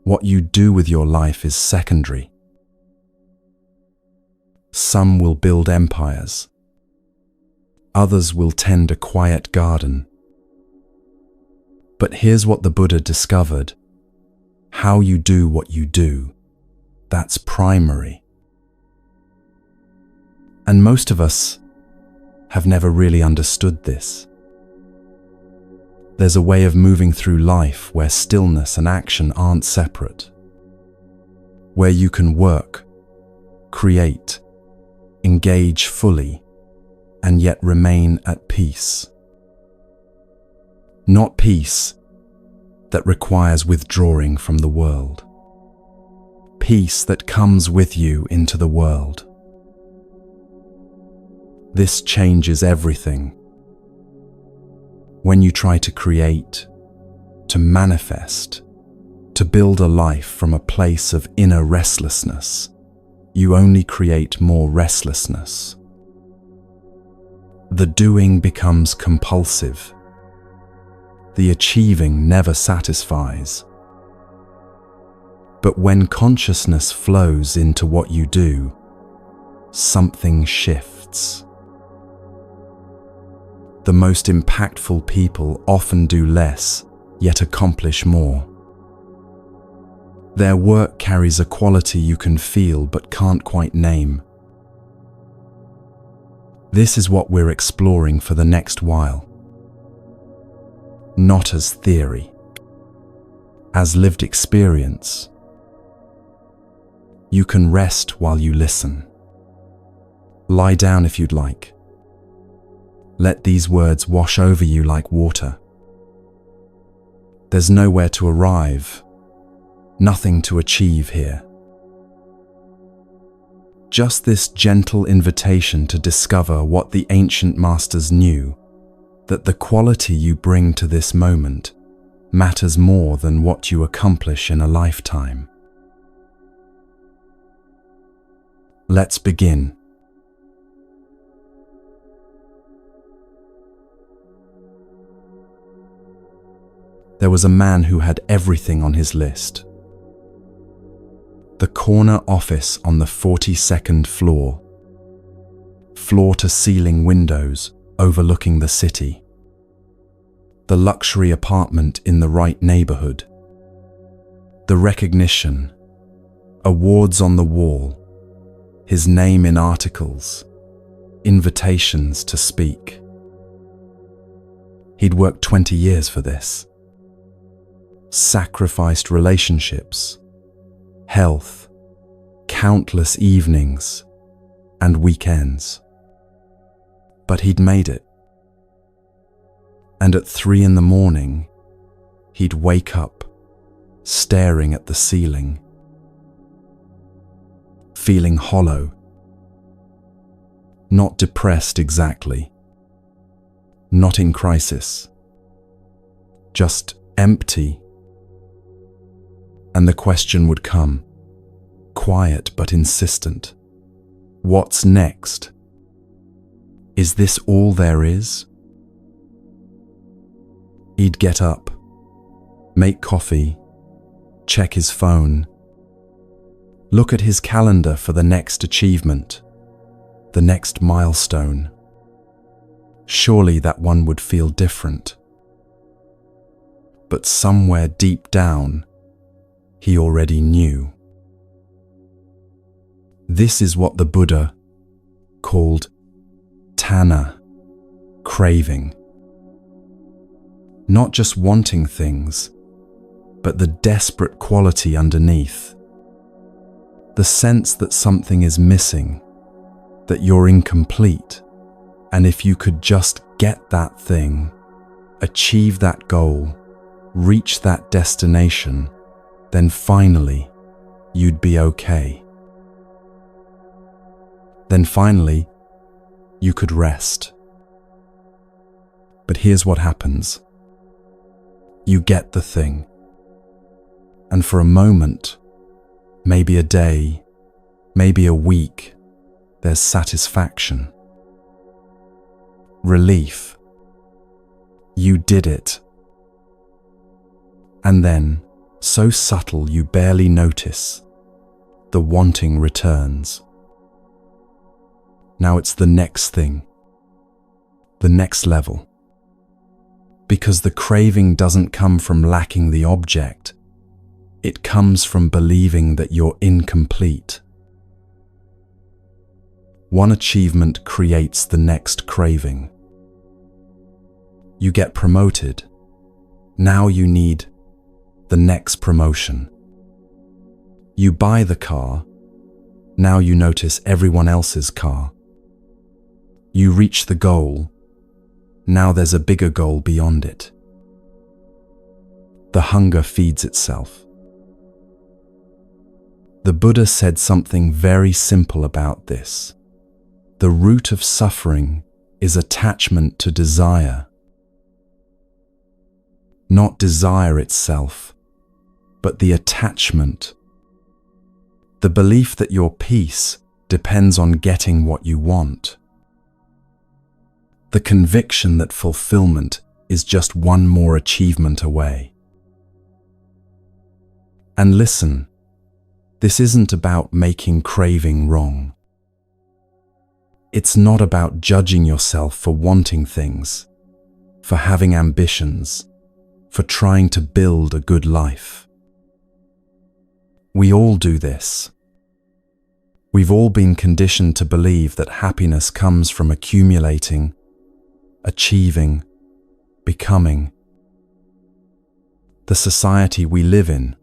What you do with your life is secondary. Some will build empires. Others will tend a quiet garden. But here's what the Buddha discovered. How you do what you do, that's primary. And most of us have never really understood this. There's a way of moving through life where stillness and action aren't separate, where you can work, create, engage fully, and yet remain at peace. Not peace that requires withdrawing from the world. Peace that comes with you into the world. This changes everything. When you try to create, to manifest, to build a life from a place of inner restlessness, you only create more restlessness. The doing becomes compulsive. The achieving never satisfies. But when consciousness flows into what you do, something shifts. The most impactful people often do less, yet accomplish more. Their work carries a quality you can feel but can't quite name. This is what we're exploring for the next while. Not as theory, as lived experience. You can rest while you listen. Lie down if you'd like. Let these words wash over you like water. There's nowhere to arrive, nothing to achieve here. Just this gentle invitation to discover what the ancient masters knew, that the quality you bring to this moment matters more than what you accomplish in a lifetime. Let's begin. There was a man who had everything on his list. The corner office on the 42nd floor. Floor-to-ceiling windows overlooking the city. The luxury apartment in the right neighborhood. The recognition. Awards on the wall. His name in articles. Invitations to speak. He'd worked 20 years for this. Sacrificed relationships, health, countless evenings and weekends. But he'd made it. And at 3 a.m, he'd wake up, staring at the ceiling, feeling hollow. Not depressed exactly, not in crisis, just empty. And the question would come, quiet but insistent. What's next? Is this all there is? He'd get up, make coffee, check his phone, look at his calendar for the next achievement, the next milestone. Surely that one would feel different. But somewhere deep down, he already knew. This is what the Buddha called tanha, craving. Not just wanting things, but the desperate quality underneath. The sense that something is missing, that you're incomplete, and if you could just get that thing, achieve that goal, reach that destination, then finally, you'd be okay. Then finally, you could rest. But here's what happens. You get the thing. And for a moment, maybe a day, maybe a week, there's satisfaction. Relief. You did it. And then, so subtle you barely notice, the wanting returns. Now it's the next thing, the next level. Because the craving doesn't come from lacking the object, it comes from believing that you're incomplete. One achievement creates the next craving. You get promoted. Now you need the next promotion. You buy the car. Now you notice everyone else's car. You reach the goal. Now there's a bigger goal beyond it. The hunger feeds itself. The Buddha said something very simple about this. The root of suffering is attachment to desire. Not desire itself, but the attachment. The belief that your peace depends on getting what you want. The conviction that fulfillment is just one more achievement away. And listen, this isn't about making craving wrong. It's not about judging yourself for wanting things, for having ambitions, for trying to build a good life. We all do this. We've all been conditioned to believe that happiness comes from accumulating, achieving, becoming. The society we live in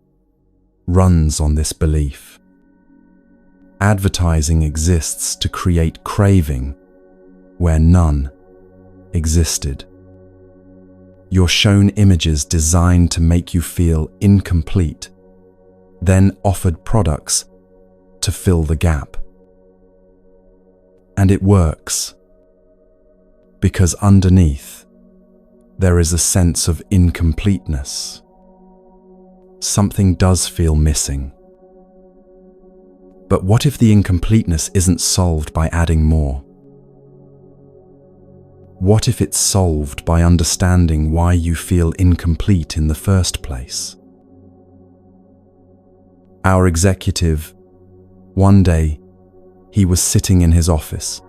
runs on this belief. Advertising exists to create craving where none existed. You're shown images designed to make you feel incomplete, then offered products to fill the gap. And it works, because underneath there is a sense of incompleteness. Something does feel missing. But what if the incompleteness isn't solved by adding more? What if it's solved by understanding why you feel incomplete in the first place? Our executive, one day, he was sitting in his office,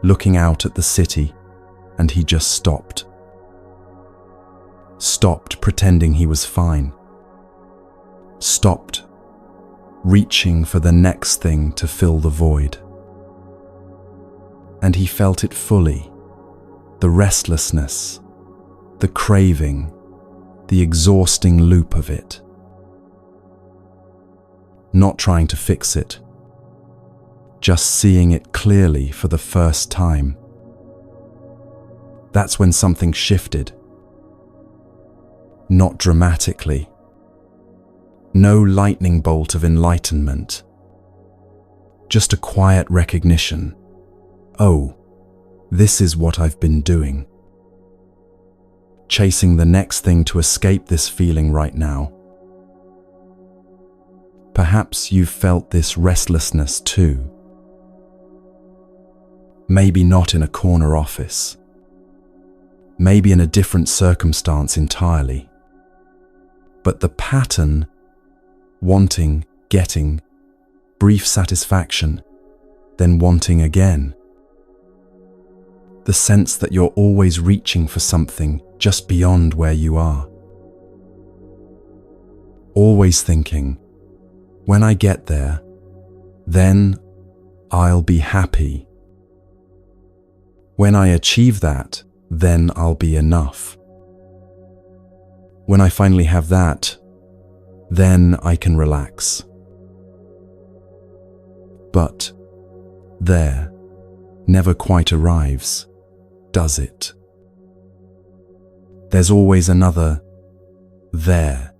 looking out at the city, and he just stopped. Stopped pretending he was fine. Stopped reaching for the next thing to fill the void. And he felt it fully. The restlessness, the craving, the exhausting loop of it. Not trying to fix it, just seeing it clearly for the first time. That's when something shifted. Not dramatically. No lightning bolt of enlightenment. Just a quiet recognition. Oh, this is what I've been doing. Chasing the next thing to escape this feeling right now. Perhaps you've felt this restlessness too. Maybe not in a corner office. Maybe in a different circumstance entirely. But the pattern, wanting, getting, brief satisfaction, then wanting again. The sense that you're always reaching for something just beyond where you are. Always thinking, when I get there, then I'll be happy. When I achieve that, then I'll be enough. When I finally have that, then I can relax. But there never quite arrives, does it? There's always another there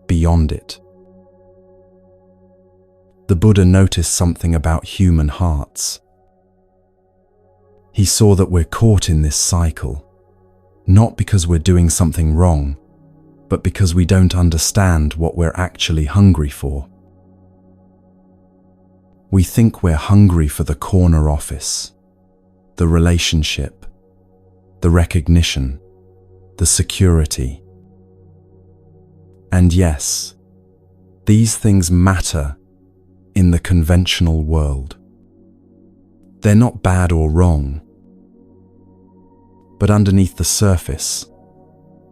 beyond it. The Buddha noticed something about human hearts. He saw that we're caught in this cycle, not because we're doing something wrong, but because we don't understand what we're actually hungry for. We think we're hungry for the corner office, the relationship, the recognition, the security. And yes, these things matter in the conventional world. They're not bad or wrong, but underneath the surface,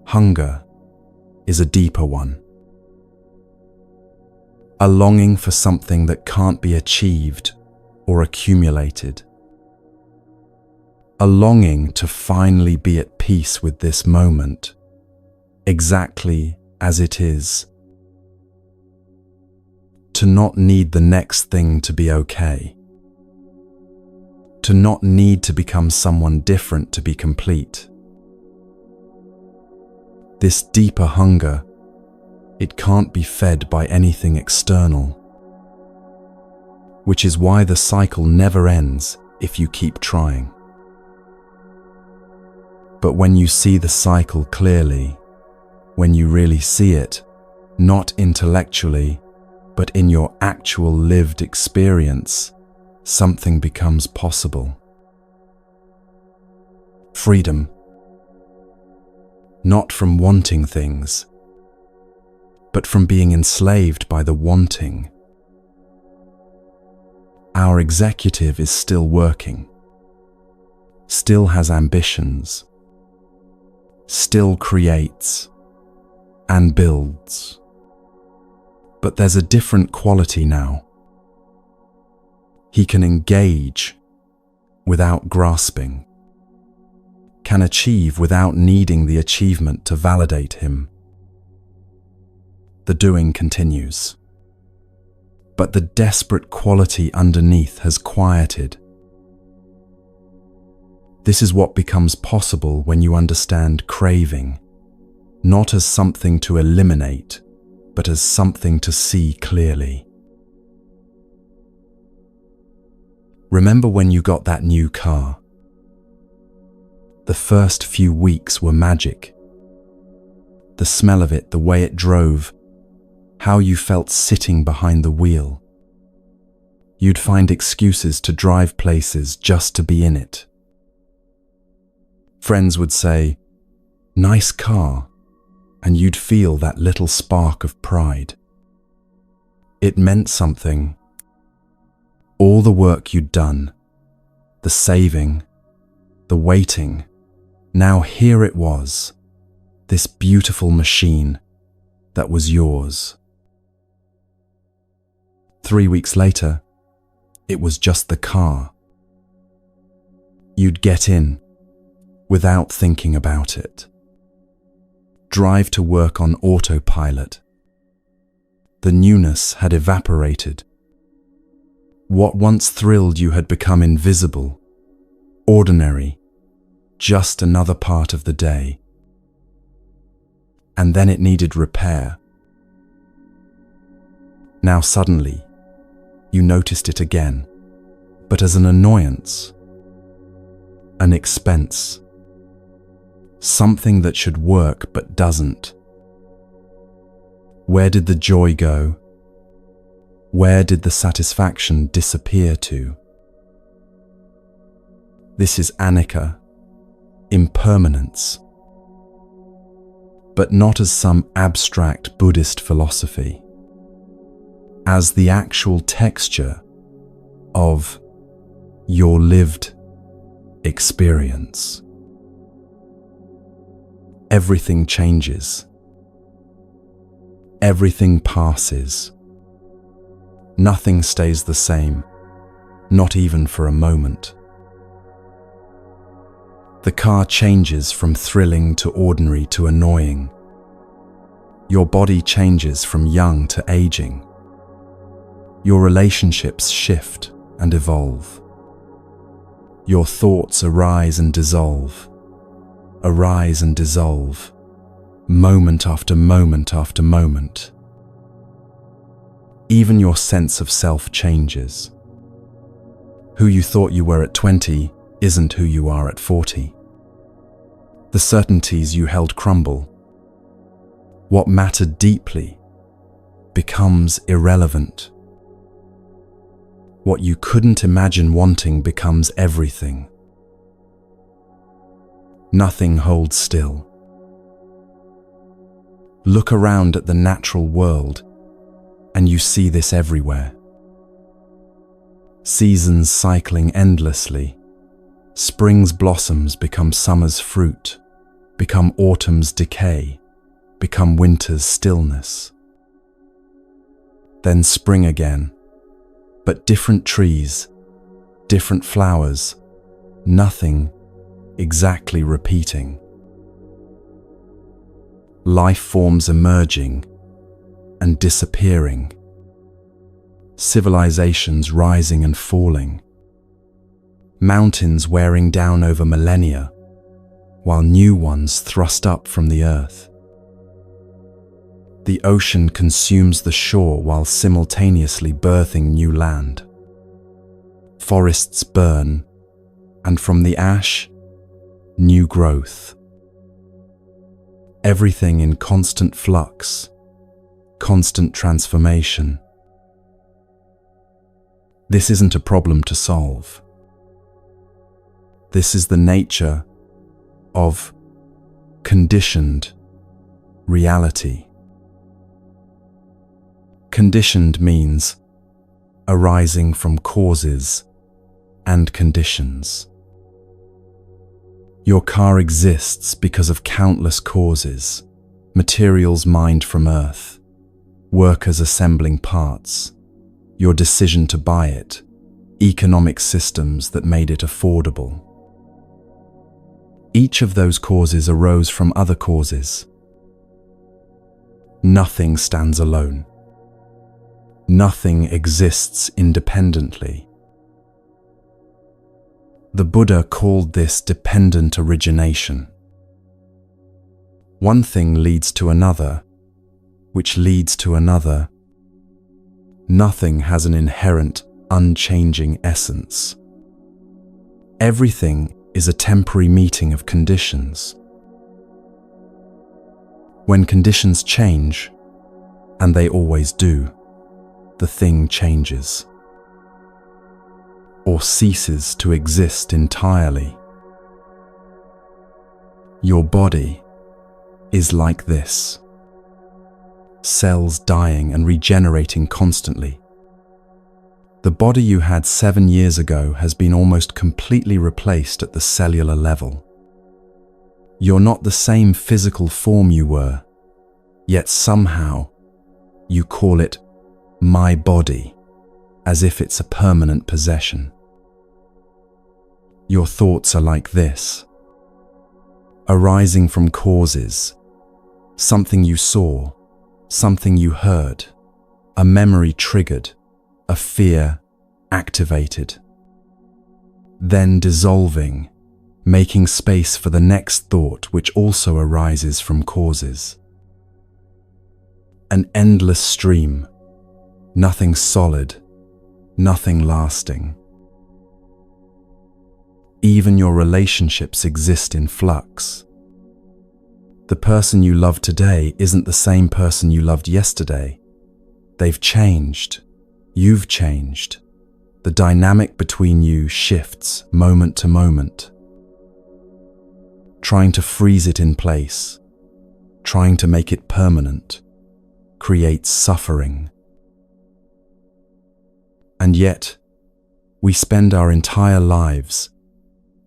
hunger is a deeper one. A longing for something that can't be achieved or accumulated. A longing to finally be at peace with this moment, exactly as it is. To not need the next thing to be okay. To not need to become someone different to be complete. This deeper hunger, it can't be fed by anything external, which is why the cycle never ends if you keep trying. But when you see the cycle clearly, when you really see it, not intellectually, but in your actual lived experience, something becomes possible. Freedom. Not from wanting things, but from being enslaved by the wanting. Our executive is still working, still has ambitions, still creates and builds. But there's a different quality now. He can engage without grasping, can achieve without needing the achievement to validate him. The doing continues, but the desperate quality underneath has quieted. This is what becomes possible when you understand craving, not as something to eliminate, but as something to see clearly. Remember when you got that new car? The first few weeks were magic. The smell of it, the way it drove, how you felt sitting behind the wheel. You'd find excuses to drive places just to be in it. Friends would say, "Nice car," and you'd feel that little spark of pride. It meant something. All the work you'd done, the saving, the waiting, now here it was, this beautiful machine that was yours. 3 weeks later, it was just the car. You'd get in without thinking about it. Drive to work on autopilot. The newness had evaporated. What once thrilled you had become invisible, ordinary, just another part of the day. And then it needed repair. Now suddenly, you noticed it again, but as an annoyance, an expense, something that should work but doesn't. Where did the joy go? Where did the satisfaction disappear to? This is anicca, impermanence, but not as some abstract Buddhist philosophy, as the actual texture of your lived experience. Everything changes. Everything passes. Nothing stays the same, not even for a moment. The car changes from thrilling to ordinary to annoying. Your body changes from young to aging. Your relationships shift and evolve. Your thoughts arise and dissolve, moment after moment after moment. Even your sense of self changes. Who you thought you were at 20 isn't who you are at 40. The certainties you held crumble. What mattered deeply becomes irrelevant. What you couldn't imagine wanting becomes everything. Nothing holds still. Look around at the natural world, and you see this everywhere. Seasons cycling endlessly. Spring's blossoms become summer's fruit, become autumn's decay, become winter's stillness. Then spring again, but different trees, different flowers, nothing exactly repeating. Life forms emerging and disappearing. Civilizations rising and falling. Mountains wearing down over millennia, while new ones thrust up from the earth. The ocean consumes the shore while simultaneously birthing new land. Forests burn, and from the ash, new growth. Everything in constant flux, constant transformation. This isn't a problem to solve. This is the nature of conditioned reality. Conditioned means arising from causes and conditions. Your car exists because of countless causes: materials mined from earth, workers assembling parts, your decision to buy it, economic systems that made it affordable. Each of those causes arose from other causes. Nothing stands alone. Nothing exists independently. The Buddha called this dependent origination. One thing leads to another, which leads to another. Nothing has an inherent, unchanging essence. Everything is a temporary meeting of conditions. When conditions change, and they always do, the thing changes, or ceases to exist entirely. Your body is like this. Cells dying and regenerating constantly. The body you had 7 years ago has been almost completely replaced at the cellular level. You're not the same physical form you were, yet somehow you call it my body, as if it's a permanent possession. Your thoughts are like this, arising from causes, something you saw, something you heard, a memory triggered, a fear activated, then dissolving, making space for the next thought which also arises from causes. An endless stream, nothing solid, nothing lasting. Even your relationships exist in flux. The person you love today isn't the same person you loved yesterday. They've changed. You've changed. The dynamic between you shifts moment to moment. Trying to freeze it in place, trying to make it permanent, creates suffering. And yet, we spend our entire lives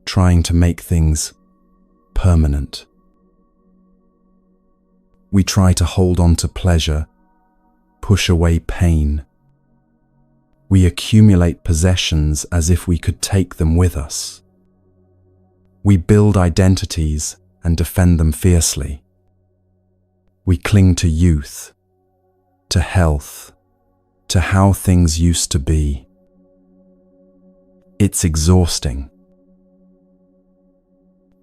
trying to make things permanent. We try to hold on to pleasure, push away pain. We accumulate possessions as if we could take them with us. We build identities and defend them fiercely. We cling to youth, to health, to how things used to be. It's exhausting,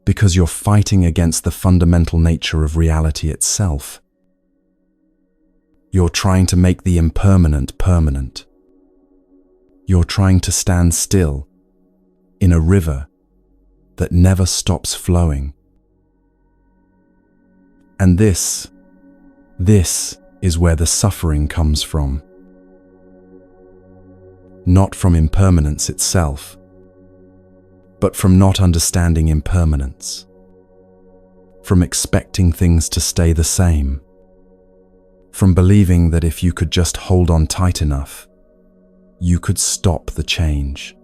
because you're fighting against the fundamental nature of reality itself. You're trying to make the impermanent permanent. You're trying to stand still in a river that never stops flowing. And this is where the suffering comes from. Not from impermanence itself, but from not understanding impermanence, from expecting things to stay the same, From believing that if you could just hold on tight enough, you could stop the change.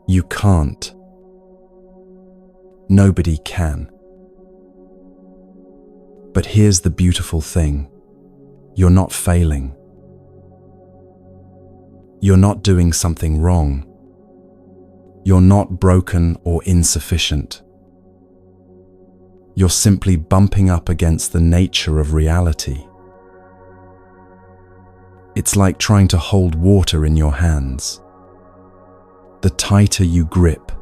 You can't. Nobody can. But here's the beautiful thing. You're not failing. You're not doing something wrong. You're not broken or insufficient. You're simply bumping up against the nature of reality. It's like trying to hold water in your hands. The tighter you grip,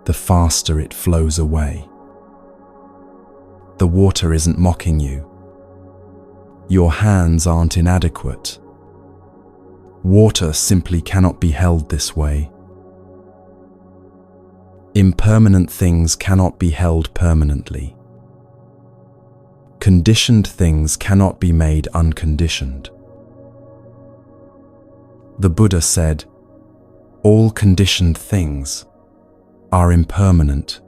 the faster it flows away. The water isn't mocking you. Your hands aren't inadequate. Water simply cannot be held this way. Impermanent things cannot be held permanently. Conditioned things cannot be made unconditioned. The Buddha said, "All conditioned things are impermanent."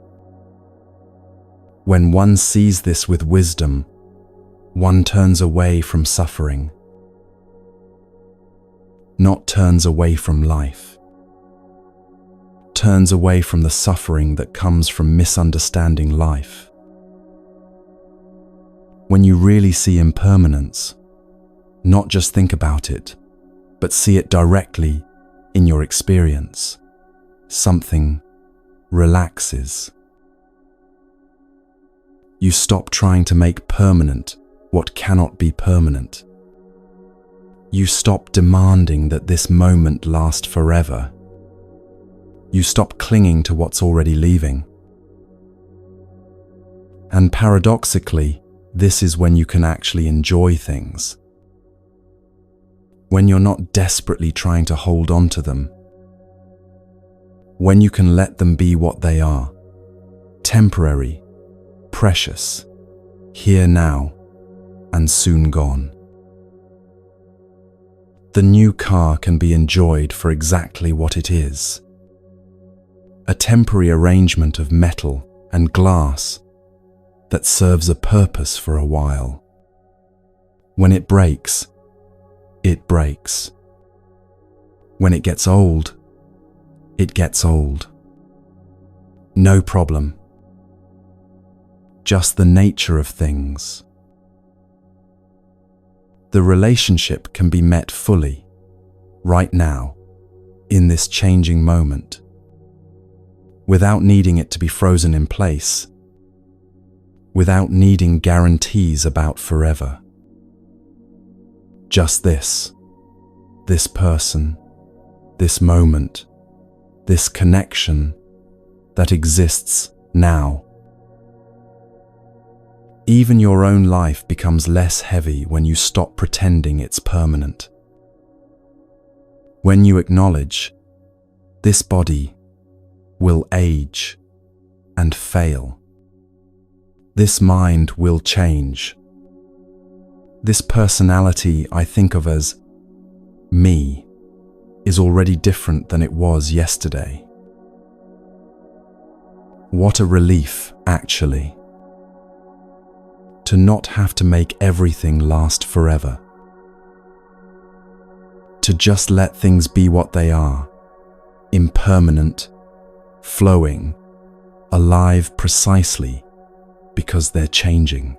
When one sees this with wisdom, one turns away from suffering, not turns away from life. Turns away from the suffering that comes from misunderstanding life. When you really see impermanence, not just think about it, but see it directly in your experience, something relaxes. You stop trying to make permanent what cannot be permanent. You stop demanding that this moment last forever. You stop clinging to what's already leaving. And paradoxically, this is when you can actually enjoy things. When you're not desperately trying to hold on to them. When you can let them be what they are. Temporary, precious, here now, and soon gone. The new car can be enjoyed for exactly what it is. A temporary arrangement of metal and glass that serves a purpose for a while. When it breaks, it breaks. When it gets old, it gets old. No problem. Just the nature of things. The relationship can be met fully, right now, in this changing moment, without needing it to be frozen in place, without needing guarantees about forever. Just this person, this moment, this connection that exists now. Even your own life becomes less heavy when you stop pretending it's permanent. When you acknowledge, this body will age and fail. This mind will change. This personality I think of as me is already different than it was yesterday. What a relief, actually, to not have to make everything last forever. To just let things be what they are, impermanent, flowing, alive precisely because they're changing.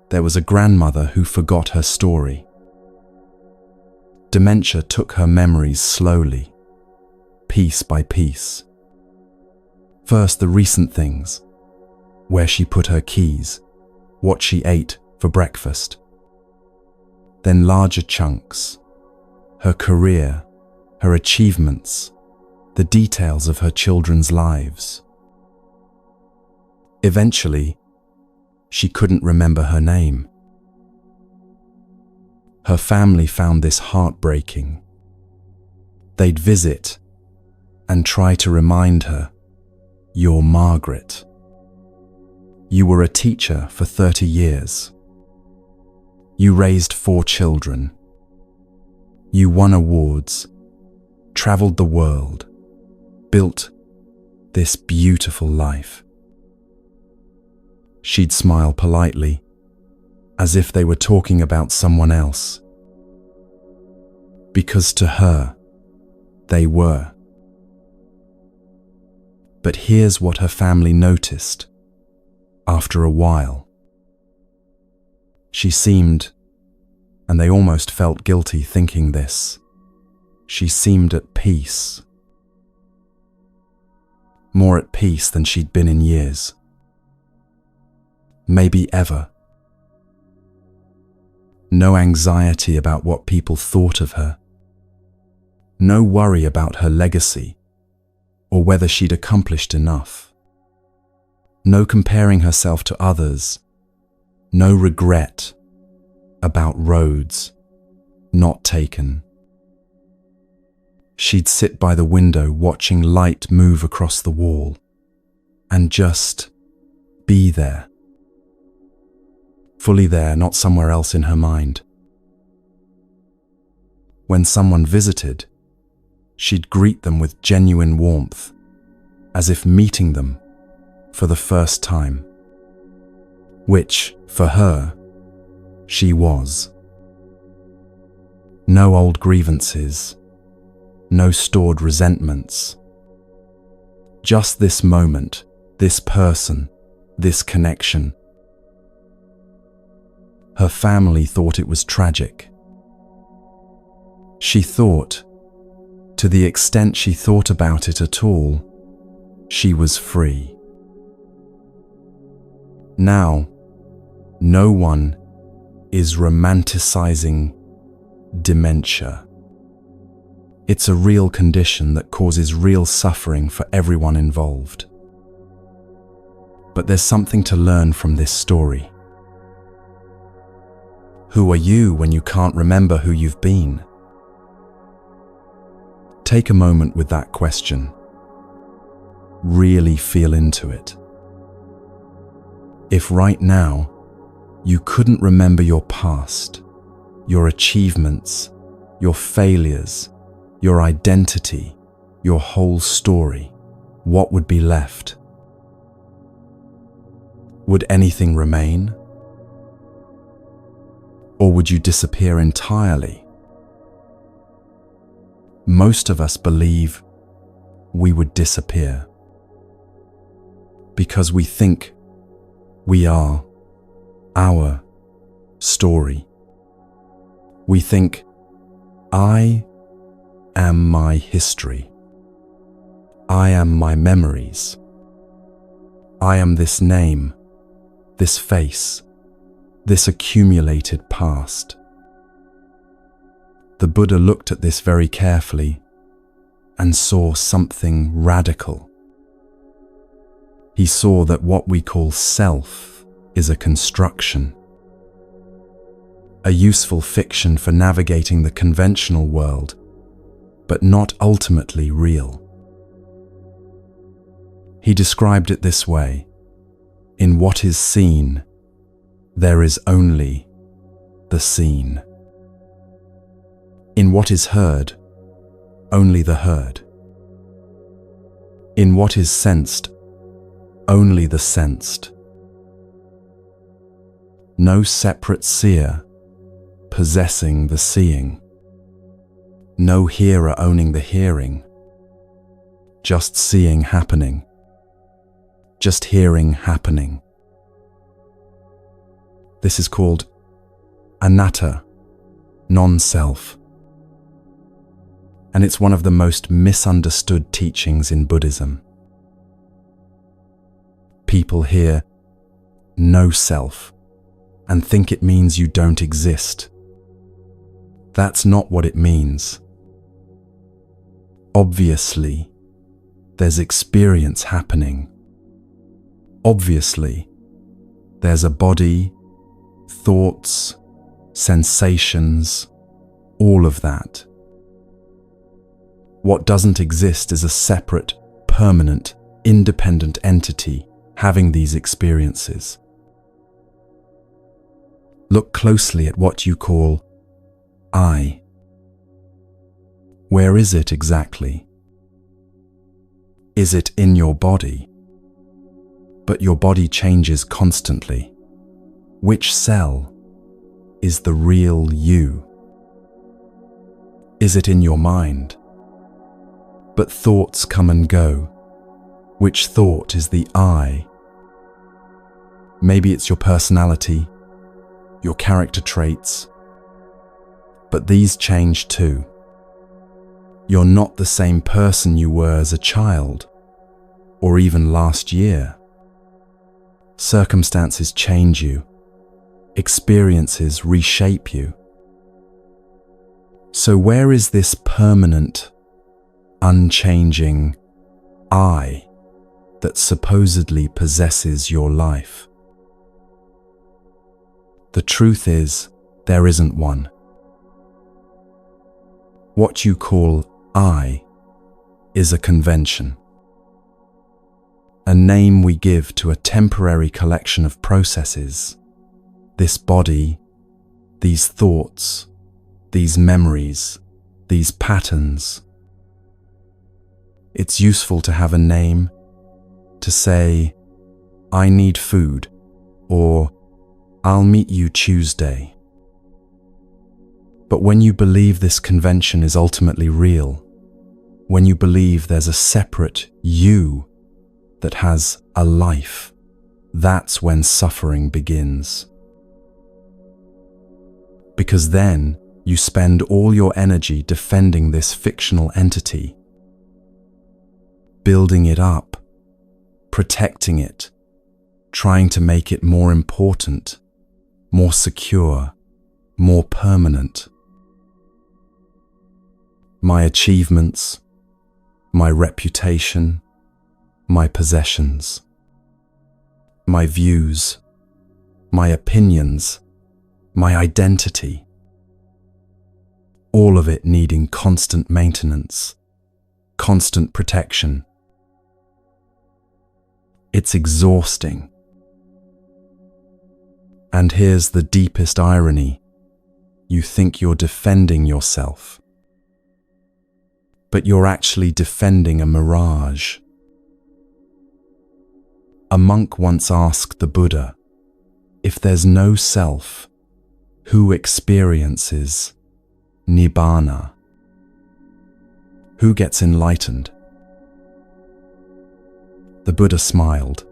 There was a grandmother who forgot her story. Dementia took her memories slowly, piece by piece. First, the recent things, where she put her keys, what she ate for breakfast. Then larger chunks, her career, her achievements, the details of her children's lives. Eventually, she couldn't remember her name. Her family found this heartbreaking. They'd visit and try to remind her, "You're Margaret. You were a teacher for 30 years. You raised 4 children. You won awards, traveled the world, built this beautiful life. She'd smile politely, as if they were talking about someone else. Because to her, they were. But here's what her family noticed after a while. She seemed, and they almost felt guilty thinking this, she seemed at peace. More at peace than she'd been in years. Maybe ever. No anxiety about what people thought of her. No worry about her legacy or whether she'd accomplished enough. No comparing herself to others. No regret about roads not taken. She'd sit by the window watching light move across the wall and just be there. Fully there, not somewhere else in her mind. When someone visited, she'd greet them with genuine warmth, as if meeting them for the first time. Which, for her, she was. No old grievances, no stored resentments. Just this moment, this person, this connection. Her family thought it was tragic. She thought, to the extent she thought about it at all, she was free. Now, no one is romanticizing dementia. It's a real condition that causes real suffering for everyone involved. But there's something to learn from this story. Who are you when you can't remember who you've been? Take a moment with that question. Really feel into it. If right now you couldn't remember your past, your achievements, your failures, your identity, your whole story, what would be left? Would anything remain? Or would you disappear entirely? Most of us believe we would disappear because we think we are our story. We think, I am my history. I am my memories. I am this name, this face, this accumulated past. The Buddha looked at this very carefully and saw something radical. He saw that what we call self is a construction, a useful fiction for navigating the conventional world, but not ultimately real. He described it this way: in what is seen, there is only the seen. In what is heard, only the heard. In what is sensed, only the sensed. No separate seer possessing the seeing. No hearer owning the hearing. Just seeing happening. Just hearing happening. This is called anatta, non-self. And it's one of the most misunderstood teachings in Buddhism. People hear no self and think it means you don't exist. That's not what it means. Obviously, there's experience happening. Obviously, there's a body, thoughts, sensations, all of that. What doesn't exist is a separate, permanent, independent entity having these experiences. Look closely at what you call I. Where is it exactly? Is it in your body? but your body changes constantly. Which cell is the real you? Is it in your mind? But thoughts come and go. Which thought is the I? Maybe it's your personality, your character traits, but these change too. You're not the same person you were as a child, or even last year. Circumstances change you. Experiences reshape you. So where is this permanent, unchanging I that supposedly possesses your life? The truth is, there isn't one. What you call I is a convention, a name we give to a temporary collection of processes. This body, these thoughts, these memories, these patterns. It's useful to have a name, to say, I need food, or I'll meet you Tuesday. But when you believe this convention is ultimately real, when you believe there's a separate you that has a life, that's when suffering begins. Because then you spend all your energy defending this fictional entity, building it up, protecting it, trying to make it more important, more secure, more permanent. My achievements, my reputation, my possessions, my views, my opinions, my identity, all of it needing constant maintenance, constant protection. It's exhausting. And here's the deepest irony. You think you're defending yourself, but you're actually defending a mirage. A monk once asked the Buddha, if there's no self, who experiences nibbana? Who gets enlightened? The Buddha smiled.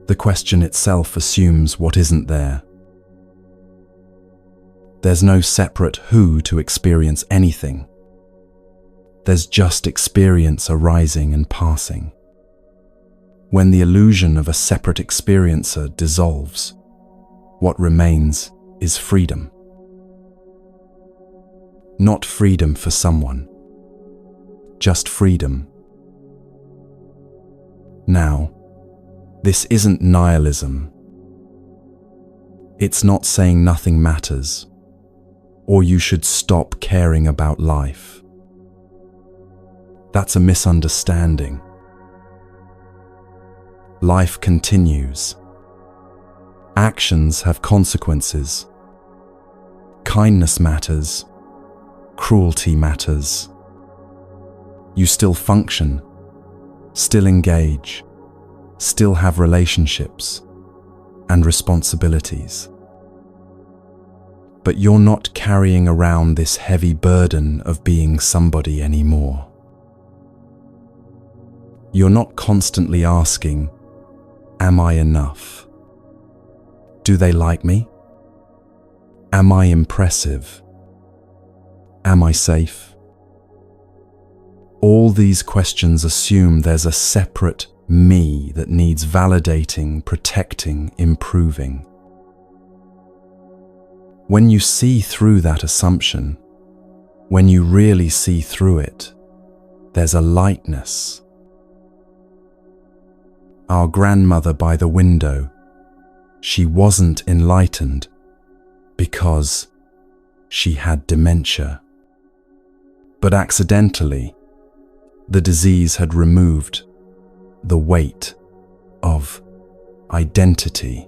The question itself assumes what isn't there. There's no separate who to experience anything. There's just experience arising and passing. When the illusion of a separate experiencer dissolves, what remains is freedom. Not freedom for someone, just freedom. Now, this isn't nihilism. It's not saying nothing matters, or you should stop caring about life. That's a misunderstanding. Life continues. Actions have consequences. Kindness matters. Cruelty matters. You still function, still engage, still have relationships and responsibilities. But you're not carrying around this heavy burden of being somebody anymore. You're not constantly asking, am I enough? Do they like me? Am I impressive? Am I safe? All these questions assume there's a separate me that needs validating, protecting, improving. When you see through that assumption, when you really see through it, there's a lightness. Our grandmother by the window, she wasn't enlightened because she had dementia. But accidentally, the disease had removed the weight of identity.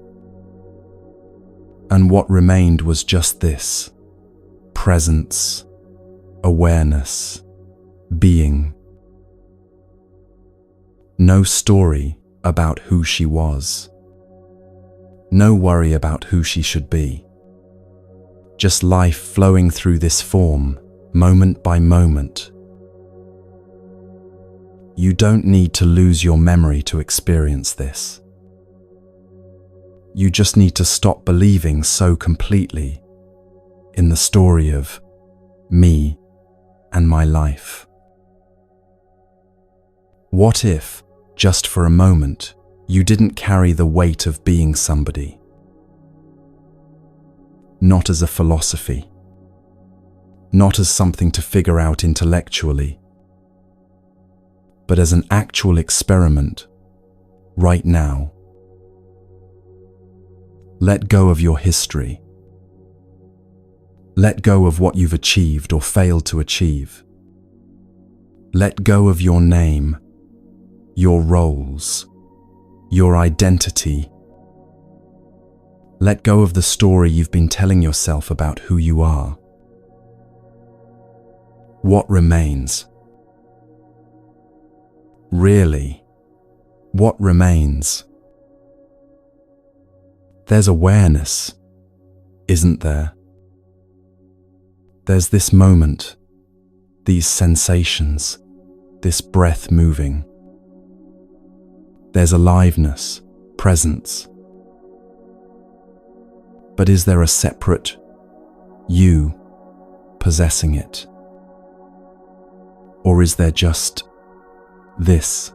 And what remained was just this: presence, awareness, being. No story, about who she was. No worry about who she should be. Just life flowing through this form, moment by moment. You don't need to lose your memory to experience this. You just need to stop believing so completely in the story of me and my life. What if, just for a moment, you didn't carry the weight of being somebody? Not as a philosophy, not as something to figure out intellectually, but as an actual experiment, right now. Let go of your history. Let go of what you've achieved or failed to achieve. Let go of your name, your roles, your identity. Let go of the story you've been telling yourself about who you are. What remains? Really, what remains? There's awareness, isn't there? There's this moment, these sensations, this breath moving. There's aliveness, presence. But is there a separate you possessing it? Or is there just this?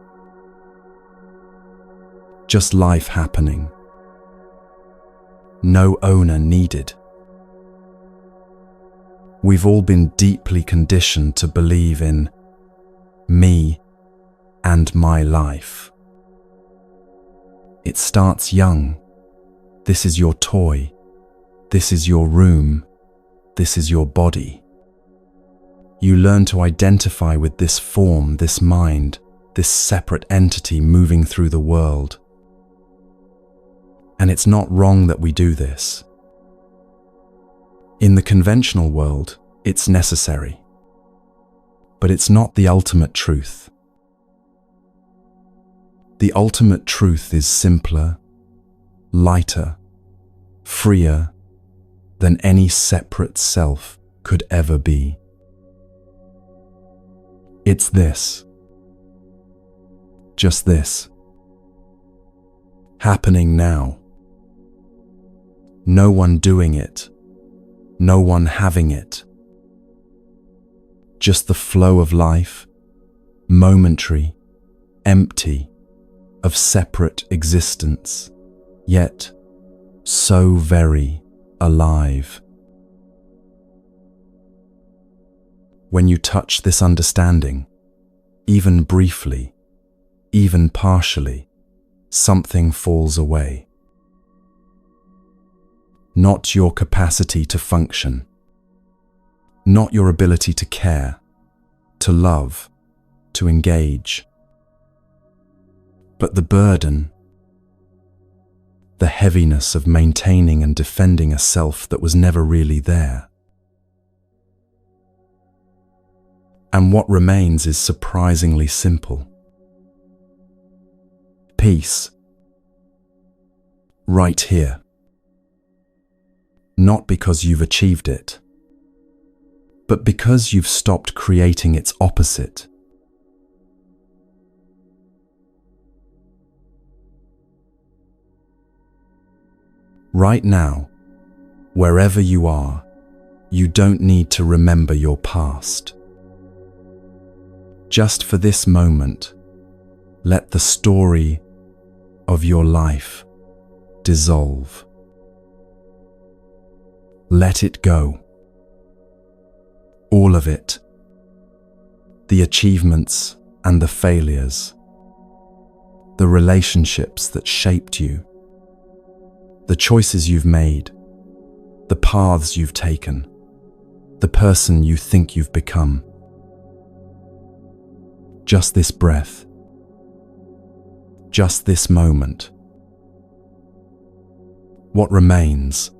Just life happening. No owner needed. We've all been deeply conditioned to believe in me and my life. It starts young. This is your toy. This is your room. This is your body. You learn to identify with this form, this mind, this separate entity moving through the world. And it's not wrong that we do this. In the conventional world, it's necessary. But it's not the ultimate truth. The ultimate truth is simpler, lighter, freer than any separate self could ever be. It's this. Just this. Happening now. No one doing it. No one having it. Just the flow of life, momentary, empty, of separate existence, yet so very alive. When you touch this understanding, even briefly, even partially, something falls away. Not your capacity to function, not your ability to care, to love, to engage, but the burden, the heaviness of maintaining and defending a self that was never really there. And what remains is surprisingly simple. Peace. Right here. Not because you've achieved it, but because you've stopped creating its opposite. Right now, wherever you are, you don't need to remember your past. Just for this moment, let the story of your life dissolve. Let it go. All of it. The achievements and the failures. The relationships that shaped you. The choices you've made. The paths you've taken. The person you think you've become. Just this breath. Just this moment. What remains?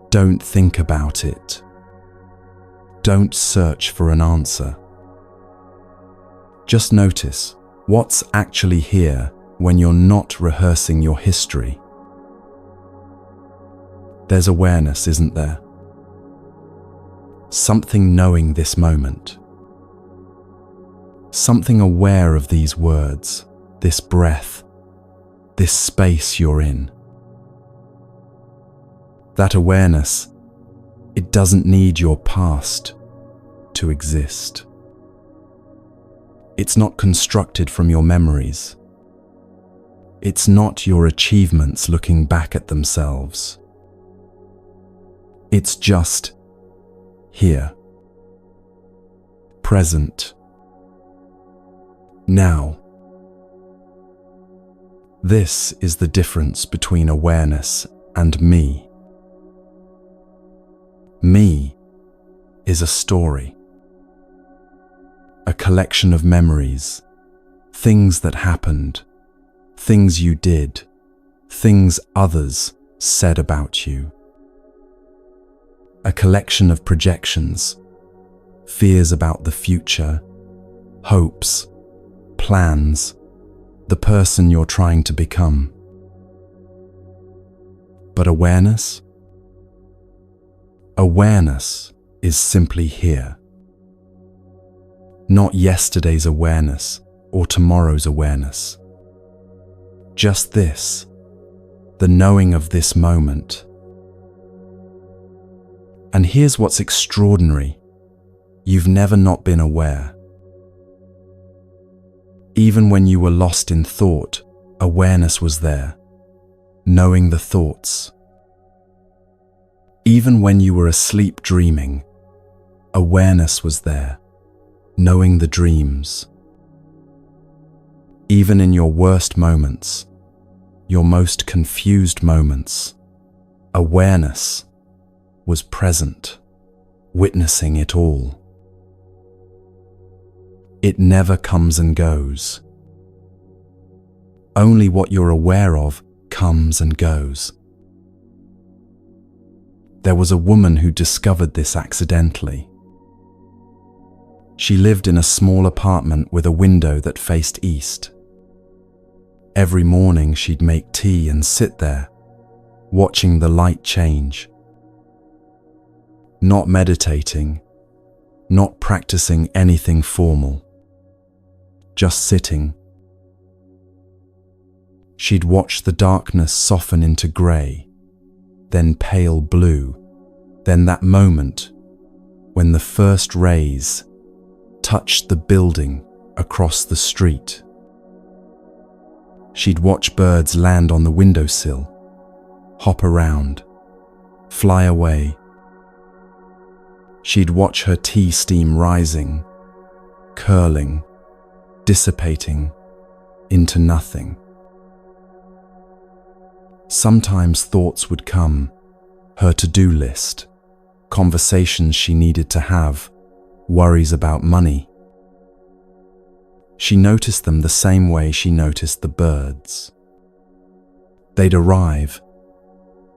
Don't think about it. Don't search for an answer. Just notice, What's actually here when you're not rehearsing your history? There's awareness, isn't there? Something knowing this moment. Something aware of these words, this breath, this space you're in. That awareness, it doesn't need your past to exist. It's not constructed from your memories. It's not your achievements looking back at themselves. It's just here, present, now. This is the difference between awareness and me. Me is a story, a collection of memories, things that happened, things you did, things others said about you. A collection of projections, fears about the future, hopes, plans, the person you're trying to become. But awareness? Awareness is simply here. Not yesterday's awareness or tomorrow's awareness. Just this, the knowing of this moment. And here's what's extraordinary. You've never not been aware. Even when you were lost in thought, awareness was there, knowing the thoughts. Even when you were asleep dreaming, awareness was there, knowing the dreams. Even in your worst moments, your most confused moments, awareness was present, witnessing it all. It never comes and goes. Only what you're aware of comes and goes. There was a woman who discovered this accidentally. She lived in a small apartment with a window that faced east. Every morning she'd make tea and sit there, watching the light change. Not meditating, not practicing anything formal, just sitting. She'd watch the darkness soften into grey, then pale blue, then that moment when the first rays touched the building across the street. She'd watch birds land on the windowsill, hop around, fly away. She'd watch her tea steam rising, curling, dissipating into nothing. Sometimes thoughts would come, her to-do list, conversations she needed to have, worries about money. She noticed them the same way she noticed the birds. They'd arrive,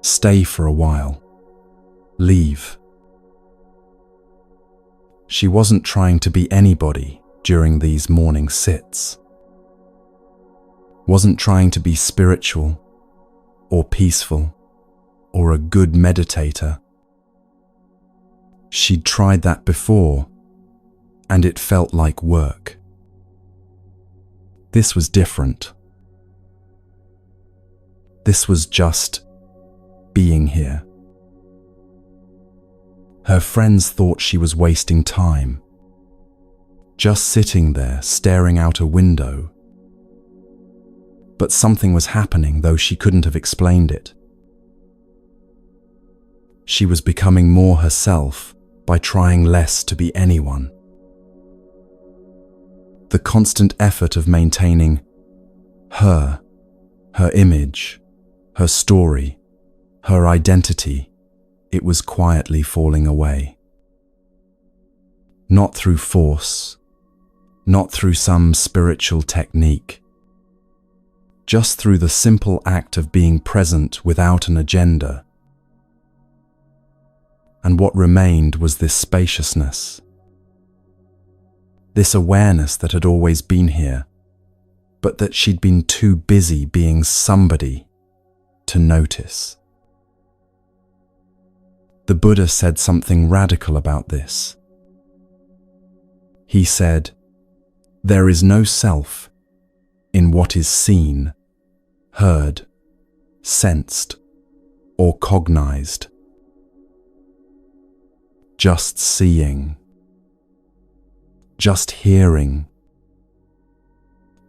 stay for a while, leave. She wasn't trying to be anybody during these morning sits. Wasn't trying to be spiritual or peaceful or a good meditator. She'd tried that before, and it felt like work. This was different. This was just being here. Her friends thought she was wasting time, just sitting there staring out a window. But something was happening, though she couldn't have explained it. She was becoming more herself by trying less to be anyone. The constant effort of maintaining her image, her story, her identity, it was quietly falling away. Not through force, not through some spiritual technique, just through the simple act of being present without an agenda. And what remained was this spaciousness, this awareness that had always been here, but that she'd been too busy being somebody to notice. The Buddha said something radical about this. He said, "There is no self in what is seen, heard, sensed, or cognized. Just seeing, just hearing,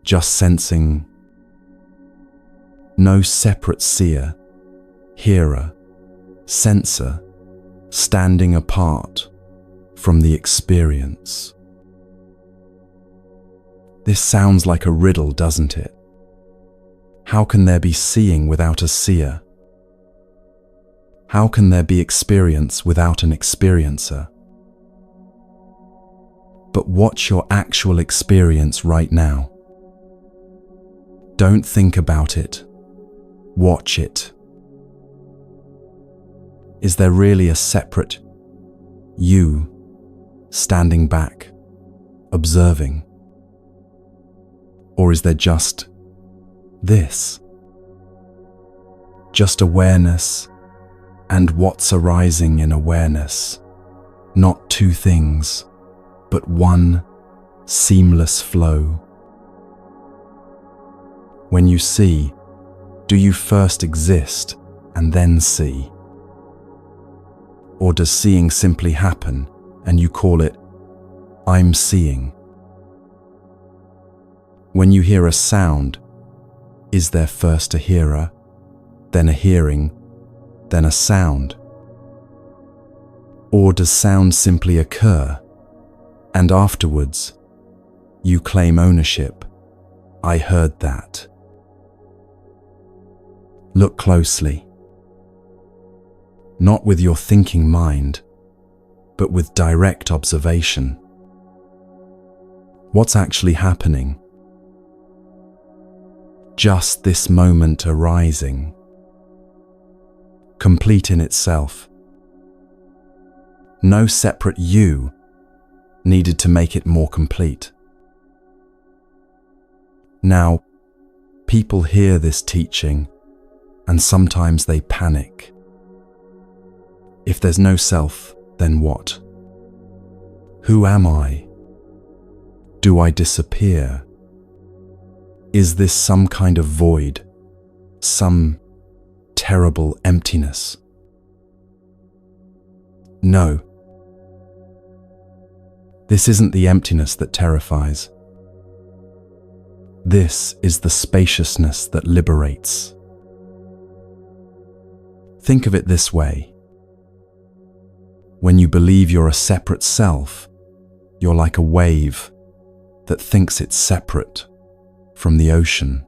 just sensing. No separate seer, hearer, sensor, standing apart from the experience." This sounds like a riddle, doesn't it? How can there be seeing without a seer? How can there be experience without an experiencer? But what's your actual experience right now? Don't think about it. Watch it. Is there really a separate you standing back, observing? Or is there just this? Just awareness and what's arising in awareness, not two things, but one seamless flow. When you see, do you first exist and then see? Or does seeing simply happen and you call it, "I'm seeing"? When you hear a sound, is there first a hearer, then a hearing, then a sound? Or does sound simply occur, and afterwards, you claim ownership? "I heard that." Look closely. Not with your thinking mind, but with direct observation. What's actually happening? Just this moment arising, complete in itself. No separate you needed to make it more complete. Now, people hear this teaching and sometimes they panic. If there's no self, then what? Who am I? Do I disappear? Is this some kind of void, some terrible emptiness? No. This isn't the emptiness that terrifies. This is the spaciousness that liberates. Think of it this way. When you believe you're a separate self, you're like a wave that thinks it's separate from the ocean.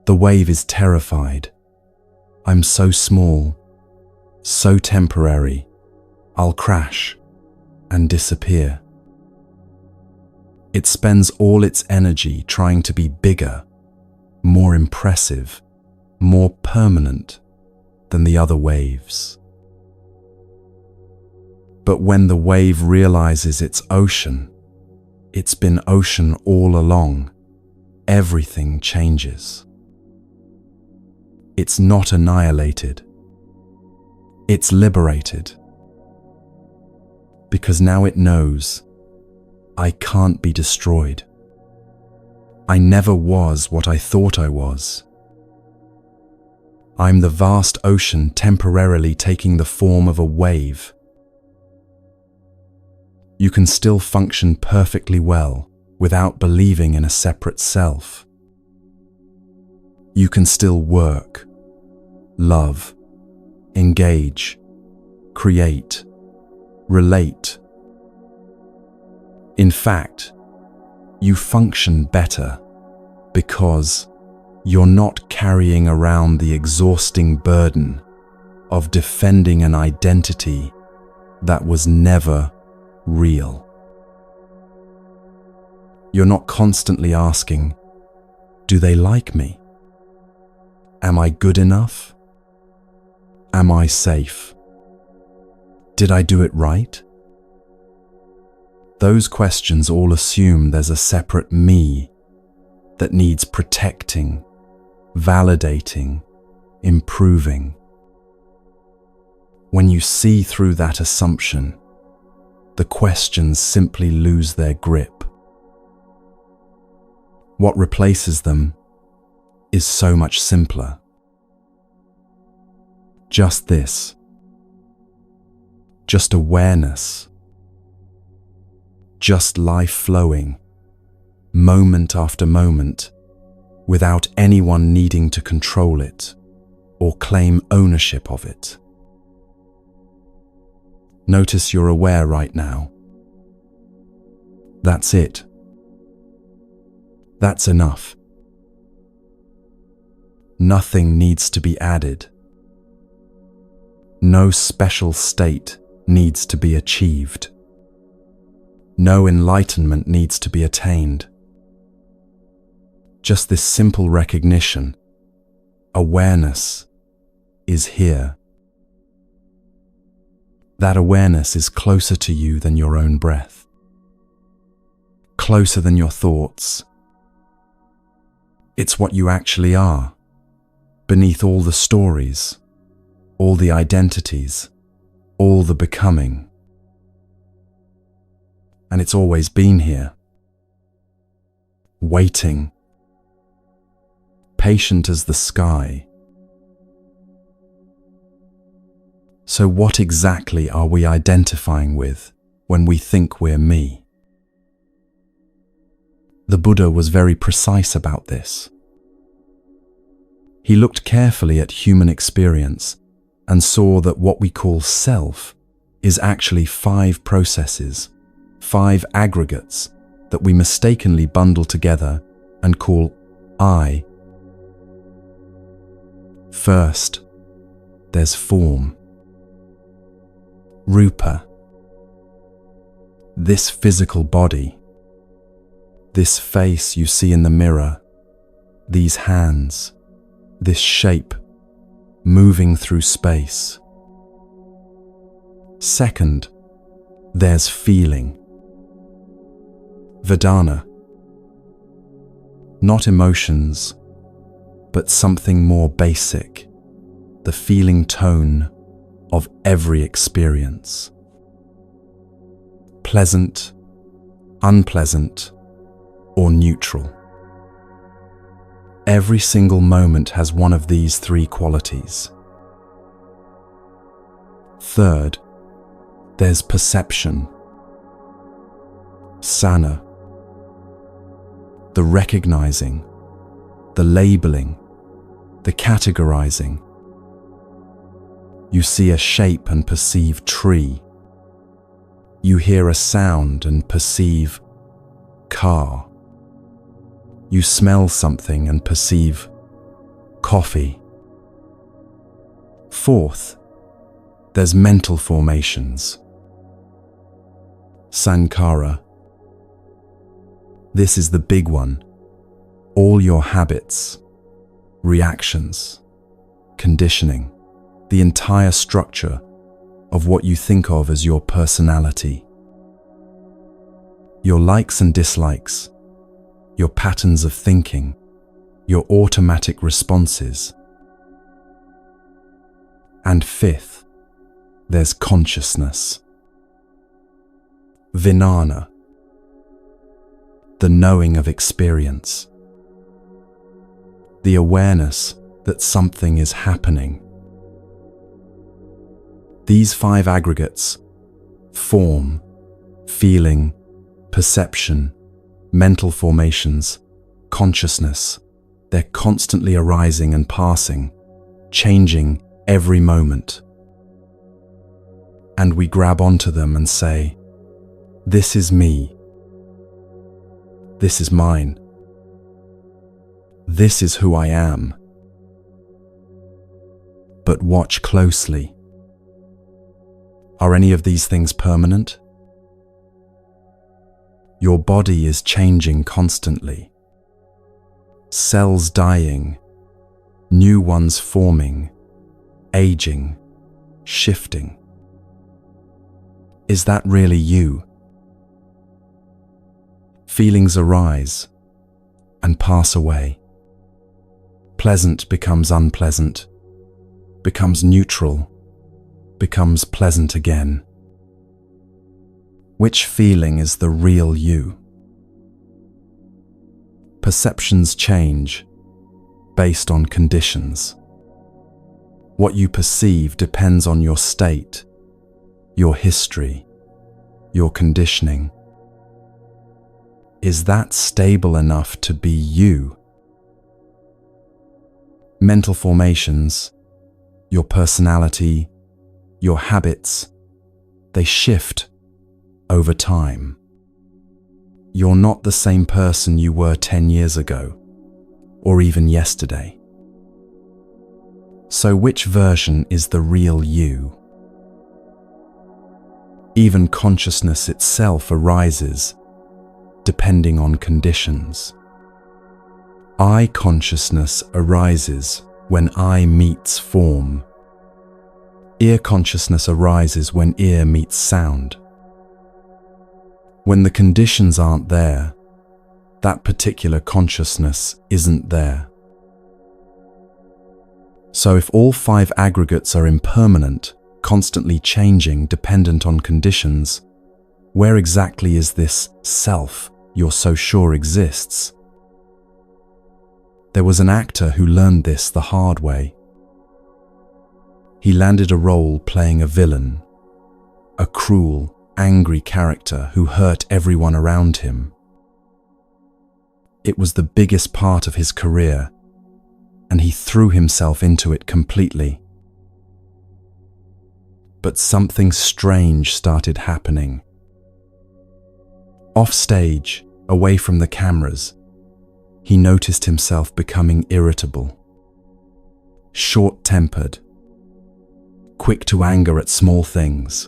The wave is terrified. "I'm so small, so temporary, I'll crash and disappear." It spends all its energy trying to be bigger, more impressive, more permanent than the other waves. But when the wave realizes it's ocean, it's been ocean all along, everything changes. It's not annihilated. It's liberated. Because now it knows, I can't be destroyed. I never was what I thought I was. I'm the vast ocean temporarily taking the form of a wave. You can still function perfectly well without believing in a separate self. You can still work, love, engage, create, relate. In fact, you function better because you're not carrying around the exhausting burden of defending an identity that was never real. You're not constantly asking, do they like me? Am I good enough? Am I safe? Did I do it right? Those questions all assume there's a separate me that needs protecting, validating, improving. When you see through that assumption, the questions simply lose their grip. What replaces them is so much simpler. Just this. Just awareness. Just life flowing, moment after moment, without anyone needing to control it or claim ownership of it. Notice you're aware right now. That's it. That's enough. Nothing needs to be added. No special state needs to be achieved. No enlightenment needs to be attained. Just this simple recognition, awareness, is here. That awareness is closer to you than your own breath, closer than your thoughts. It's what you actually are, beneath all the stories, all the identities, all the becoming. And it's always been here, waiting, patient as the sky. So what exactly are we identifying with when we think we're me? The Buddha was very precise about this. He looked carefully at human experience and saw that what we call self is actually 5 processes, 5 aggregates that we mistakenly bundle together and call I. First, there's form. Rupa. This physical body. This face you see in the mirror. These hands. This shape, moving through space. Second, there's feeling. Vedana. Not emotions, but something more basic, the feeling tone of every experience. Pleasant, unpleasant, or neutral. Every single moment has one of these 3 qualities. Third, there's perception. Sana. The recognizing, the labeling, the categorizing. You see a shape and perceive tree. You hear a sound and perceive car. You smell something and perceive coffee. Fourth, there's mental formations. Sankhara. This is the big one. All your habits, reactions, conditioning, the entire structure of what you think of as your personality. Your likes and dislikes, your patterns of thinking, your automatic responses. And fifth, there's consciousness. Vijnana. The knowing of experience. The awareness that something is happening. These 5 aggregates, form, feeling, perception, mental formations, consciousness, they're constantly arising and passing, changing every moment. And we grab onto them and say, this is me. This is mine. This is who I am. But watch closely. Are any of these things permanent? Your body is changing constantly. Cells dying, new ones forming, aging, shifting. Is that really you? Feelings arise, and pass away. Pleasant becomes unpleasant, becomes neutral, becomes pleasant again. Which feeling is the real you? Perceptions change based on conditions. What you perceive depends on your state, your history, your conditioning. Is that stable enough to be you? Mental formations, your personality, your habits, they shift over time. You're not the same person you were 10 years ago, or even yesterday. So which version is the real you? Even consciousness itself arises depending on conditions. I consciousness arises when I meets form. Ear consciousness arises when ear meets sound. When the conditions aren't there, that particular consciousness isn't there. So if all 5 aggregates are impermanent, constantly changing, dependent on conditions, where exactly is this self you're so sure exists? There was an actor who learned this the hard way. He landed a role playing a villain, a cruel, angry character who hurt everyone around him. It was the biggest part of his career, and he threw himself into it completely. But something strange started happening. Off stage, away from the cameras, he noticed himself becoming irritable, short-tempered, quick to anger at small things.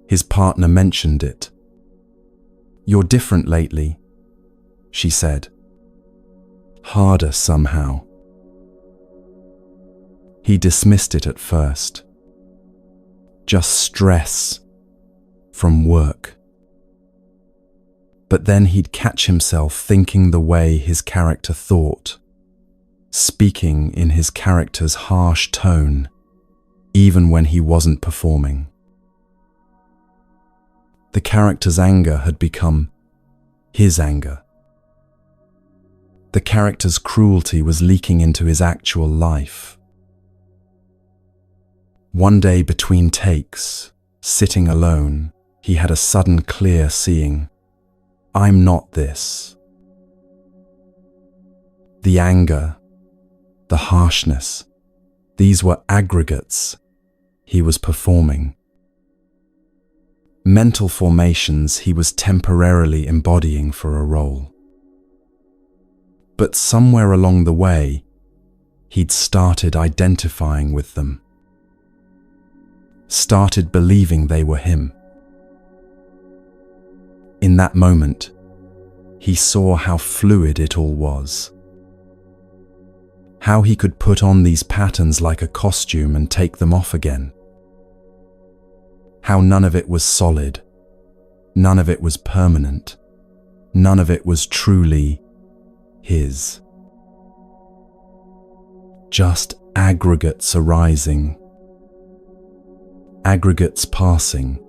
His partner mentioned it. "You're different lately," she said. "Harder somehow." He dismissed it at first. Just stress from work. But then he'd catch himself thinking the way his character thought, speaking in his character's harsh tone, even when he wasn't performing. The character's anger had become his anger. The character's cruelty was leaking into his actual life. One day between takes, sitting alone, he had a sudden clear seeing. I'm not this. The anger, the harshness, these were aggregates he was performing. Mental formations he was temporarily embodying for a role. But somewhere along the way, he'd started identifying with them. Started believing they were him. In that moment, he saw how fluid it all was. How he could put on these patterns like a costume and take them off again. How none of it was solid, none of it was permanent, none of it was truly his. Just aggregates arising, aggregates passing,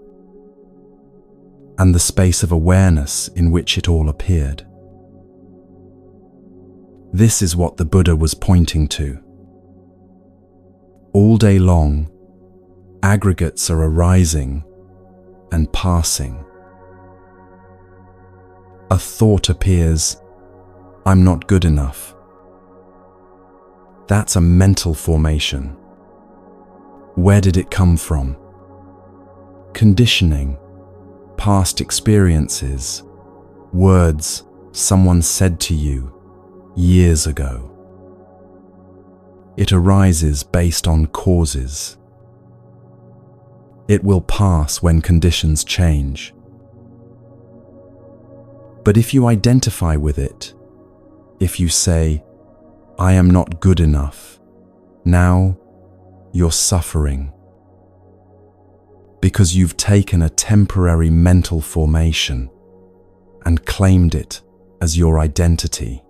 and the space of awareness in which it all appeared. This is what the Buddha was pointing to. All day long, aggregates are arising and passing. A thought appears, I'm not good enough. That's a mental formation. Where did it come from? Conditioning, past experiences, words someone said to you years ago. It arises based on causes. It will pass when conditions change. But if you identify with it, if you say, I am not good enough, now you're suffering. Because you've taken a temporary mental formation and claimed it as your identity.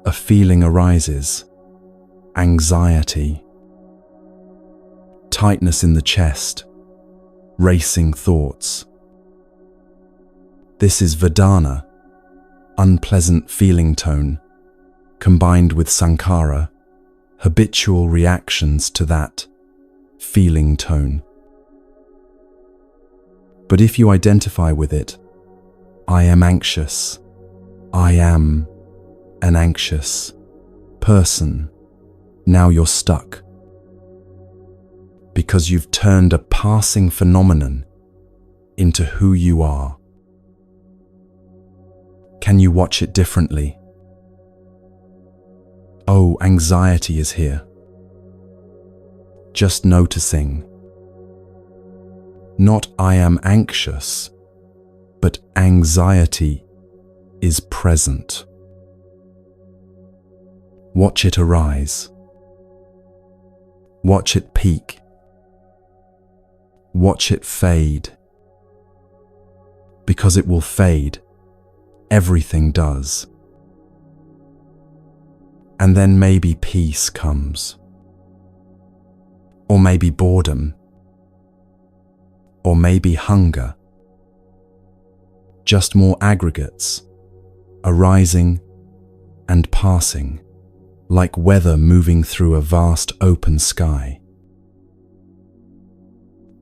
A feeling arises, anxiety, tightness in the chest, racing thoughts. This is Vedana, unpleasant feeling tone, combined with sankhara, habitual reactions to that feeling tone. But if you identify with it, I am anxious, I am an anxious person, now you're stuck. Because you've turned a passing phenomenon into who you are. Can you watch it differently? Oh, anxiety is here. Just noticing. Not I am anxious, but anxiety is present. Watch it arise. Watch it peak. Watch it fade. Because it will fade. Everything does. And then maybe peace comes. Or maybe boredom. Or maybe hunger. Just more aggregates, arising and passing, like weather moving through a vast open sky.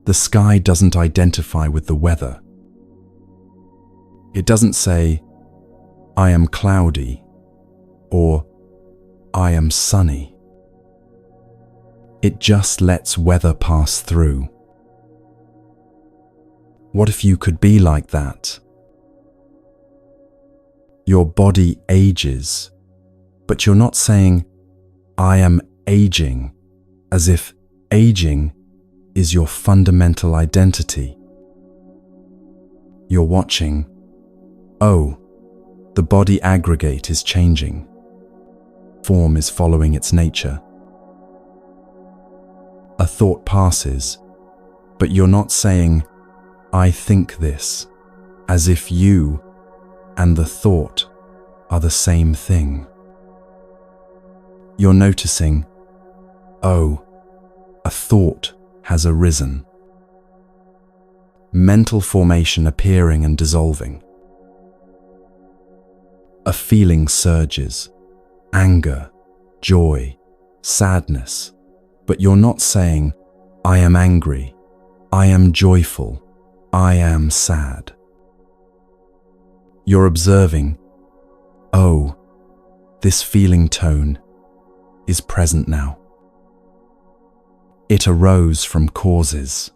The sky doesn't identify with the weather. It doesn't say, I am cloudy, or I am sunny. It just lets weather pass through. What if you could be like that? Your body ages, but you're not saying, I am aging, as if aging is your fundamental identity. You're watching, oh, the body aggregate is changing. Form is following its nature. A thought passes, but you're not saying, I think this, as if you and the thought are the same thing. You're noticing, oh, a thought has arisen. Mental formation appearing and dissolving. A feeling surges, anger, joy, sadness, but you're not saying, I am angry, I am joyful, I am sad. You're observing, oh, this feeling tone is present now. It arose from causes.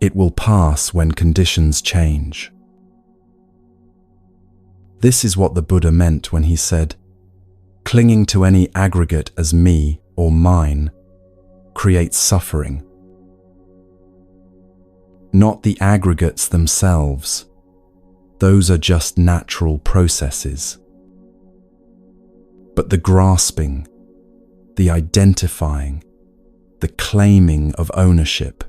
It will pass when conditions change. This is what the Buddha meant when he said, clinging to any aggregate as me or mine creates suffering. Not the aggregates themselves. Those are just natural processes. But the grasping, the identifying, the claiming of ownership,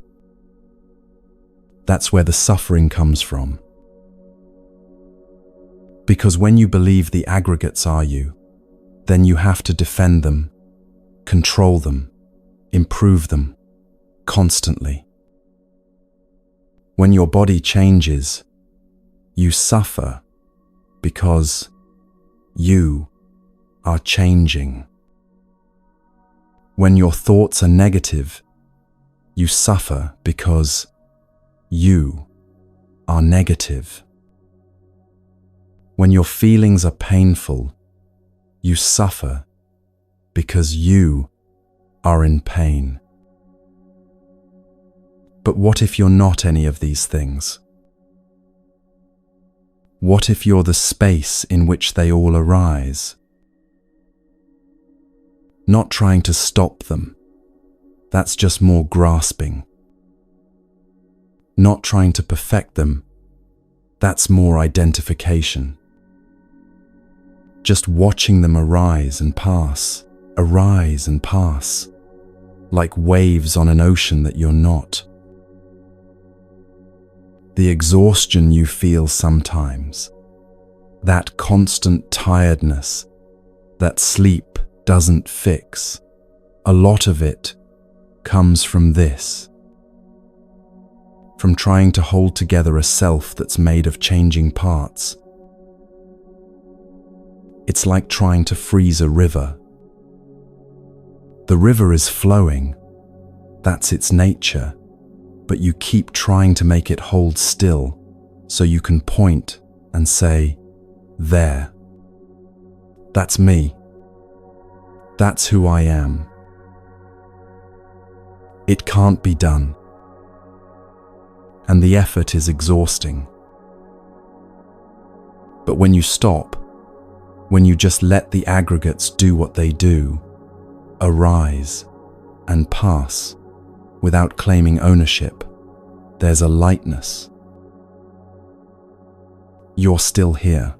that's where the suffering comes from. Because when you believe the aggregates are you, then you have to defend them, control them, improve them, constantly. When your body changes, you suffer because you are changing. When your thoughts are negative, you suffer because you are negative. When your feelings are painful, you suffer because you are in pain. But what if you're not any of these things? What if you're the space in which they all arise? Not trying to stop them, that's just more grasping. Not trying to perfect them, that's more identification. Just watching them arise and pass, like waves on an ocean that you're not. The exhaustion you feel sometimes, that constant tiredness that sleep doesn't fix, a lot of it comes from this. From trying to hold together a self that's made of changing parts. It's like trying to freeze a river. The river is flowing, that's its nature, but you keep trying to make it hold still so you can point and say, "There. That's me. That's who I am." It can't be done. And the effort is exhausting. But when you stop, when you just let the aggregates do what they do, arise and pass without claiming ownership, there's a lightness. You're still here.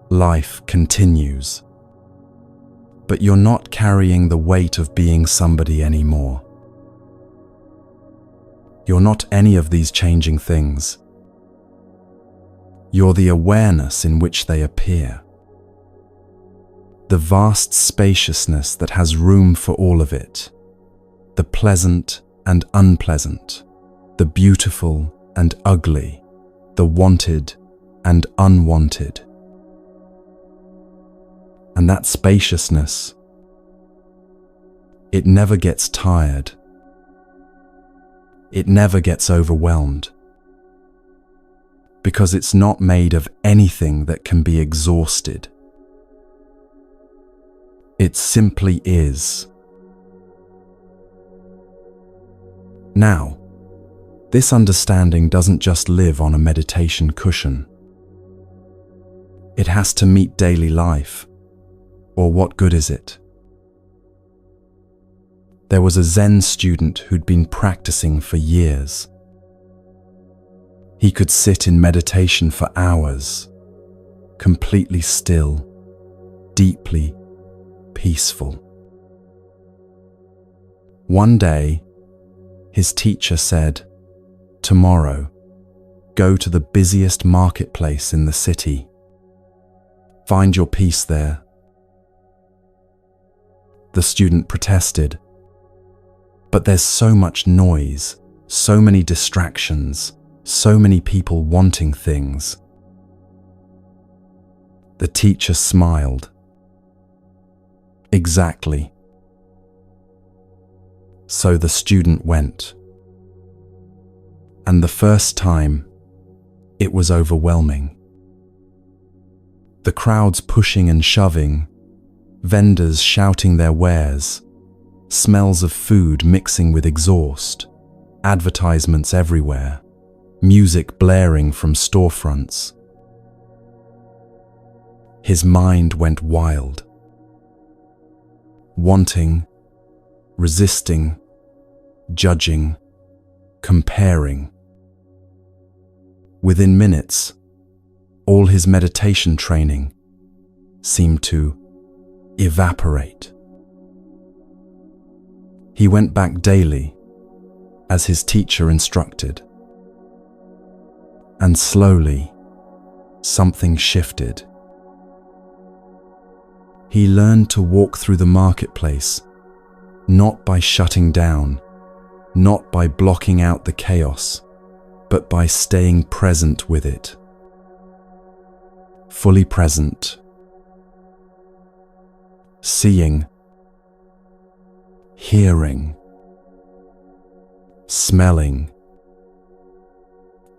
Life continues. But you're not carrying the weight of being somebody anymore. You're not any of these changing things. You're the awareness in which they appear. The vast spaciousness that has room for all of it. The pleasant and unpleasant. The beautiful and ugly. The wanted and unwanted. And that spaciousness, it never gets tired. It never gets overwhelmed. Because it's not made of anything that can be exhausted. It simply is. Now, this understanding doesn't just live on a meditation cushion. It has to meet daily life. Or what good is it? There was a Zen student who'd been practicing for years. He could sit in meditation for hours, completely still, deeply peaceful. One day, his teacher said, "Tomorrow, go to the busiest marketplace in the city. Find your peace there." The student protested, "But there's so much noise, so many distractions, so many people wanting things." The teacher smiled. "Exactly." So the student went. And the first time, it was overwhelming. The crowds pushing and shoving, vendors shouting their wares, smells of food mixing with exhaust, advertisements everywhere, music blaring from storefronts. His mind went wild. Wanting, resisting, judging, comparing. Within minutes, all his meditation training seemed to evaporate. He went back daily, as his teacher instructed. And slowly, something shifted. He learned to walk through the marketplace, not by shutting down, not by blocking out the chaos, but by staying present with it. Fully present. Seeing, hearing, smelling,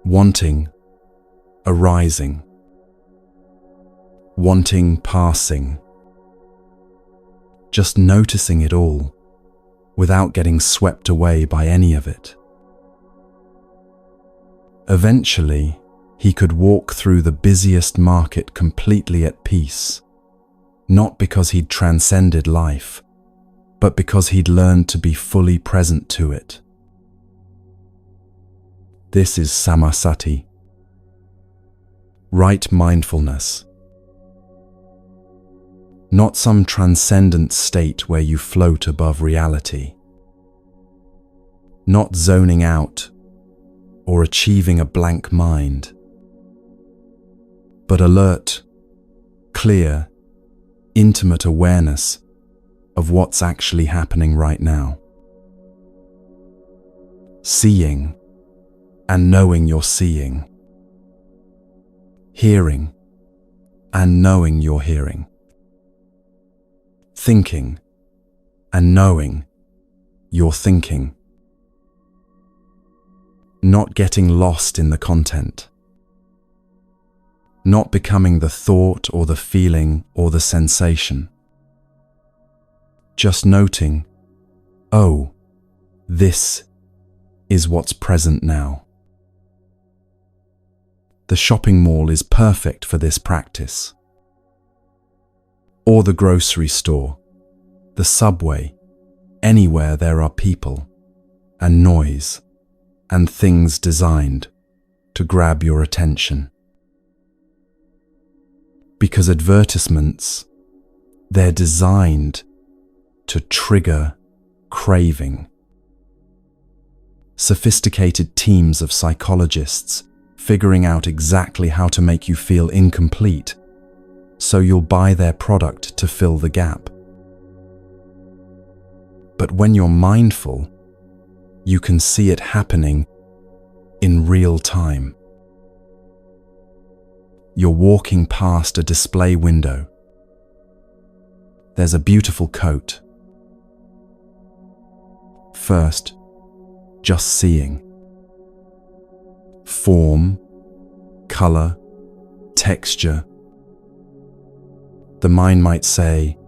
wanting, arising, wanting, passing. Just noticing it all, without getting swept away by any of it. Eventually, he could walk through the busiest market completely at peace, not because he'd transcended life, but because he'd learned to be fully present to it. This is samasati, right mindfulness. Not some transcendent state where you float above reality. Not zoning out or achieving a blank mind, but alert, clear, intimate awareness of what's actually happening right now. Seeing and knowing you're seeing. Hearing and knowing you're hearing. Thinking and knowing you're thinking. Not getting lost in the content. Not becoming the thought or the feeling or the sensation. Just noting, oh, this is what's present now. The shopping mall is perfect for this practice. Or the grocery store, the subway, anywhere there are people and noise and things designed to grab your attention. Because advertisements, they're designed to trigger craving. Sophisticated teams of psychologists figuring out exactly how to make you feel incomplete, so you'll buy their product to fill the gap. But when you're mindful, you can see it happening in real time. You're walking past a display window. There's a beautiful coat. First, just seeing. Form, color, texture. The mind might say,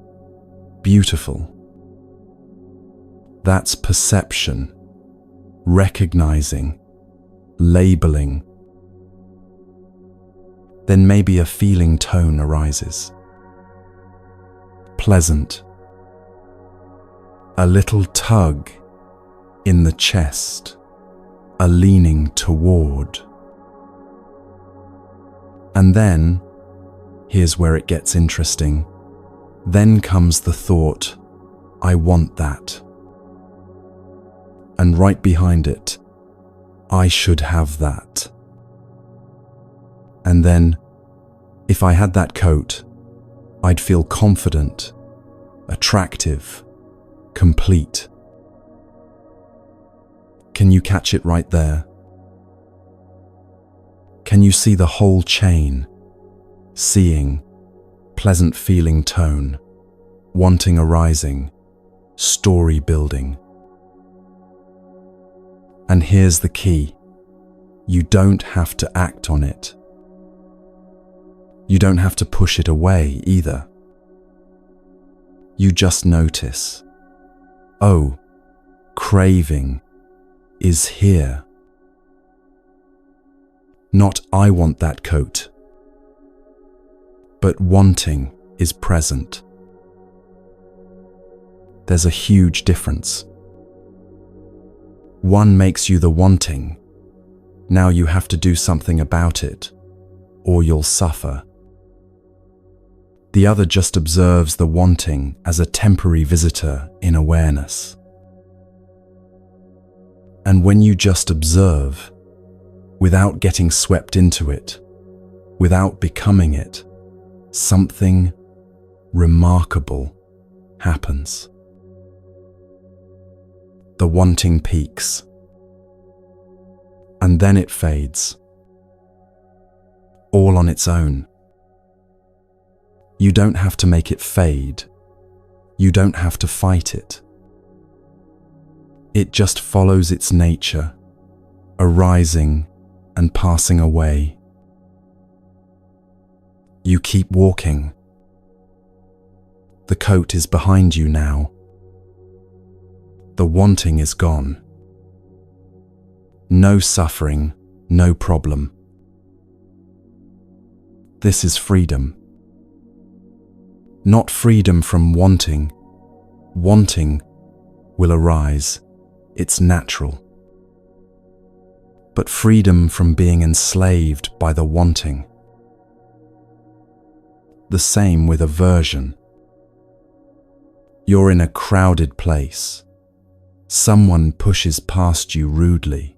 beautiful. That's perception, recognizing, labeling. Then maybe a feeling tone arises. Pleasant. A little tug in the chest, a leaning toward. And then, here's where it gets interesting, then comes the thought, I want that. And right behind it, I should have that. And then, if I had that coat, I'd feel confident, attractive, complete. Can you catch it right there? Can you see the whole chain? Seeing, pleasant feeling tone, wanting arising, story building. And here's the key. You don't have to act on it. You don't have to push it away either. You just notice, oh, craving is here. Not I want that coat, but wanting is present. There's a huge difference. One makes you the wanting. Now you have to do something about it, or you'll suffer. The other just observes the wanting as a temporary visitor in awareness. And when you just observe, without getting swept into it, without becoming it, something remarkable happens. The wanting peaks, and then it fades, all on its own. You don't have to make it fade. You don't have to fight it. It just follows its nature, arising and passing away. You keep walking. The coat is behind you now. The wanting is gone. No suffering, no problem. This is freedom. Not freedom from wanting. Wanting will arise. It's natural. But freedom from being enslaved by the wanting. The same with aversion. You're in a crowded place. Someone pushes past you rudely.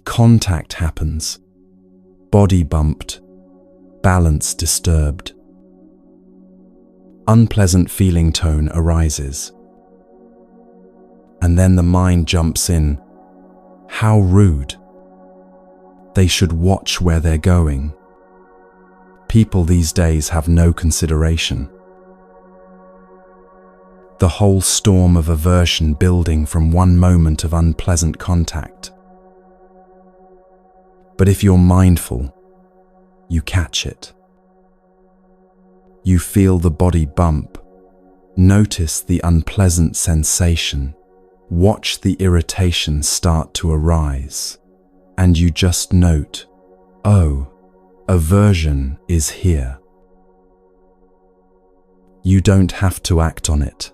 Contact happens. Body bumped. Balance disturbed. Unpleasant feeling tone arises. And then the mind jumps in. How rude. They should watch where they're going. People these days have no consideration. The whole storm of aversion building from one moment of unpleasant contact. But if you're mindful, you catch it. You feel the body bump. Notice the unpleasant sensation. Watch the irritation start to arise. And you just note, oh, aversion is here. You don't have to act on it.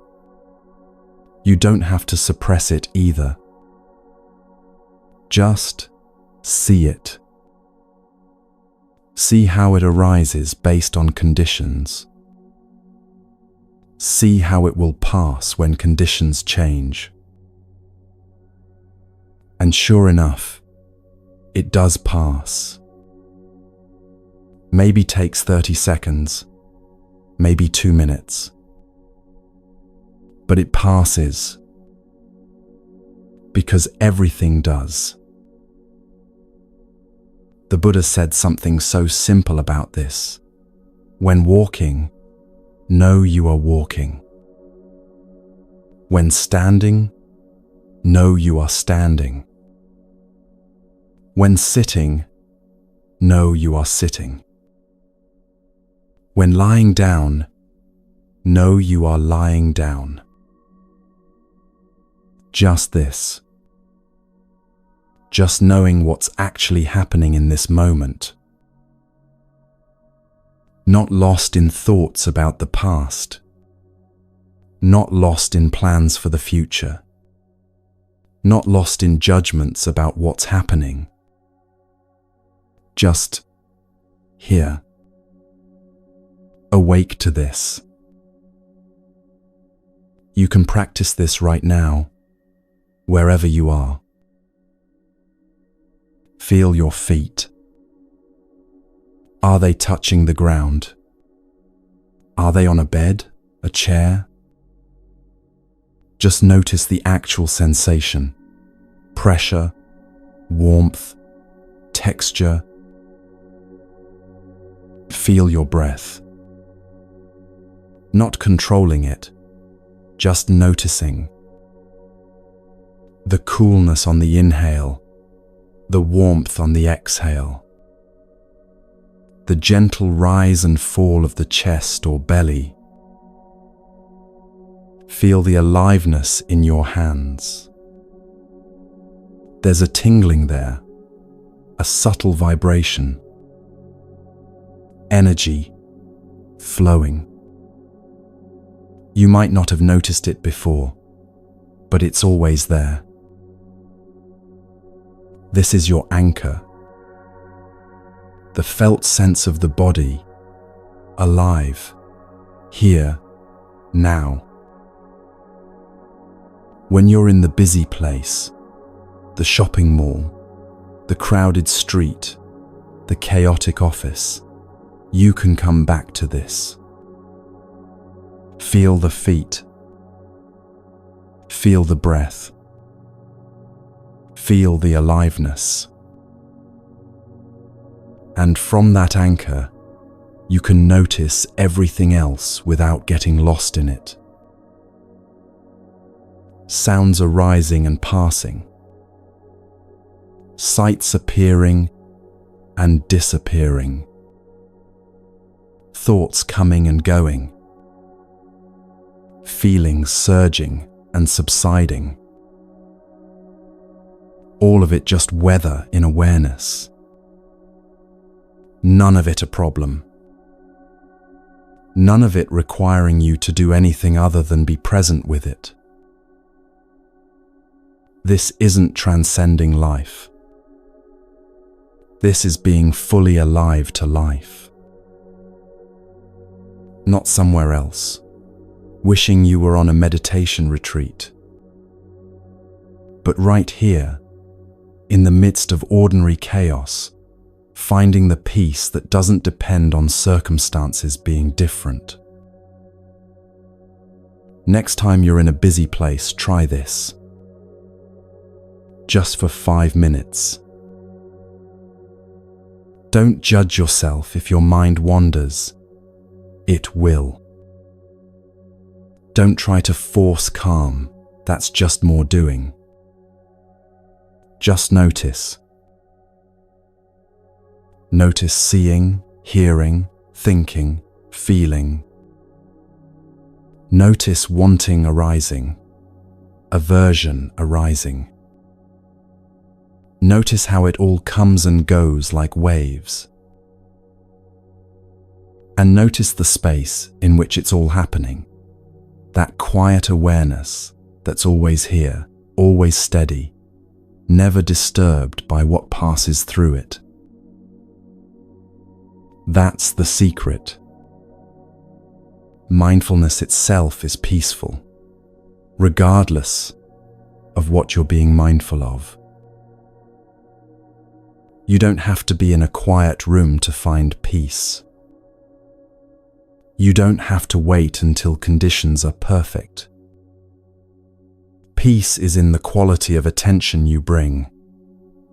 You don't have to suppress it either. Just see it. See how it arises based on conditions. See how it will pass when conditions change. And sure enough, it does pass. Maybe takes 30 seconds, maybe 2 minutes. But it passes. Because everything does. The Buddha said something so simple about this. When walking, know you are walking. When standing, know you are standing. When sitting, know you are sitting. When lying down, know you are lying down. Just this. Just knowing what's actually happening in this moment. Not lost in thoughts about the past. Not lost in plans for the future. Not lost in judgments about what's happening. Just here. Awake to this. You can practice this right now, wherever you are. Feel your feet. Are they touching the ground? Are they on a bed, a chair? Just notice the actual sensation. Pressure, warmth, texture. Feel your breath. Not controlling it, just noticing. The coolness on the inhale, the warmth on the exhale. The gentle rise and fall of the chest or belly. Feel the aliveness in your hands. There's a tingling there, a subtle vibration. Energy flowing. You might not have noticed it before, but it's always there. This is your anchor. The felt sense of the body, alive, here, now. When you're in the busy place, the shopping mall, the crowded street, the chaotic office, you can come back to this. Feel the feet. Feel the breath. Feel the aliveness. And from that anchor, you can notice everything else without getting lost in it. Sounds arising and passing. Sights appearing and disappearing. Thoughts coming and going. Feelings surging and subsiding. All of it just weather in awareness. None of it a problem. None of it requiring you to do anything other than be present with it. This isn't transcending life. This is being fully alive to life. Not somewhere else, wishing you were on a meditation retreat. But right here, in the midst of ordinary chaos, finding the peace that doesn't depend on circumstances being different. Next time you're in a busy place, try this. Just for 5 minutes. Don't judge yourself if your mind wanders. It will. Don't try to force calm. That's just more doing. Just notice. Notice seeing, hearing, thinking, feeling. Notice wanting arising, aversion arising. Notice how it all comes and goes like waves. And notice the space in which it's all happening. That quiet awareness that's always here, always steady, never disturbed by what passes through it. That's the secret. Mindfulness itself is peaceful, regardless of what you're being mindful of. You don't have to be in a quiet room to find peace. You don't have to wait until conditions are perfect. Peace is in the quality of attention you bring,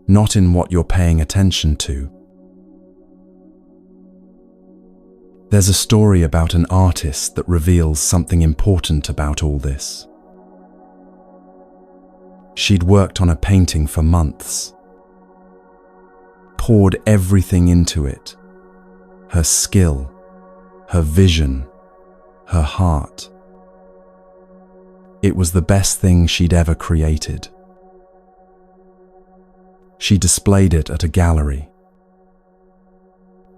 not in what you're paying attention to. There's a story about an artist that reveals something important about all this. She'd worked on a painting for months, poured everything into it, her skill, her vision, her heart. It was the best thing she'd ever created. She displayed it at a gallery.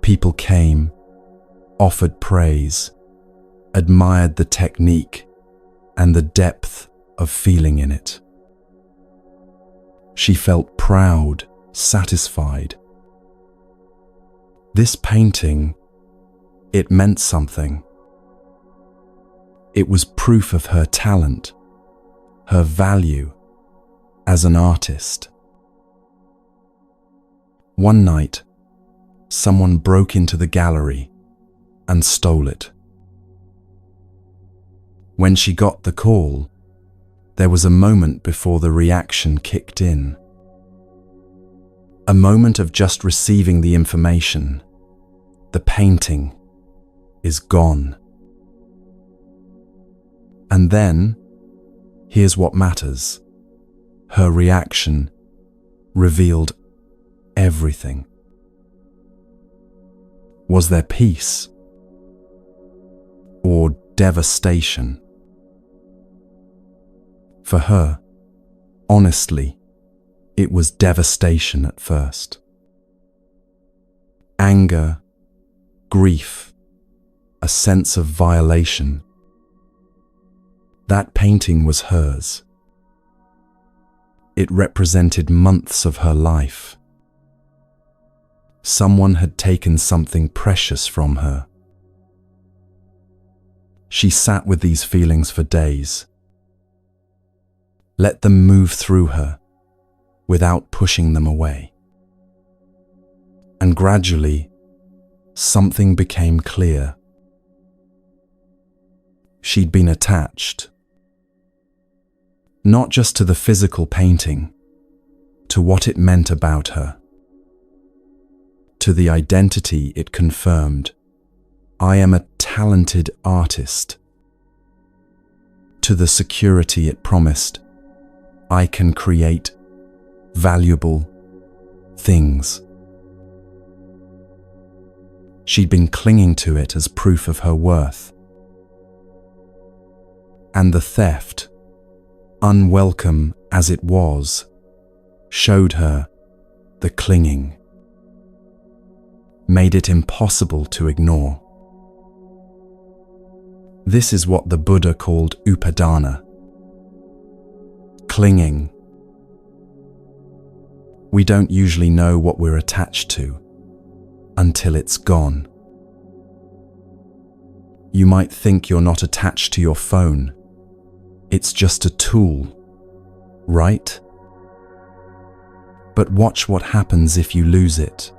People came, offered praise, admired the technique and the depth of feeling in it. She felt proud, satisfied. This painting, it meant something. It was proof of her talent, her value as an artist. One night, someone broke into the gallery and stole it. When she got the call, there was a moment before the reaction kicked in. A moment of just receiving the information. The painting is gone. And then, here's what matters. Her reaction revealed everything. Was there peace or devastation? For her, honestly, it was devastation at first. Anger, grief, a sense of violation. That painting was hers. It represented months of her life. Someone had taken something precious from her. She sat with these feelings for days. Let them move through her without pushing them away. And gradually, something became clear. She'd been attached, not just to the physical painting, to what it meant about her, to the identity it confirmed. I am a talented artist. To the security it promised. I can create valuable things. She'd been clinging to it as proof of her worth. And the theft, unwelcome as it was, showed her the clinging, made it impossible to ignore. This is what the Buddha called upadana, clinging. We don't usually know what we're attached to until it's gone. You might think you're not attached to your phone. It's just a tool, right? But watch what happens if you lose it.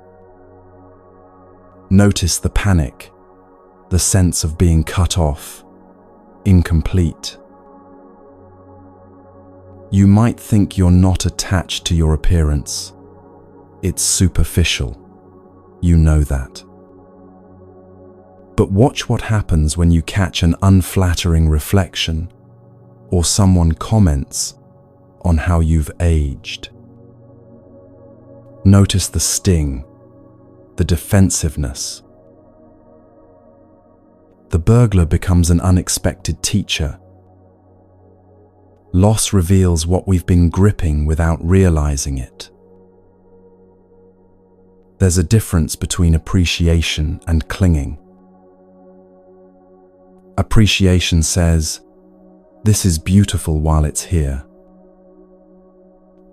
Notice the panic, the sense of being cut off, incomplete. You might think you're not attached to your appearance. It's superficial. You know that. But watch what happens when you catch an unflattering reflection or someone comments on how you've aged. Notice the sting, the defensiveness. The burglar becomes an unexpected teacher. Loss reveals what we've been gripping without realizing it. There's a difference between appreciation and clinging. Appreciation says, "This is beautiful while it's here.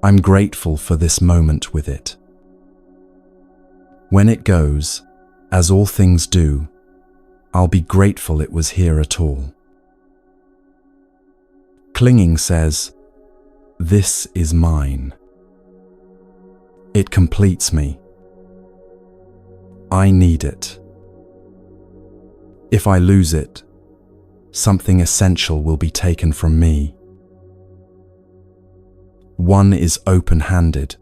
I'm grateful for this moment with it." When it goes, as all things do, I'll be grateful it was here at all. Clinging says, "This is mine. It completes me. I need it. If I lose it, something essential will be taken from me." One is open-handed.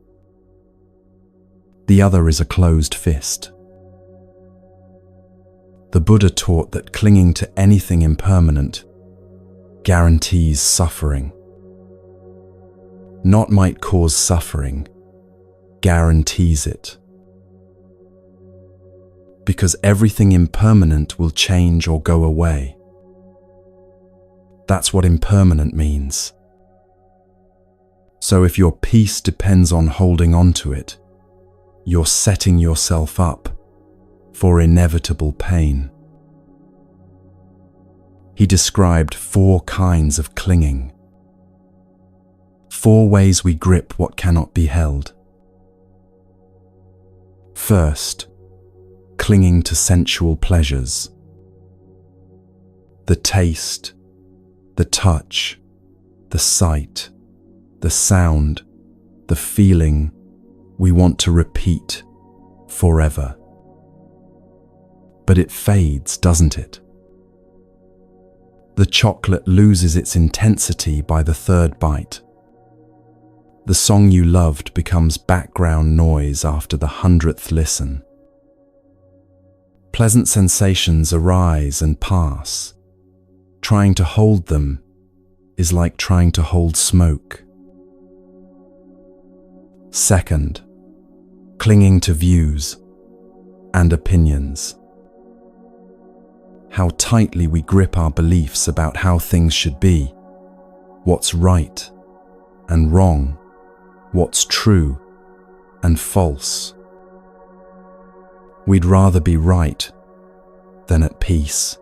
The other is a closed fist. The Buddha taught that clinging to anything impermanent guarantees suffering. Not might cause suffering, guarantees it. Because everything impermanent will change or go away. That's what impermanent means. So if your peace depends on holding on to it, you're setting yourself up for inevitable pain. He described 4 kinds of clinging. 4 ways we grip what cannot be held. First, clinging to sensual pleasures. The taste, the touch, the sight, the sound, the feeling we want to repeat forever. But it fades, doesn't it? The chocolate loses its intensity by the 3rd bite. The song you loved becomes background noise after the 100th listen. Pleasant sensations arise and pass. Trying to hold them is like trying to hold smoke. Second, clinging to views and opinions. How tightly we grip our beliefs about how things should be, what's right and wrong, what's true and false. We'd rather be right than at peace.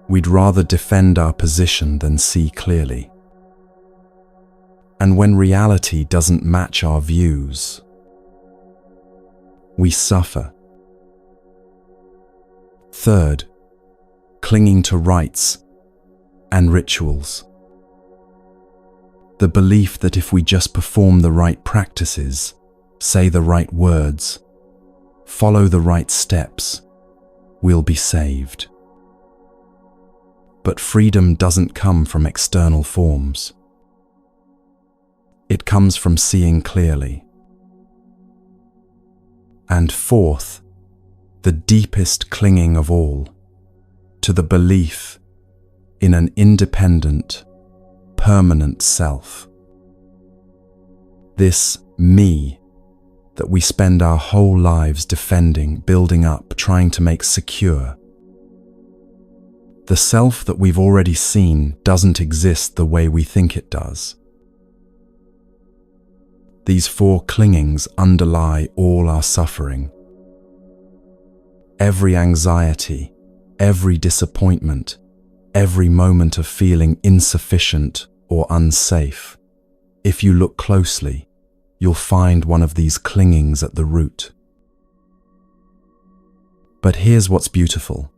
We'd rather defend our position than see clearly. And when reality doesn't match our views, we suffer. Third, clinging to rites and rituals. The belief that if we just perform the right practices, say the right words, follow the right steps, we'll be saved. But freedom doesn't come from external forms. It comes from seeing clearly. And fourth, the deepest clinging of all, to the belief in an independent, permanent self. This me that we spend our whole lives defending, building up, trying to make secure. The self that we've already seen doesn't exist the way we think it does. These 4 clingings underlie all our suffering. Every anxiety, every disappointment, every moment of feeling insufficient or unsafe. If you look closely, you'll find one of these clingings at the root. But here's what's beautiful.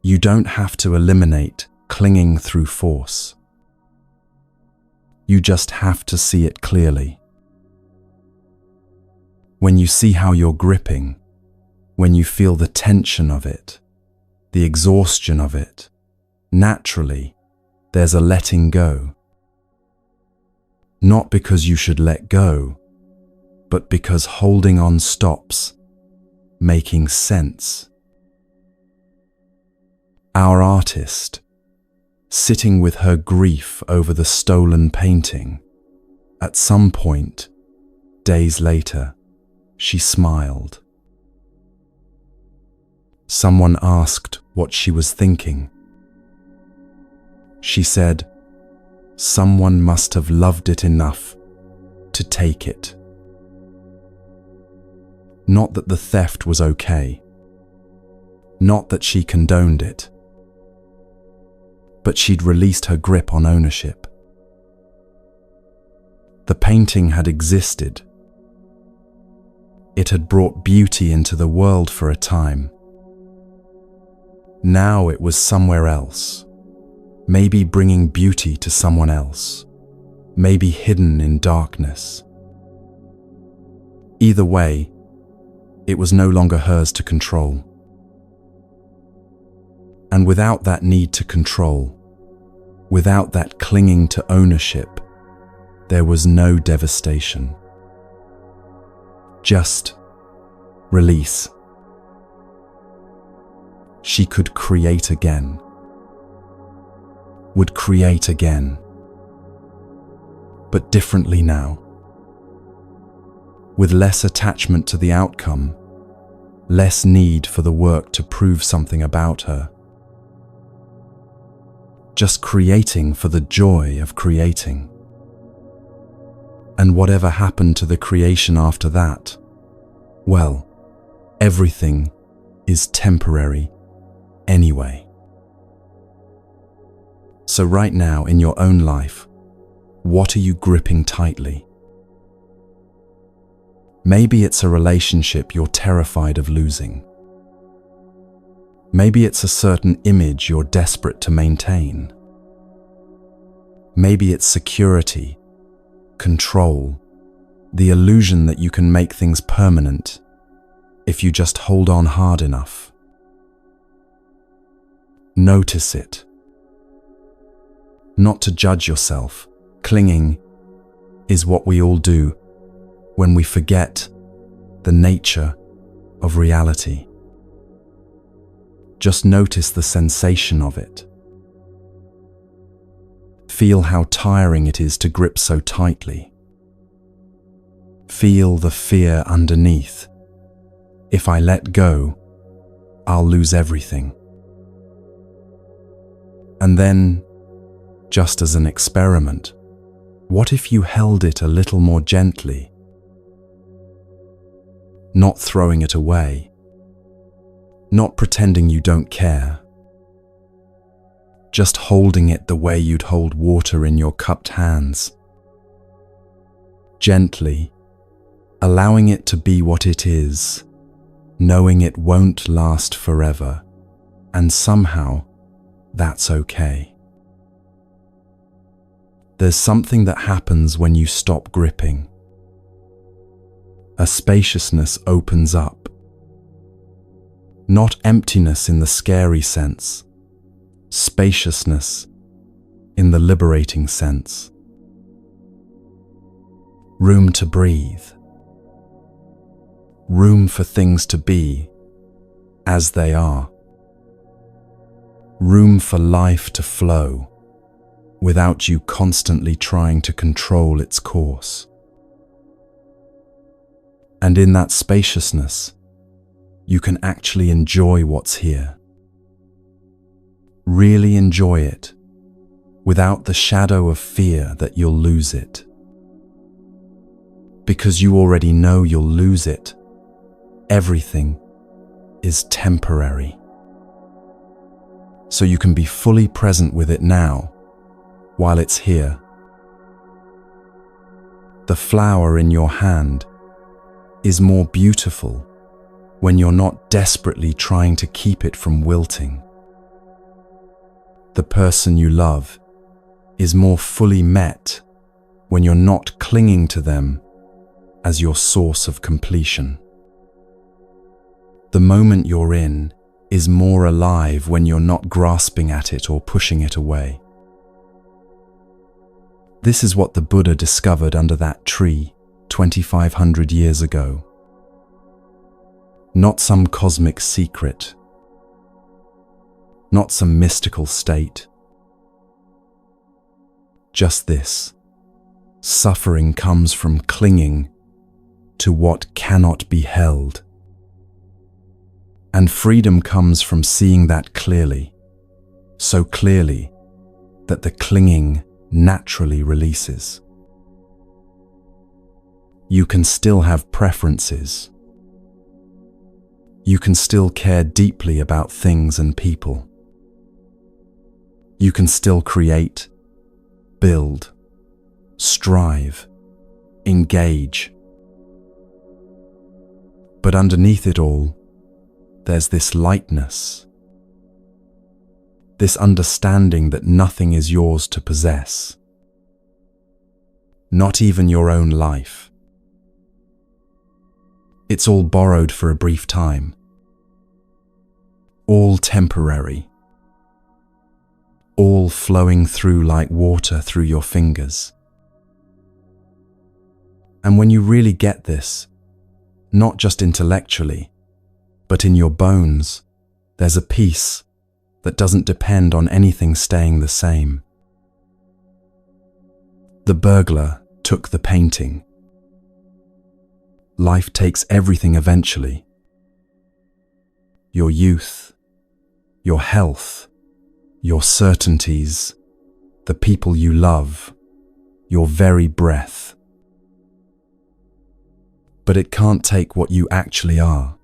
You don't have to eliminate clinging through force. You just have to see it clearly. When you see how you're gripping, when you feel the tension of it, the exhaustion of it, naturally, there's a letting go. Not because you should let go, but because holding on stops making sense. Our artist, sitting with her grief over the stolen painting, at some point, days later, she smiled. Someone asked what she was thinking. She said, "Someone must have loved it enough to take it." Not that the theft was okay. Not that she condoned it. But she'd released her grip on ownership. The painting had existed. It had brought beauty into the world for a time. Now it was somewhere else. Maybe bringing beauty to someone else. Maybe hidden in darkness. Either way, it was no longer hers to control. And without that need to control, without that clinging to ownership, there was no devastation. Just release. She could create again. Would create again. But differently now. With less attachment to the outcome, less need for the work to prove something about her. Just creating for the joy of creating. And whatever happened to the creation after that, well, everything is temporary anyway. So right now in your own life, what are you gripping tightly? Maybe it's a relationship you're terrified of losing. Maybe it's a certain image you're desperate to maintain. Maybe it's security, control, the illusion that you can make things permanent if you just hold on hard enough. Notice it. Not to judge yourself. Clinging is what we all do when we forget the nature of reality. Just notice the sensation of it. Feel how tiring it is to grip so tightly. Feel the fear underneath. If I let go, I'll lose everything. And then, just as an experiment, what if you held it a little more gently? Not throwing it away. Not pretending you don't care. Just holding it the way you'd hold water in your cupped hands. Gently, allowing it to be what it is, knowing it won't last forever, and somehow that's okay. There's something that happens when you stop gripping. A spaciousness opens up. Not emptiness in the scary sense, spaciousness in the liberating sense. Room to breathe. Room for things to be as they are. Room for life to flow without you constantly trying to control its course. And in that spaciousness, you can actually enjoy what's here. Really enjoy it, without the shadow of fear that you'll lose it. Because you already know you'll lose it. Everything is temporary. So you can be fully present with it now, while it's here. The flower in your hand is more beautiful when you're not desperately trying to keep it from wilting. The person you love is more fully met when you're not clinging to them as your source of completion. The moment you're in is more alive when you're not grasping at it or pushing it away. This is what the Buddha discovered under that tree 2,500 years ago. Not some cosmic secret, not some mystical state. Just this: suffering comes from clinging to what cannot be held. And freedom comes from seeing that clearly, so clearly that the clinging naturally releases. You can still have preferences. You can still care deeply about things and people. You can still create, build, strive, engage. But underneath it all, there's this lightness, this understanding that nothing is yours to possess, not even your own life. It's all borrowed for a brief time, all temporary, all flowing through like water through your fingers. And when you really get this, not just intellectually, but in your bones, there's a peace that doesn't depend on anything staying the same. The burglar took the painting. Life takes everything eventually. Your youth, your health, your certainties, the people you love, your very breath. But it can't take what you actually are.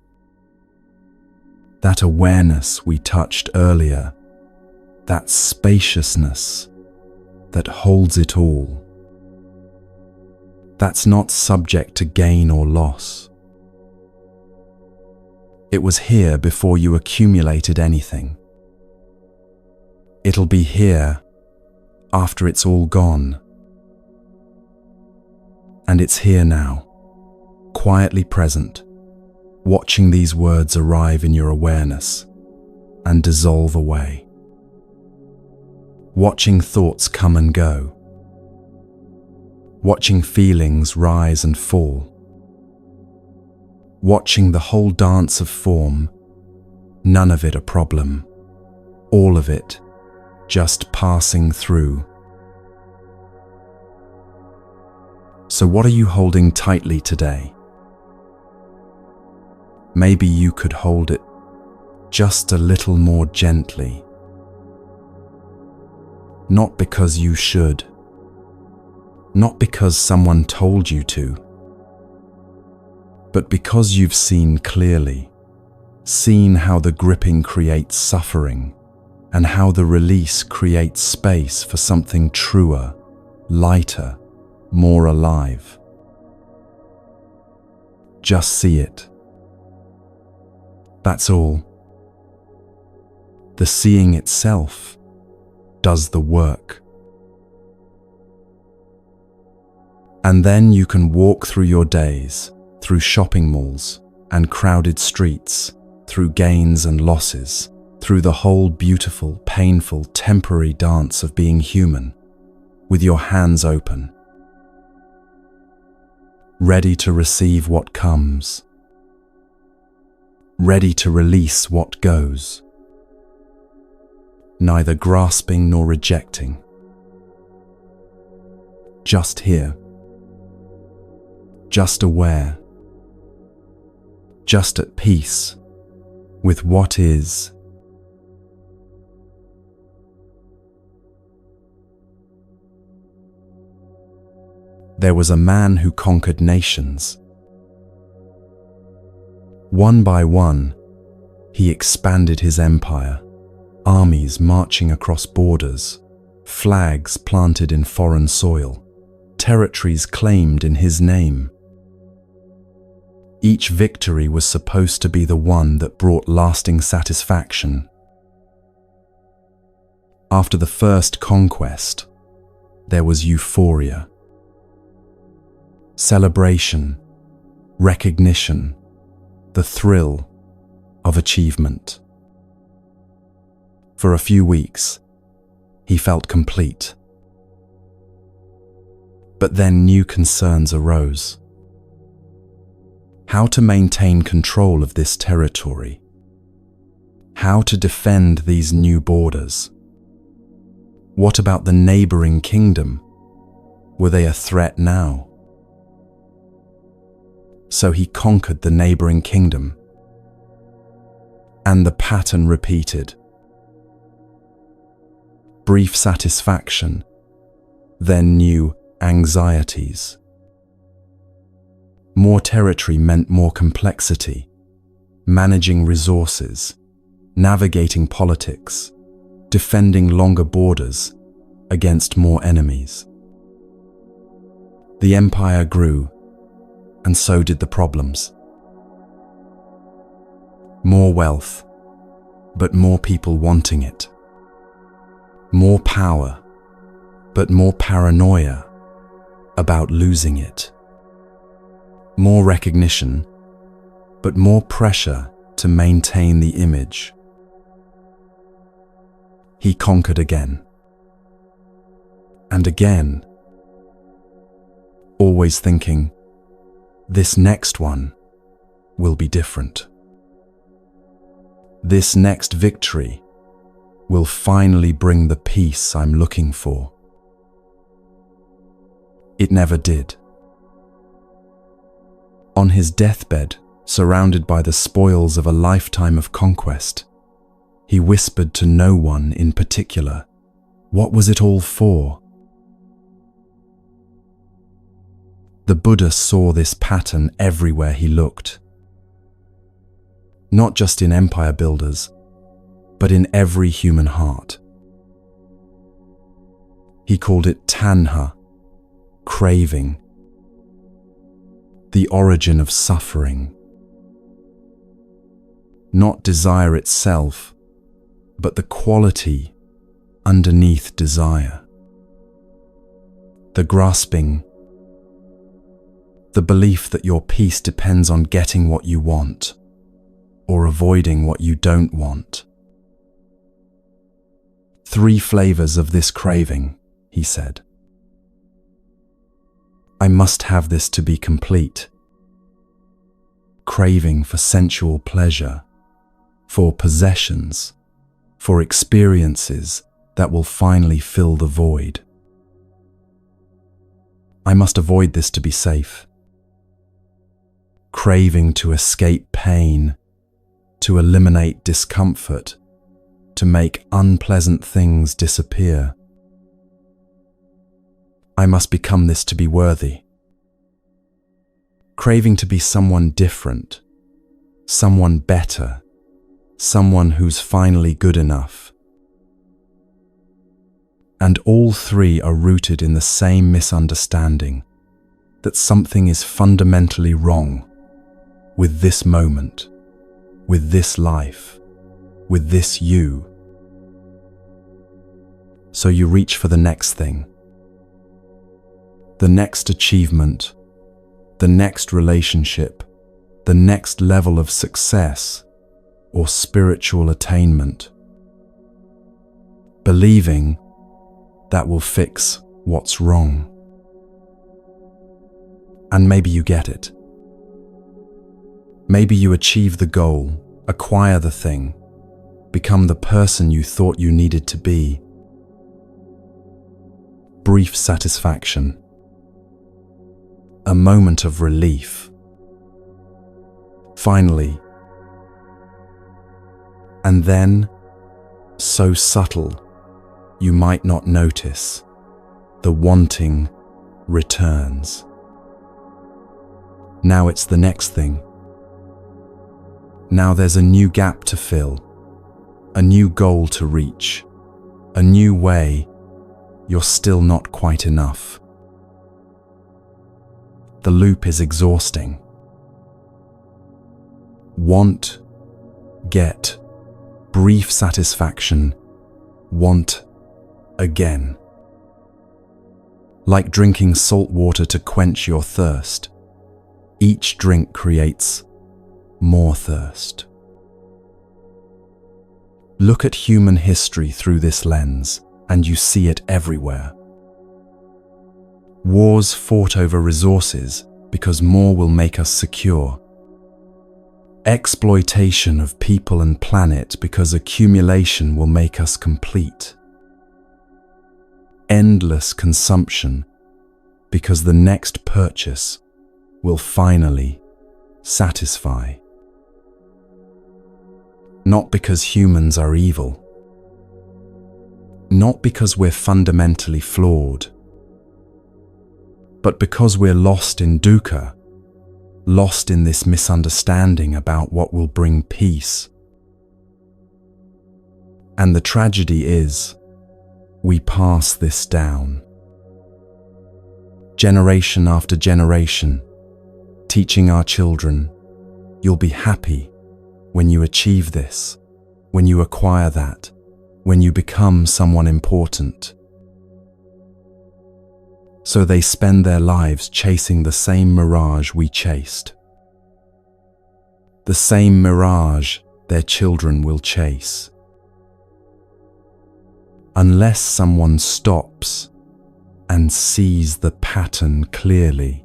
That awareness we touched earlier, that spaciousness that holds it all. That's not subject to gain or loss. It was here before you accumulated anything. It'll be here after it's all gone. And it's here now, quietly present, watching these words arrive in your awareness and dissolve away. Watching thoughts come and go. Watching feelings rise and fall. Watching the whole dance of form, none of it a problem, all of it just passing through. So what are you holding tightly today? Maybe you could hold it just a little more gently. Not because you should, not because someone told you to, but because you've seen clearly, seen how the gripping creates suffering and how the release creates space for something truer, lighter, more alive. Just see it. That's all. The seeing itself does the work. And then you can walk through your days, through shopping malls and crowded streets, through gains and losses, through the whole beautiful, painful, temporary dance of being human, with your hands open, ready to receive what comes, ready to release what goes, neither grasping nor rejecting. Just here, just aware, just at peace with what is. There was a man who conquered nations. One by one, he expanded his empire, armies marching across borders, flags planted in foreign soil, territories claimed in his name. Each victory was supposed to be the one that brought lasting satisfaction. After the first conquest, there was euphoria, celebration, recognition, the thrill of achievement. For a few weeks, he felt complete. But then new concerns arose. How to maintain control of this territory? How to defend these new borders? What about the neighboring kingdom? Were they a threat now? So he conquered the neighboring kingdom. And the pattern repeated. Brief satisfaction, then new anxieties. More territory meant more complexity, managing resources, navigating politics, defending longer borders against more enemies. The empire grew, and so did the problems. More wealth, but more people wanting it. More power, but more paranoia about losing it. More recognition, but more pressure to maintain the image. He conquered again. And again. Always thinking, this next one will be different. This next victory will finally bring the peace I'm looking for. It never did. On his deathbed, surrounded by the spoils of a lifetime of conquest, he whispered to no one in particular, what was it all for? The Buddha saw this pattern everywhere he looked. Not just in empire builders, but in every human heart. He called it tanha, craving, the origin of suffering. Not desire itself, but the quality underneath desire. The grasping, the belief that your peace depends on getting what you want, or avoiding what you don't want. 3 flavors of this craving, he said. I must have this to be complete. Craving for sensual pleasure, for possessions, for experiences that will finally fill the void. I must avoid this to be safe. Craving to escape pain, to eliminate discomfort, to make unpleasant things disappear. I must become this to be worthy. Craving to be someone different, someone better, someone who's finally good enough. And all 3 are rooted in the same misunderstanding, that something is fundamentally wrong with this moment, with this life, with this you. So you reach for the next thing, the next achievement, the next relationship, the next level of success or spiritual attainment, believing that will fix what's wrong. And maybe you get it. Maybe you achieve the goal, acquire the thing, become the person you thought you needed to be. Brief satisfaction. A moment of relief. Finally. And then, so subtle, you might not notice, the wanting returns. Now it's the next thing. Now there's a new gap to fill, a new goal to reach, a new way. You're still not quite enough. The loop is exhausting. Want, get, brief satisfaction, want again. Like drinking salt water to quench your thirst, Each drink creates more thirst. Look at human history through this lens, and you see it everywhere. Wars fought over resources because more will make us secure. Exploitation of people and planet because accumulation will make us complete. Endless consumption because the next purchase will finally satisfy. Not because humans are evil. Not because we're fundamentally flawed. But because we're lost in dukkha, lost in this misunderstanding about what will bring peace. And the tragedy is, we pass this down. Generation after generation, teaching our children, you'll be happy when you achieve this, when you acquire that, when you become someone important. So they spend their lives chasing the same mirage we chased. The same mirage their children will chase. Unless someone stops and sees the pattern clearly.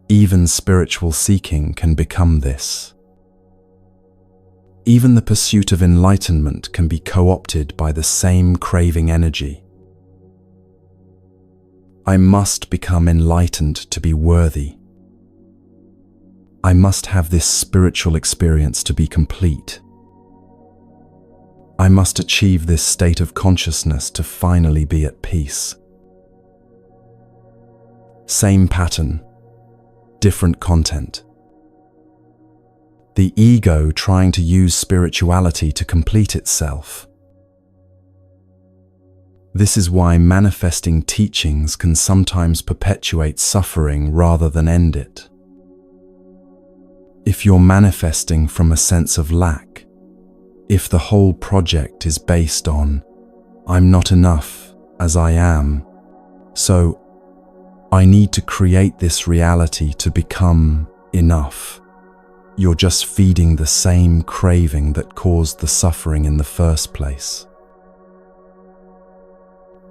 Even spiritual seeking can become this. Even the pursuit of enlightenment can be co-opted by the same craving energy. I must become enlightened to be worthy. I must have this spiritual experience to be complete. I must achieve this state of consciousness to finally be at peace. Same pattern, different content. The ego trying to use spirituality to complete itself. This is why manifesting teachings can sometimes perpetuate suffering rather than end it. If you're manifesting from a sense of lack, if the whole project is based on, I'm not enough as I am, so I need to create this reality to become enough, you're just feeding the same craving that caused the suffering in the first place.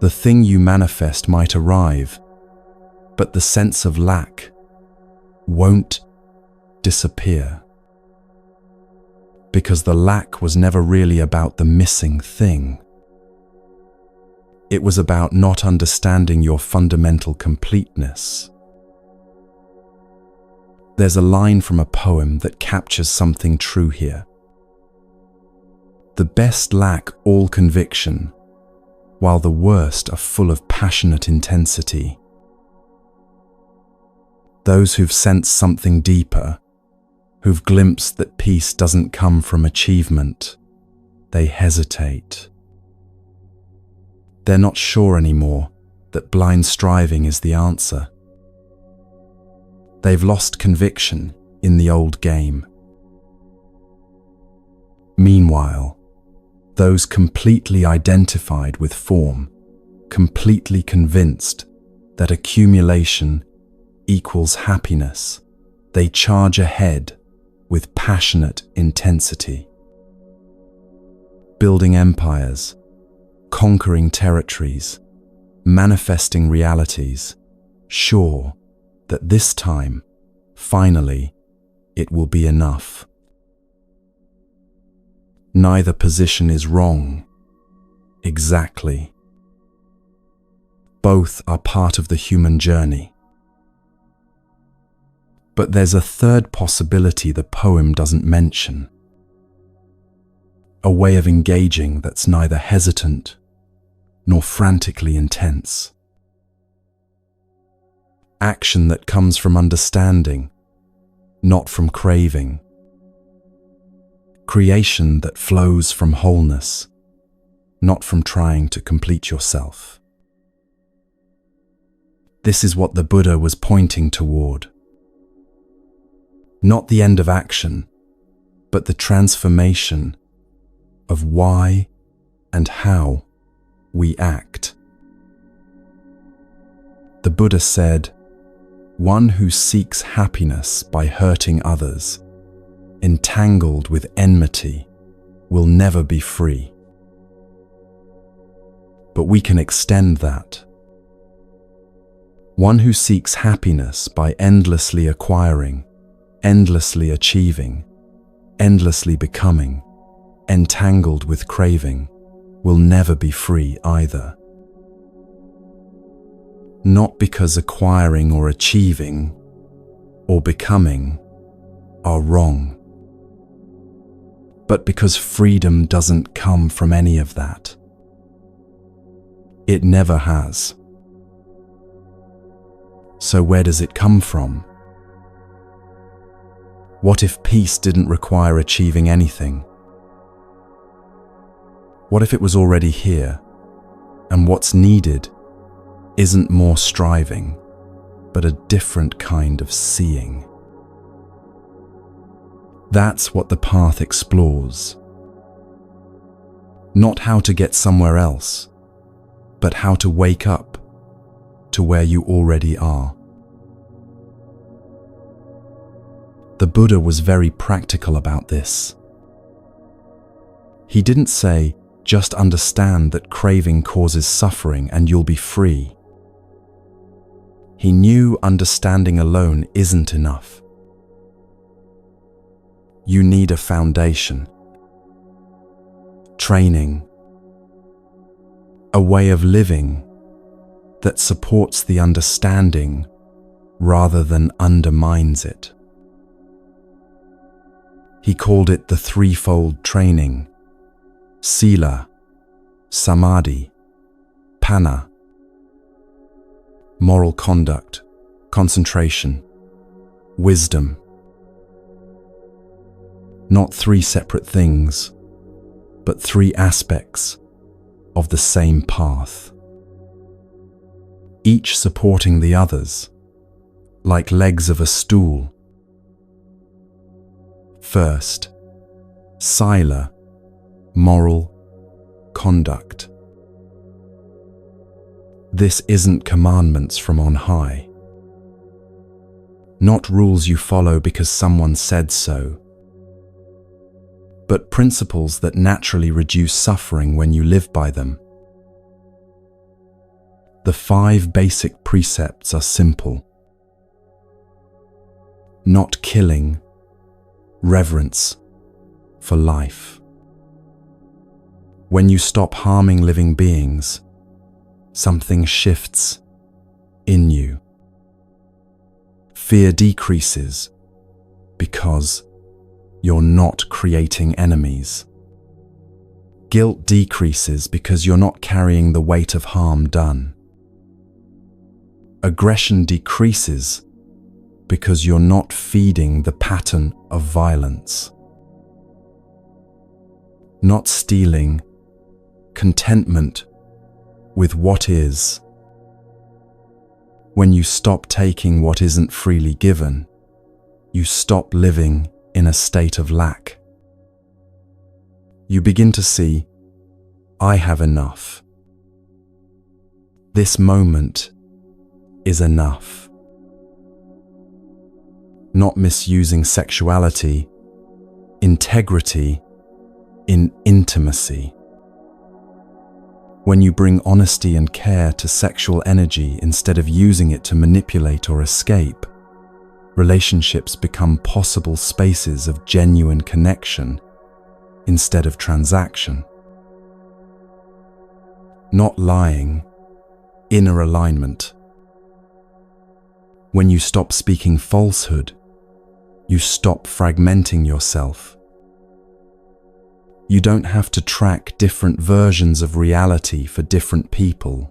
The thing you manifest might arrive, but the sense of lack won't disappear. Because the lack was never really about the missing thing. It was about not understanding your fundamental completeness. There's a line from a poem that captures something true here. The best lack all conviction, while the worst are full of passionate intensity. Those who've sensed something deeper, who've glimpsed that peace doesn't come from achievement, they hesitate. They're not sure anymore that blind striving is the answer. They've lost conviction in the old game. Meanwhile, those completely identified with form, completely convinced that accumulation equals happiness, they charge ahead with passionate intensity. Building empires, conquering territories, manifesting realities, sure that this time, finally, it will be enough. Neither position is wrong. Exactly. Both are part of the human journey. But there's a third possibility the poem doesn't mention. A way of engaging that's neither hesitant nor frantically intense. Action that comes from understanding, not from craving. Creation that flows from wholeness, not from trying to complete yourself. This is what the Buddha was pointing toward. Not the end of action, but the transformation of why and how we act. The Buddha said, One who seeks happiness by hurting others, entangled with enmity, will never be free. But we can extend that. One who seeks happiness by endlessly acquiring, endlessly achieving, endlessly becoming, entangled with craving, will never be free either. Not because acquiring or achieving or becoming are wrong, but because freedom doesn't come from any of that. It never has. So where does it come from? What if peace didn't require achieving anything? What if it was already here, and what's needed isn't more striving, but a different kind of seeing? That's what the path explores. Not how to get somewhere else, but how to wake up to where you already are. The Buddha was very practical about this. He didn't say, just understand that craving causes suffering and you'll be free. He knew understanding alone isn't enough. You need a foundation, training, a way of living that supports the understanding rather than undermines it. He called it the threefold training: sila, samadhi, panna. Moral conduct, concentration, wisdom. Not three separate things, but three aspects of the same path, each supporting the others, like legs of a stool. First, sila, moral conduct. This isn't commandments from on high, not rules you follow because someone said so, but principles that naturally reduce suffering when you live by them. The 5 basic precepts are simple: not killing, reverence for life. When you stop harming living beings, something shifts in you. Fear decreases because you're not creating enemies. Guilt decreases because you're not carrying the weight of harm done. Aggression decreases because you're not feeding the pattern of violence. Not stealing, contentment with what is. When you stop taking what isn't freely given, you stop living in a state of lack. You begin to see, I have enough. This moment is enough. Not misusing sexuality, integrity in intimacy. When you bring honesty and care to sexual energy instead of using it to manipulate or escape, relationships become possible spaces of genuine connection instead of transaction. Not lying, inner alignment. When you stop speaking falsehood, you stop fragmenting yourself. You don't have to track different versions of reality for different people.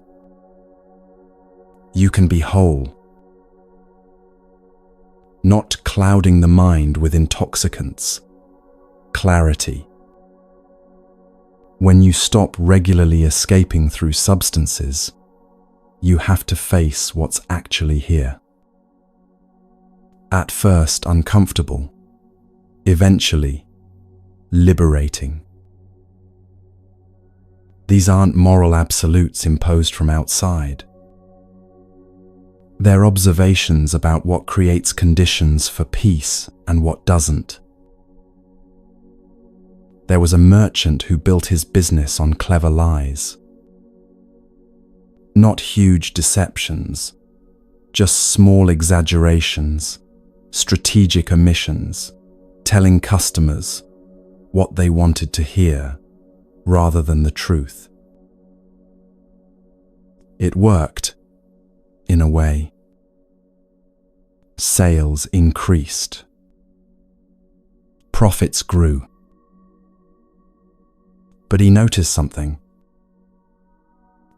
You can be whole. Not clouding the mind with intoxicants. Clarity. When you stop regularly escaping through substances, you have to face what's actually here. At first uncomfortable, eventually liberating. These aren't moral absolutes imposed from outside. They're observations about what creates conditions for peace and what doesn't. There was a merchant who built his business on clever lies. Not huge deceptions, just small exaggerations, strategic omissions, telling customers what they wanted to hear rather than the truth. It worked, in a way. Sales increased. Profits grew. But he noticed something.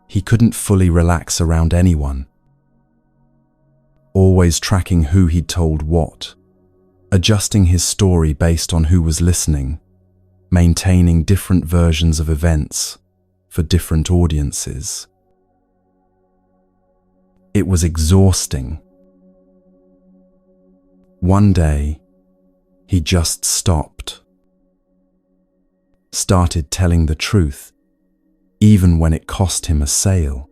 He couldn't fully relax around anyone. Always tracking who he'd told what, adjusting his story based on who was listening, maintaining different versions of events for different audiences. It was exhausting. One day, he just stopped. Started telling the truth, even when it cost him a sale.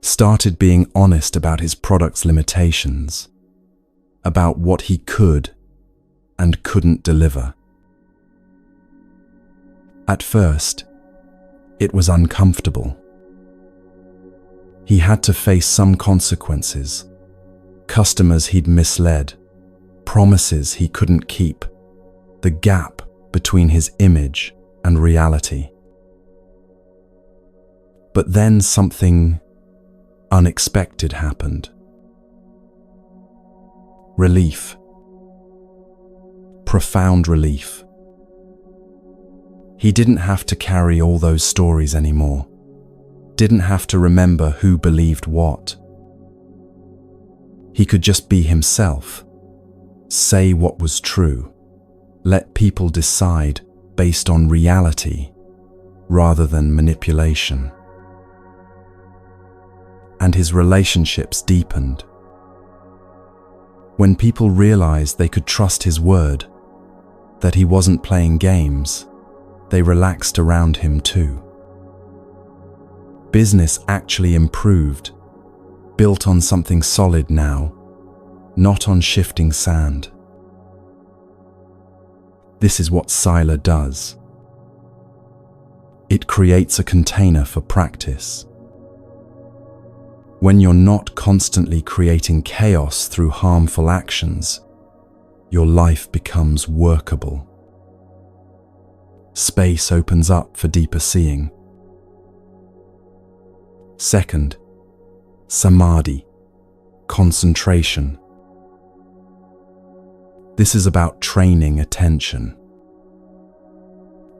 Started being honest about his product's limitations, about what he could and couldn't deliver. At first, it was uncomfortable. He had to face some consequences, customers he'd misled, promises he couldn't keep, the gap between his image and reality. But then something unexpected happened. Relief. Profound relief. He didn't have to carry all those stories anymore. Didn't have to remember who believed what. He could just be himself, say what was true, let people decide based on reality rather than manipulation. And his relationships deepened. When people realized they could trust his word, that he wasn't playing games, they relaxed around him too. Business actually improved, built on something solid now, not on shifting sand. This is what Sila does. It creates a container for practice. When you're not constantly creating chaos through harmful actions, your life becomes workable. Space opens up for deeper seeing. Second, samadhi, concentration. This is about training attention,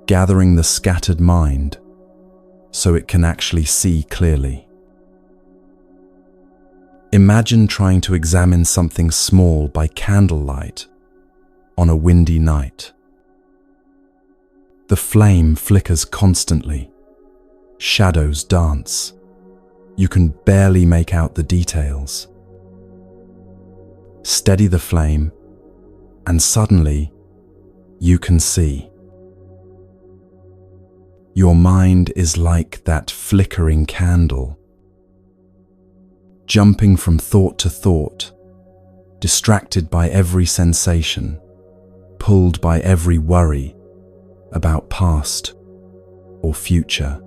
gathering the scattered mind so it can actually see clearly. Imagine trying to examine something small by candlelight on a windy night. The flame flickers constantly, shadows dance. You can barely make out the details. Steady the flame, and suddenly you can see. Your mind is like that flickering candle, jumping from thought to thought, distracted by every sensation, pulled by every worry about past or future.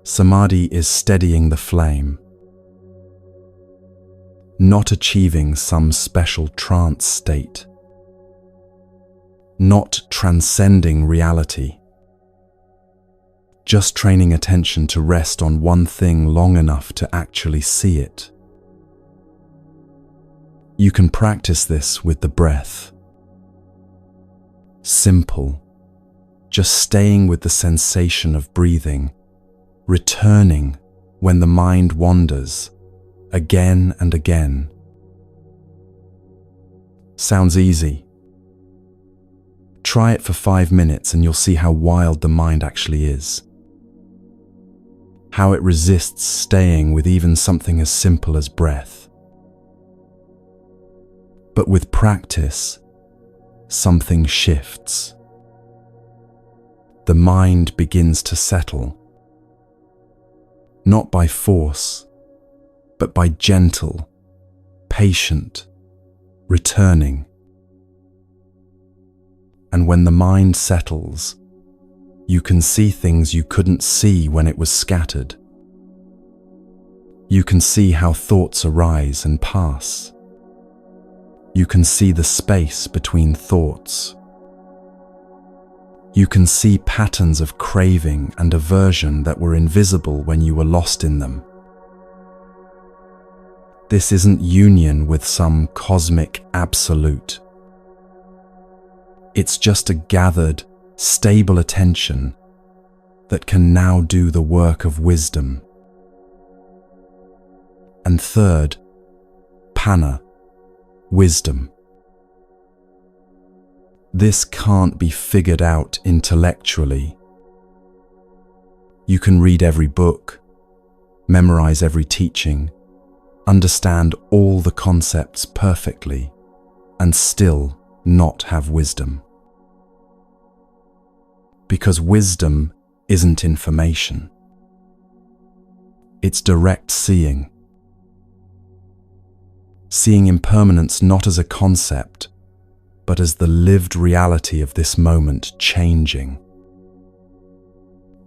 Samadhi is steadying the flame, not achieving some special trance state, not transcending reality, just training attention to rest on one thing long enough to actually see it. You can practice this with the breath. Simple, just staying with the sensation of breathing, returning when the mind wanders, again and again. Sounds easy. Try it for 5 minutes and you'll see how wild the mind actually is. How it resists staying with even something as simple as breath. But with practice, something shifts. The mind begins to settle. not by force, but by gentle, patient, returning. And when the mind settles, you can see things you couldn't see when it was scattered. You can see how thoughts arise and pass. You can see the space between thoughts. You can see patterns of craving and aversion that were invisible when you were lost in them. This isn't union with some cosmic absolute. It's just a gathered, stable attention that can now do the work of wisdom. And third, panna, wisdom. This can't be figured out intellectually. You can read every book, memorize every teaching, understand all the concepts perfectly, and still not have wisdom. Because wisdom isn't information. It's direct seeing. Seeing impermanence not as a concept, but as the lived reality of this moment changing.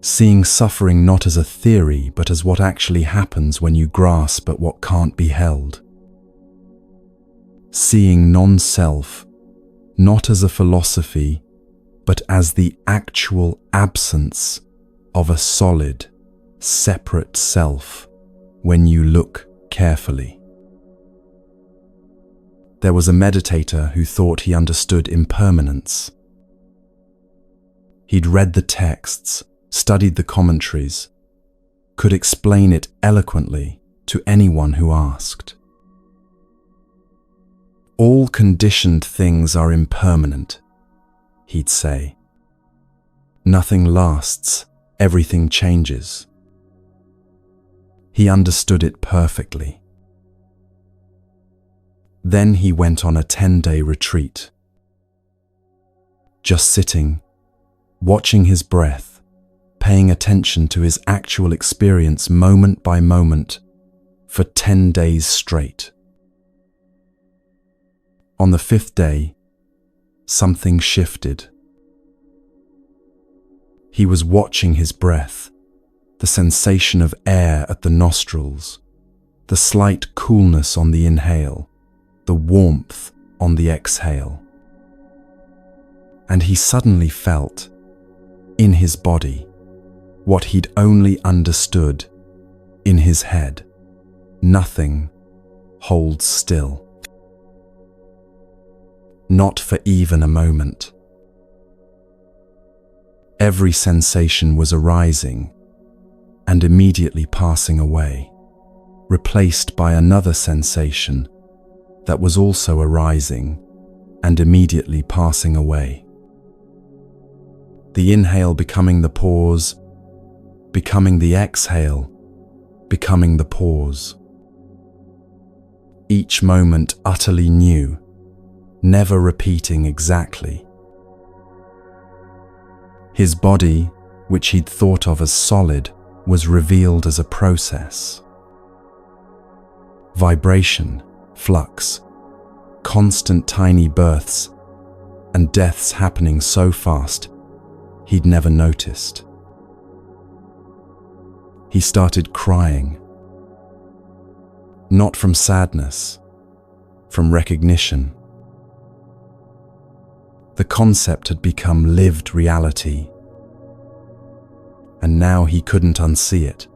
Seeing suffering not as a theory, but as what actually happens when you grasp at what can't be held. Seeing non-self not as a philosophy, but as the actual absence of a solid, separate self when you look carefully. There was a meditator who thought he understood impermanence. He'd read the texts, studied the commentaries, could explain it eloquently to anyone who asked. All conditioned things are impermanent, he'd say. Nothing lasts, everything changes. He understood it perfectly. Then he went on a 10-day retreat. Just sitting, watching his breath, paying attention to his actual experience moment by moment for 10 days straight. On the 5th day, something shifted. He was watching his breath, the sensation of air at the nostrils, the slight coolness on the inhale, the warmth on the exhale. And he suddenly felt, in his body, what he'd only understood in his head. Nothing holds still. Not for even a moment. Every sensation was arising and immediately passing away, replaced by another sensation that was also arising and immediately passing away. The inhale becoming the pause, becoming the exhale, becoming the pause. Each moment utterly new, never repeating exactly. His body, which he'd thought of as solid, was revealed as a process. Vibration, flux, constant tiny births, and deaths happening so fast he'd never noticed. He started crying. Not from sadness, from recognition. The concept had become lived reality, and now he couldn't unsee it.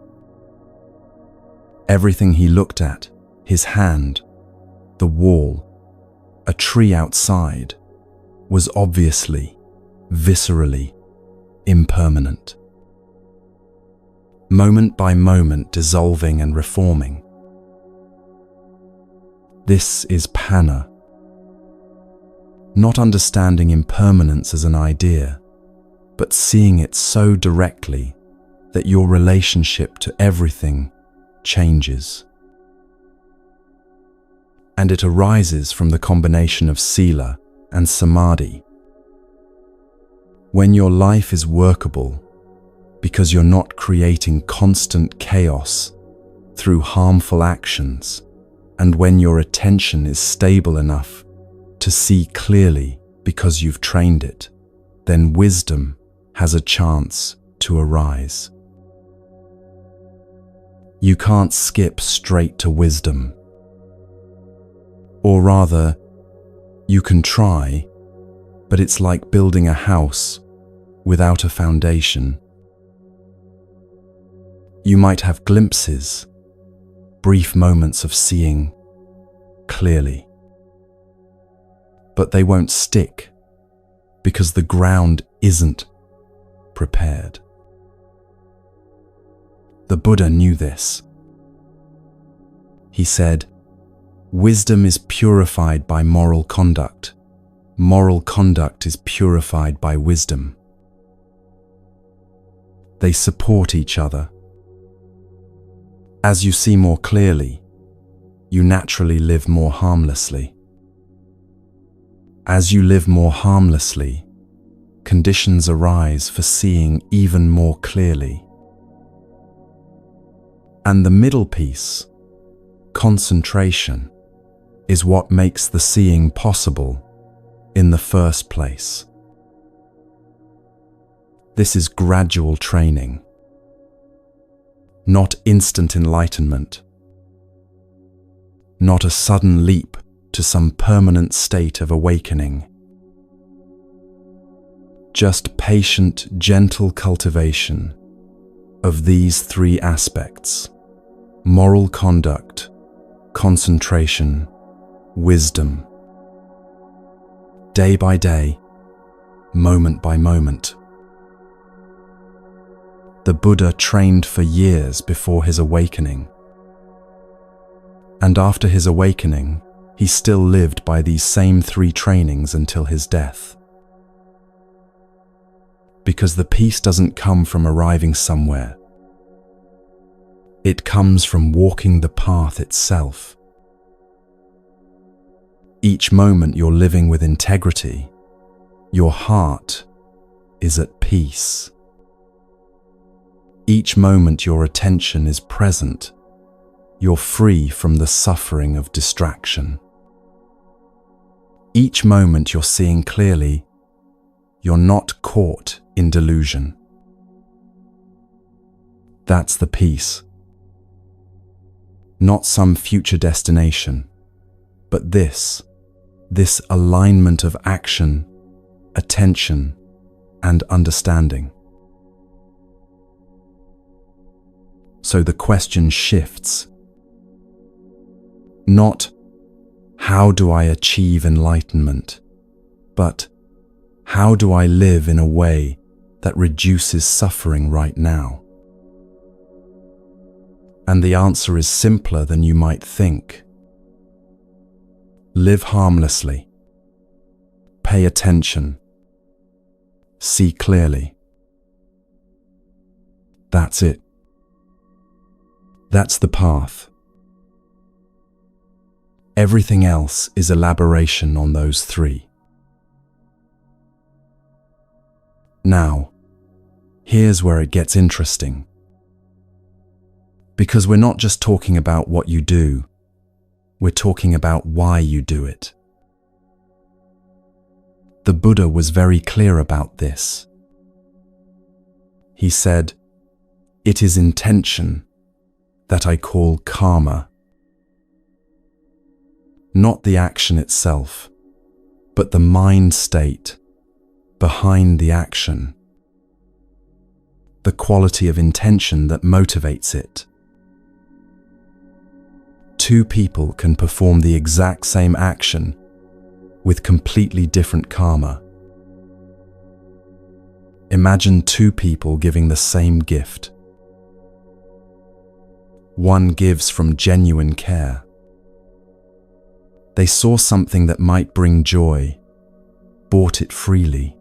Everything he looked at, his hand, the wall, a tree outside, was obviously, viscerally, impermanent. Moment by moment dissolving and reforming. This is panna. Not understanding impermanence as an idea, but seeing it so directly that your relationship to everything changes. And it arises from the combination of sila and samadhi. When your life is workable, because you're not creating constant chaos through harmful actions, and when your attention is stable enough to see clearly because you've trained it, then wisdom has a chance to arise. You can't skip straight to wisdom. Or rather, you can try, but it's like building a house without a foundation. You might have glimpses, brief moments of seeing clearly, but they won't stick because the ground isn't prepared. The Buddha knew this. He said, "Wisdom is purified by moral conduct. Moral conduct is purified by wisdom." They support each other. As you see more clearly, you naturally live more harmlessly. As you live more harmlessly, conditions arise for seeing even more clearly. And the middle piece, concentration, is what makes the seeing possible in the first place. This is gradual training, not instant enlightenment, not a sudden leap to some permanent state of awakening. Just patient, gentle cultivation of these three aspects: moral conduct, concentration, wisdom. Day by day, moment by moment. The Buddha trained for years before his awakening. And after his awakening, he still lived by these same three trainings until his death. Because the peace doesn't come from arriving somewhere. It comes from walking the path itself. Each moment you're living with integrity, your heart is at peace. Each moment your attention is present, you're free from the suffering of distraction. Each moment you're seeing clearly, you're not caught in delusion. That's the peace. Not some future destination, but this alignment of action, attention, and understanding. So the question shifts. Not, how do I achieve enlightenment? But, how do I live in a way that reduces suffering right now? And the answer is simpler than you might think. Live harmlessly. Pay attention. See clearly. That's it. That's the path. Everything else is elaboration on those three. Now, here's where it gets interesting. Because we're not just talking about what you do, we're talking about why you do it. The Buddha was very clear about this. He said, "It is intention that I call karma." Not the action itself, but the mind state behind the action. The quality of intention that motivates it. Two people can perform the exact same action with completely different karma. Imagine two people giving the same gift. One gives from genuine care. They saw something that might bring joy, bought it freely,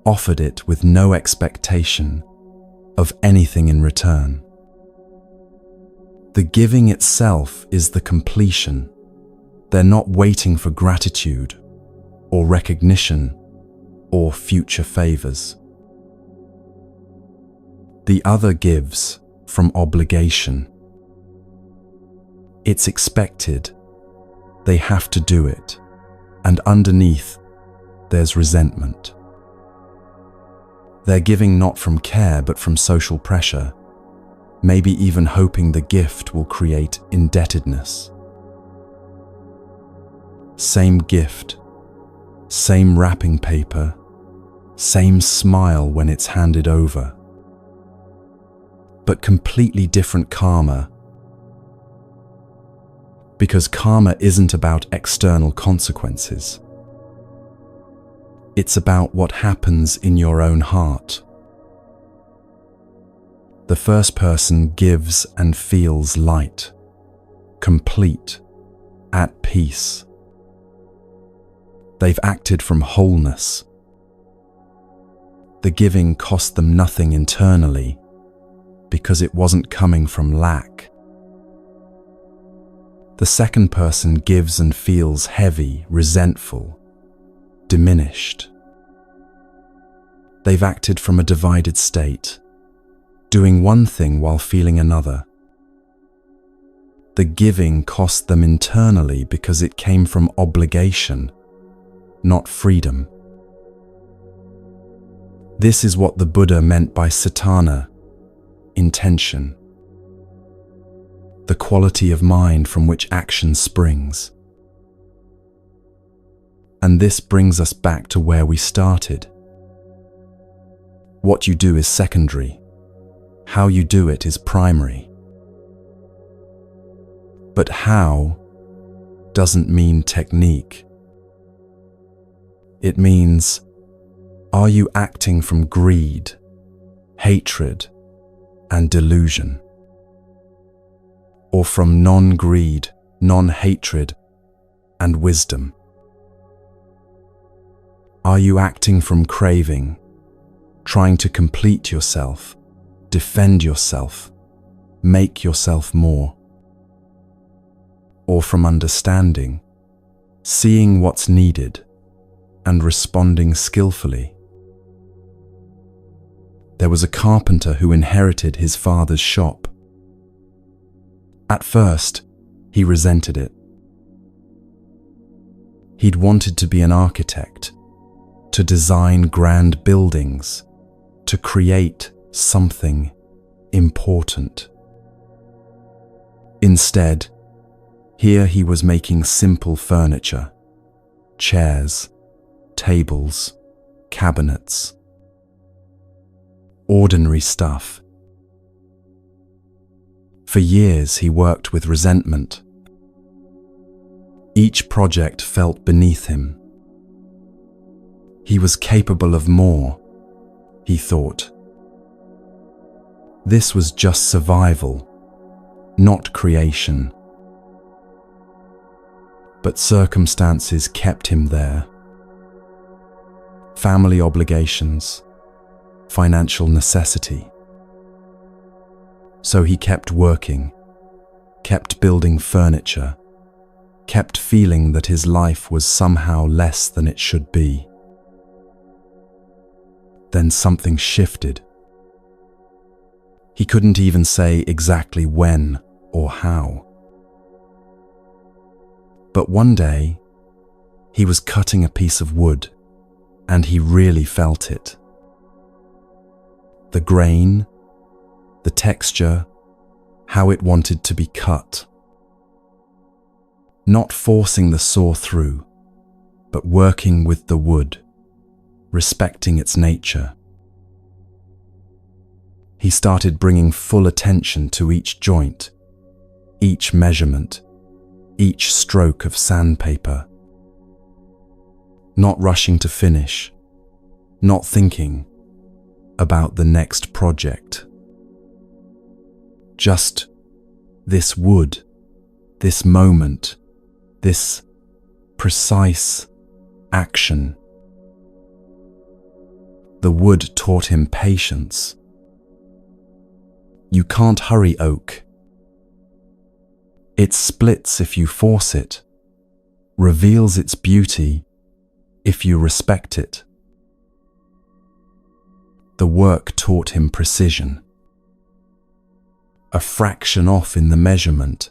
offered it with no expectation of anything in return. The giving itself is the completion. They're not waiting for gratitude or recognition or future favors. The other gives from obligation. It's expected. They have to do it. And underneath, there's resentment. They're giving not from care but from social pressure, maybe even hoping the gift will create indebtedness. Same gift, same wrapping paper, same smile when it's handed over. But completely different karma. Because karma isn't about external consequences. It's about what happens in your own heart. The first person gives and feels light, complete, at peace. They've acted from wholeness. The giving cost them nothing internally because it wasn't coming from lack. The second person gives and feels heavy, resentful, diminished. They've acted from a divided state, doing one thing while feeling another. The giving cost them internally because it came from obligation, not freedom. This is what the Buddha meant by satana, intention. The quality of mind from which action springs. And this brings us back to where we started. What you do is secondary. How you do it is primary. But how doesn't mean technique. It means, are you acting from greed, hatred, and delusion? Or from non-greed, non-hatred, and wisdom? Are you acting from craving, trying to complete yourself, defend yourself, make yourself more? Or from understanding, seeing what's needed, and responding skillfully? There was a carpenter who inherited his father's shop. At first, he resented it. He'd wanted to be an architect, to design grand buildings, to create something important. Instead, here he was making simple furniture, chairs, tables, cabinets. Ordinary stuff. For years he worked with resentment. Each project felt beneath him. He was capable of more, he thought. This was just survival, not creation. But circumstances kept him there. Family obligations, financial necessity. So he kept working, kept building furniture, kept feeling that his life was somehow less than it should be. Then something shifted. He couldn't even say exactly when or how. But one day, he was cutting a piece of wood, and he really felt it. The grain, the texture, how it wanted to be cut. Not forcing the saw through, but working with the wood, respecting its nature. He started bringing full attention to each joint, each measurement, each stroke of sandpaper. Not rushing to finish, not thinking about the next project. Just this wood, this moment, this precise action. The wood taught him patience. You can't hurry oak. It splits if you force it, reveals its beauty if you respect it. The work taught him precision. a fraction off in the measurement,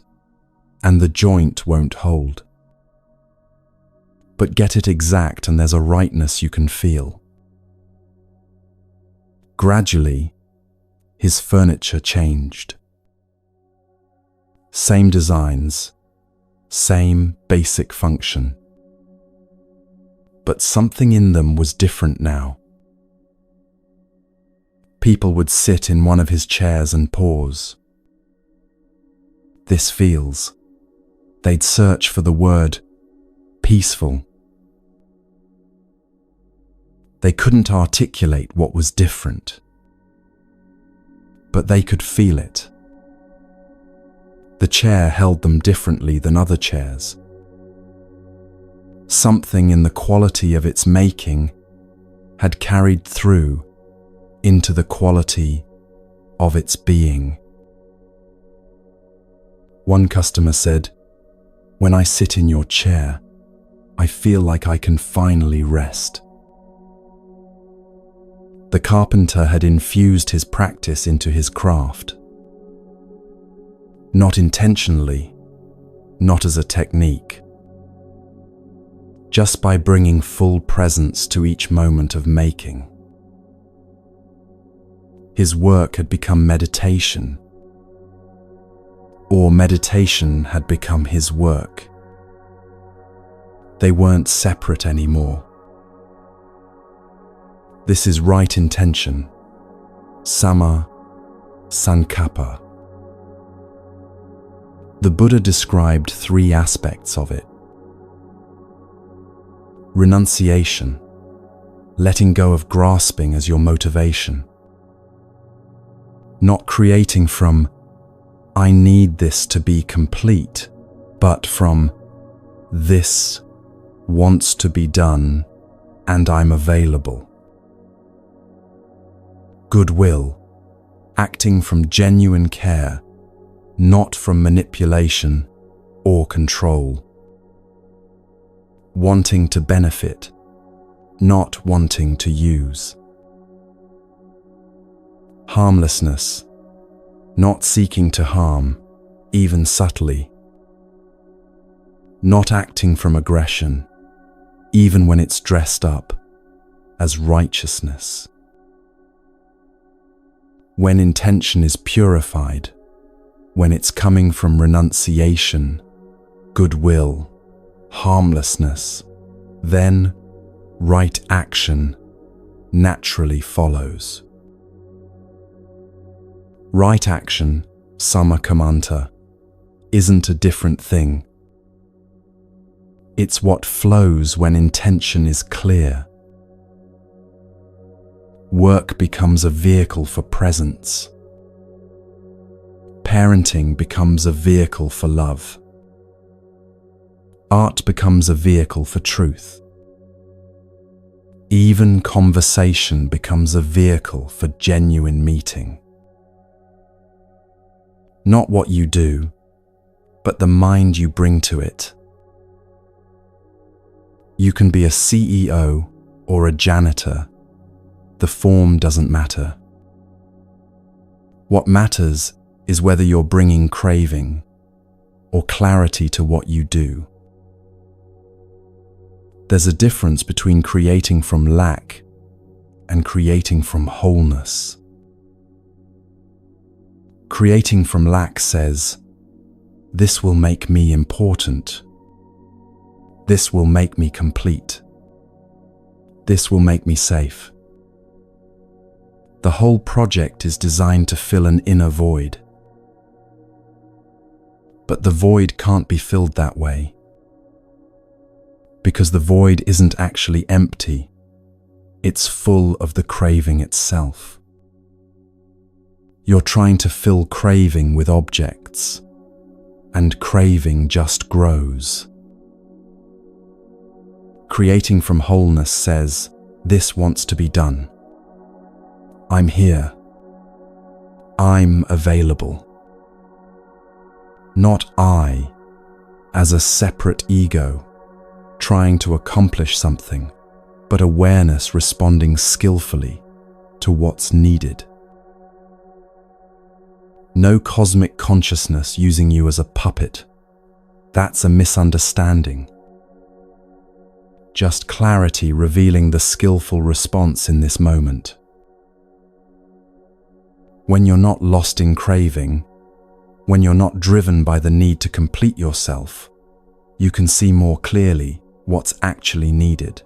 and the joint won't hold. But get it exact and there's a rightness you can feel. Gradually, his furniture changed. Same designs, same basic function. But something in them was different now. People would sit in one of his chairs and pause. This feels. They'd search for the word peaceful. They couldn't articulate what was different, but they could feel it. The chair held them differently than other chairs. Something in the quality of its making had carried through into the quality of its being. One customer said, "When I sit in your chair, I feel like I can finally rest." The carpenter had infused his practice into his craft. Not intentionally, not as a technique. Just by bringing full presence to each moment of making. His work had become meditation, or meditation had become his work. They weren't separate anymore. This is right intention, samma sankappa. The Buddha described 3 aspects of it. Renunciation, letting go of grasping as your motivation. Not creating from, "I need this to be complete," but from, "This wants to be done and I'm available." Goodwill, acting from genuine care, not from manipulation or control. Wanting to benefit, not wanting to use. Harmlessness, not seeking to harm, even subtly. Not acting from aggression, even when it's dressed up as righteousness. When intention is purified, when it's coming from renunciation, goodwill, harmlessness, then right action naturally follows. Right action, sammakamanta, isn't a different thing. It's what flows when intention is clear. Work becomes a vehicle for presence. Parenting becomes a vehicle for love. Art becomes a vehicle for truth. Even conversation becomes a vehicle for genuine meeting. Not what you do, but the mind you bring to it. You can be a CEO or a janitor. The form doesn't matter. What matters is whether you're bringing craving or clarity to what you do. There's a difference between creating from lack and creating from wholeness. Creating from lack says, "This will make me important. This will make me complete. This will make me safe." The whole project is designed to fill an inner void. But the void can't be filled that way. Because the void isn't actually empty. It's full of the craving itself. You're trying to fill craving with objects, and craving just grows. Creating from wholeness says, "This wants to be done. I'm here. I'm available." Not I, as a separate ego, trying to accomplish something, but awareness responding skillfully to what's needed. No cosmic consciousness using you as a puppet. That's a misunderstanding. Just clarity revealing the skillful response in this moment. When you're not lost in craving, when you're not driven by the need to complete yourself, you can see more clearly what's actually needed.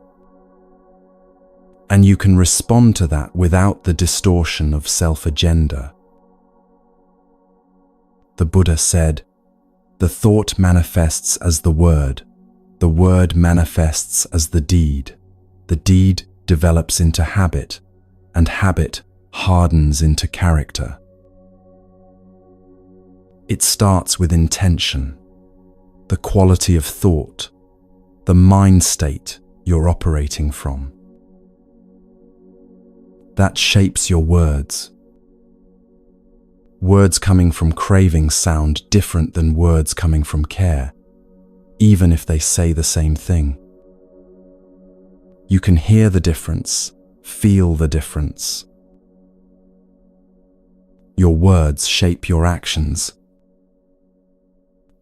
And you can respond to that without the distortion of self-agenda. The Buddha said, "The thought manifests as the word manifests as the deed develops into habit, and habit hardens into character." It starts with intention, the quality of thought, the mind state you're operating from. That shapes your words. Words coming from craving sound different than words coming from care, even if they say the same thing. You can hear the difference, feel the difference. Your words shape your actions.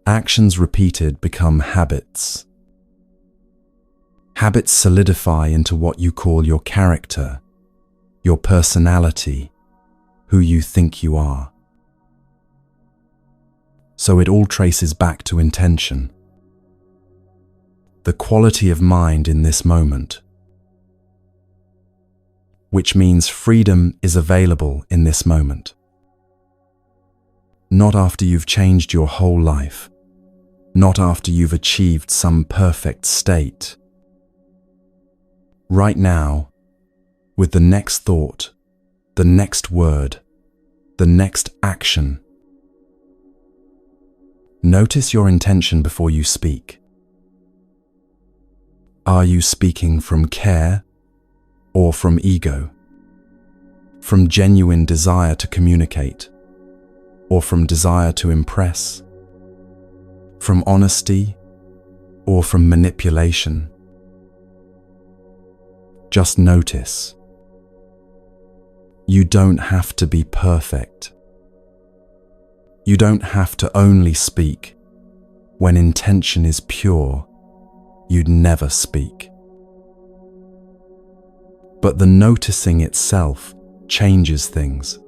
Actions repeated become habits. Habits solidify into what you call your character, your personality, who you think you are. So it all traces back to intention. The quality of mind in this moment, which means freedom is available in this moment. Not after you've changed your whole life, not after you've achieved some perfect state. Right now, with the next thought, the next word, the next action. Notice your intention before you speak. Are you speaking from care or from ego? From genuine desire to communicate or from desire to impress? From honesty or from manipulation? Just notice. You don't have to be perfect. You don't have to only speak. When intention is pure, you'd never speak. But the noticing itself changes things.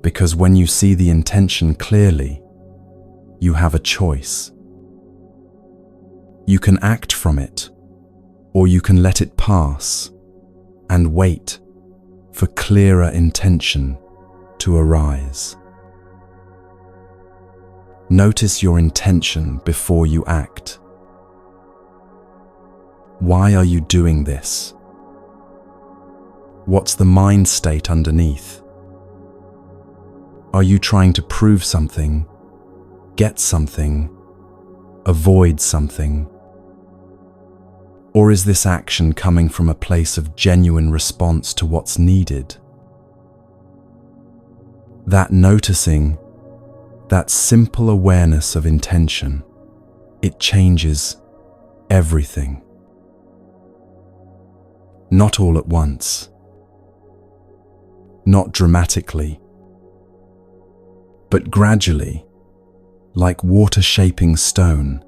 Because when you see the intention clearly, you have a choice. You can act from it, or you can let it pass and wait for clearer intention to arise. Notice your intention before you act. Why are you doing this? What's the mind state underneath? Are you trying to prove something, get something, avoid something? Or is this action coming from a place of genuine response to what's needed? That noticing, that simple awareness of intention, it changes everything. Not all at once, not dramatically, but gradually, like water shaping stone,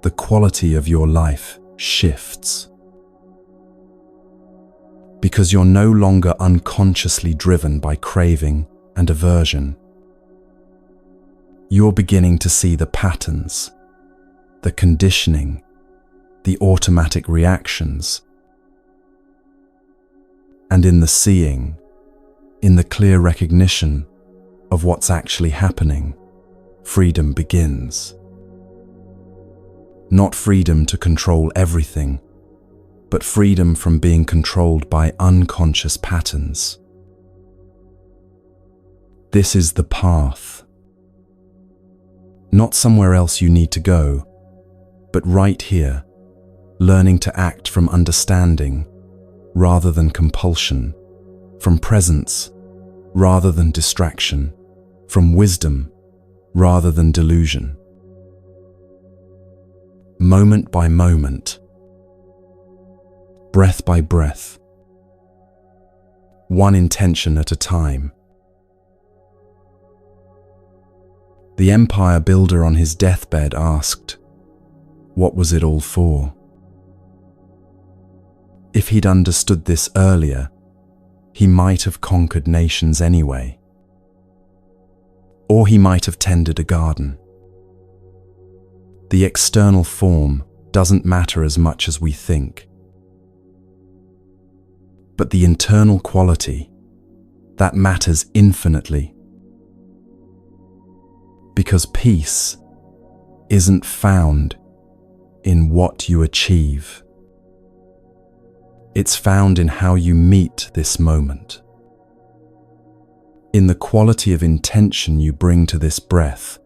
the quality of your life shifts. Because you're no longer unconsciously driven by craving and aversion. You're beginning to see the patterns, the conditioning, the automatic reactions. And in the seeing, in the clear recognition of what's actually happening, freedom begins. Not freedom to control everything, but freedom from being controlled by unconscious patterns. This is the path. Not somewhere else you need to go, but right here, learning to act from understanding rather than compulsion, from presence rather than distraction, from wisdom rather than delusion. Moment by moment, breath by breath, one intention at a time. The empire builder on his deathbed asked, what was it all for? If he'd understood this earlier, he might have conquered nations anyway. Or he might have tended a garden. The external form doesn't matter as much as we think. But the internal quality, that matters infinitely. Because peace isn't found in what you achieve. It's found in how you meet this moment. In the quality of intention you bring to this breath,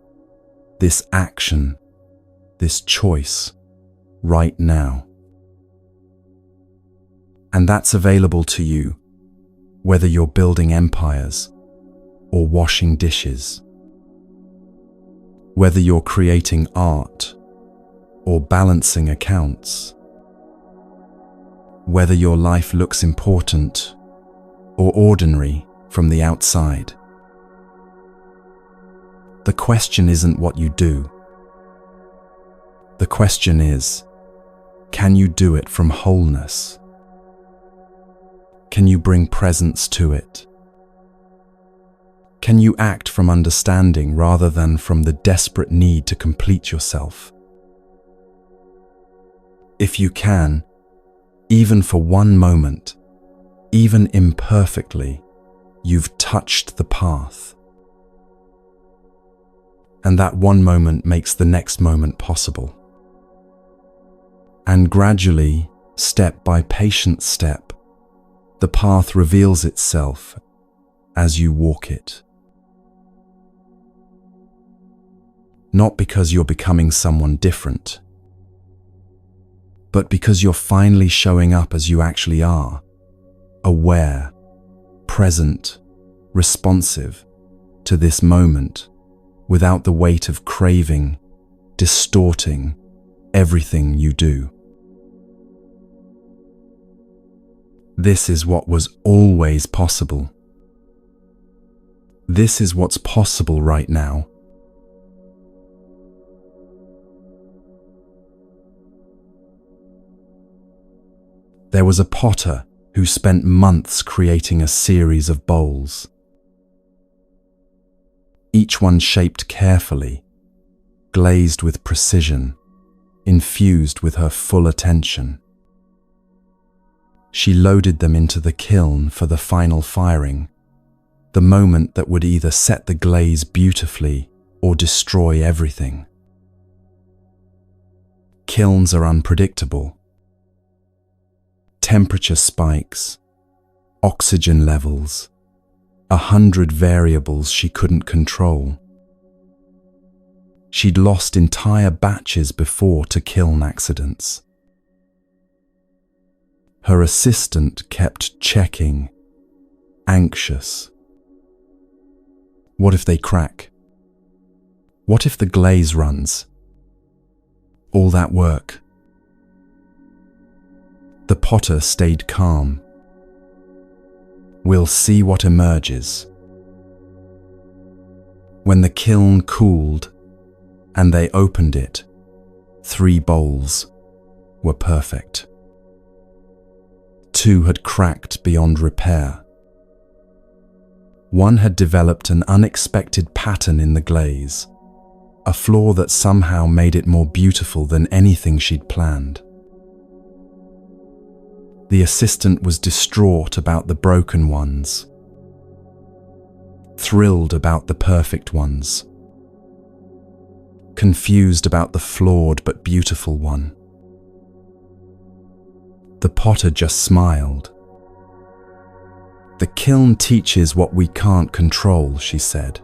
this action, this choice, right now. And that's available to you, whether you're building empires or washing dishes, whether you're creating art or balancing accounts, whether your life looks important or ordinary from the outside. The question isn't what you do. The question is, can you do it from wholeness? Can you bring presence to it? Can you act from understanding rather than from the desperate need to complete yourself? If you can, even for one moment, even imperfectly, you've touched the path. And that one moment makes the next moment possible. And gradually, step by patient step, the path reveals itself as you walk it. Not because you're becoming someone different, but because you're finally showing up as you actually are, aware, present, responsive to this moment, without the weight of craving, distorting everything you do. This is what was always possible. This is what's possible right now. There was a potter who spent months creating a series of bowls. Each one shaped carefully, glazed with precision, infused with her full attention. She loaded them into the kiln for the final firing, the moment that would either set the glaze beautifully or destroy everything. Kilns are unpredictable. Temperature spikes, oxygen levels, 100 variables she couldn't control. She'd lost entire batches before to kiln accidents. Her assistant kept checking, anxious. What if they crack? What if the glaze runs? All that work. The potter stayed calm. We'll see what emerges. When the kiln cooled and they opened it, 3 bowls were perfect. 2 had cracked beyond repair. 1 had developed an unexpected pattern in the glaze, a flaw that somehow made it more beautiful than anything she'd planned. The assistant was distraught about the broken ones, thrilled about the perfect ones, confused about the flawed but beautiful one. The potter just smiled. The kiln teaches what we can't control, she said.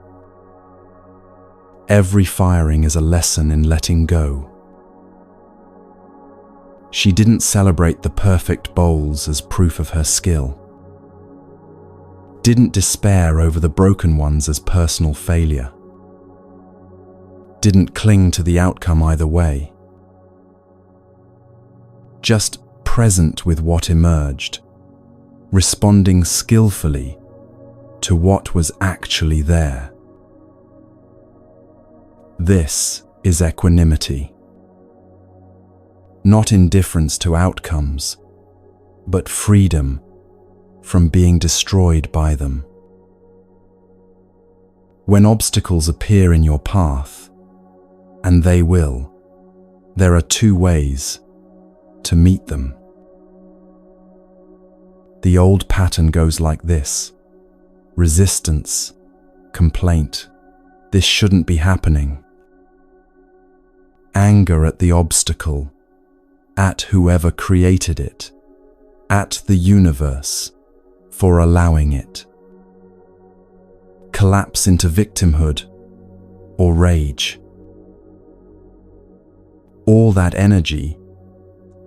Every firing is a lesson in letting go. She didn't celebrate the perfect bowls as proof of her skill. Didn't despair over the broken ones as personal failure. Didn't cling to the outcome either way. Just present with what emerged, responding skillfully to what was actually there. This is equanimity. Not indifference to outcomes, but freedom from being destroyed by them. When obstacles appear in your path, and they will, there are two ways to meet them. The old pattern goes like this: resistance, complaint, this shouldn't be happening. Anger at the obstacle, at whoever created it, at the universe for allowing it. Collapse into victimhood or rage. All that energy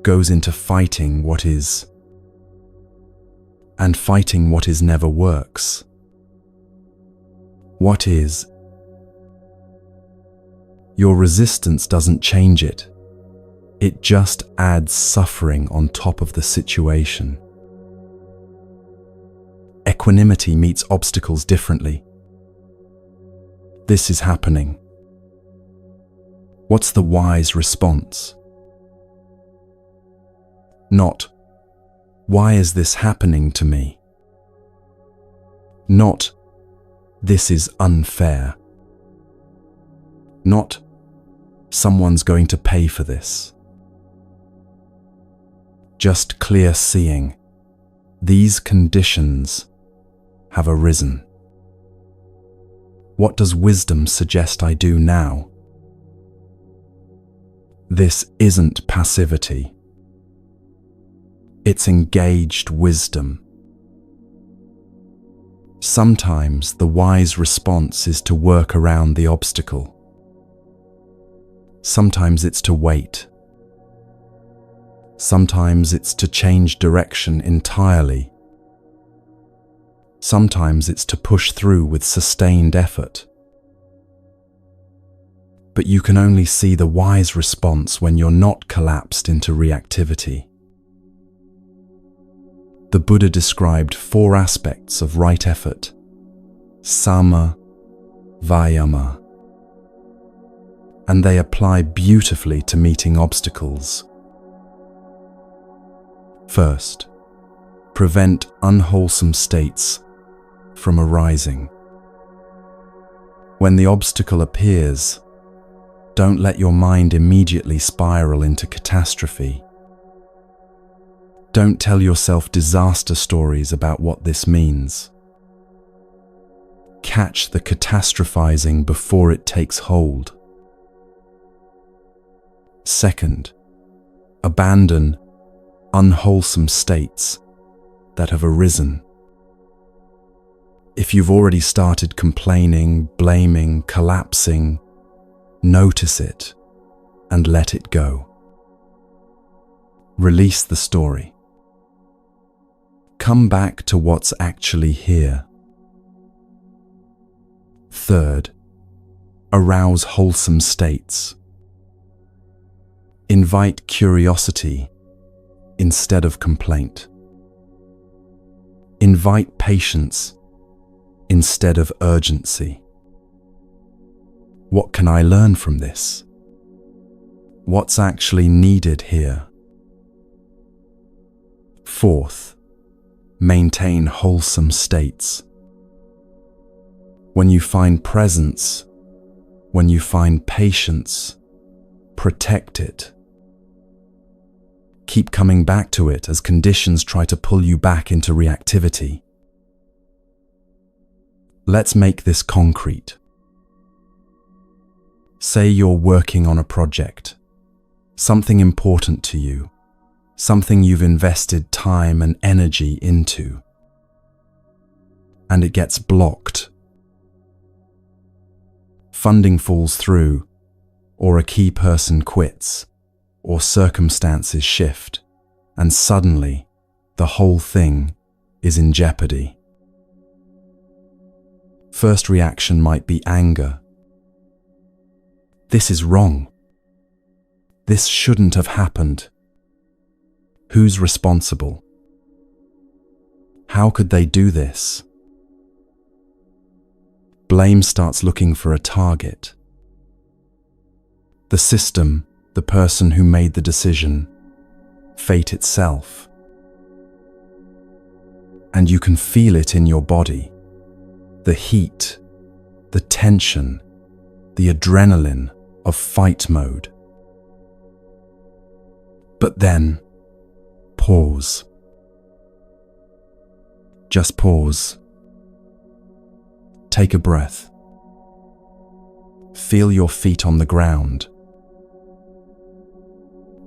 goes into fighting what is, and fighting what is never works. What is? Your resistance doesn't change it. It just adds suffering on top of the situation. Equanimity meets obstacles differently. This is happening. What's the wise response? Not, why is this happening to me? Not, this is unfair. Not, someone's going to pay for this. Just clear seeing. These conditions have arisen. What does wisdom suggest I do now? This isn't passivity. It's engaged wisdom. Sometimes the wise response is to work around the obstacle. Sometimes it's to wait. Sometimes it's to change direction entirely. Sometimes it's to push through with sustained effort. But you can only see the wise response when you're not collapsed into reactivity. The Buddha described 4 aspects of right effort: sama, vayama, and they apply beautifully to meeting obstacles. First, prevent unwholesome states from arising. When the obstacle appears, don't let your mind immediately spiral into catastrophe. Don't tell yourself disaster stories about what this means. Catch the catastrophizing before it takes hold. Second, abandon unwholesome states that have arisen. If you've already started complaining, blaming, collapsing, notice it and let it go. Release the story. Come back to what's actually here. Third, arouse wholesome states. Invite curiosity instead of complaint. Invite patience instead of urgency. What can I learn from this? What's actually needed here? Fourth, maintain wholesome states. When you find presence, when you find patience, protect it. Keep coming back to it as conditions try to pull you back into reactivity. Let's make this concrete. Say you're working on a project, something important to you, something you've invested time and energy into, and it gets blocked. Funding falls through, or a key person quits, or circumstances shift, and suddenly the whole thing is in jeopardy. First reaction might be anger. This is wrong. This shouldn't have happened. Who's responsible? How could they do this? Blame starts looking for a target. The system, the person who made the decision, fate itself. And you can feel it in your body. The heat, the tension, the adrenaline of fight mode. But then, pause. Just pause. Take a breath. Feel your feet on the ground.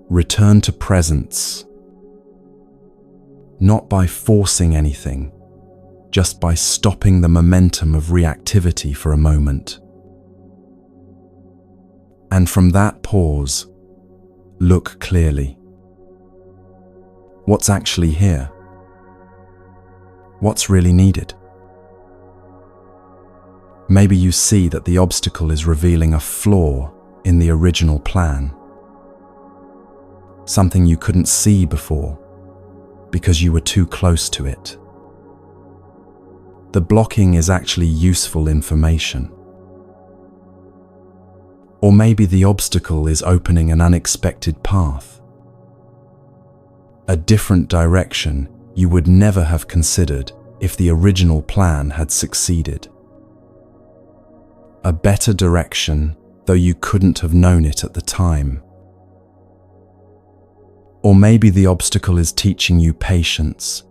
Return to presence. Not by forcing anything, just by stopping the momentum of reactivity for a moment. And from that pause, look clearly. What's actually here? What's really needed? Maybe you see that the obstacle is revealing a flaw in the original plan. Something you couldn't see before because you were too close to it. The blocking is actually useful information. Or maybe the obstacle is opening an unexpected path. A different direction you would never have considered if the original plan had succeeded. A better direction, though you couldn't have known it at the time. Or maybe the obstacle is teaching you patience,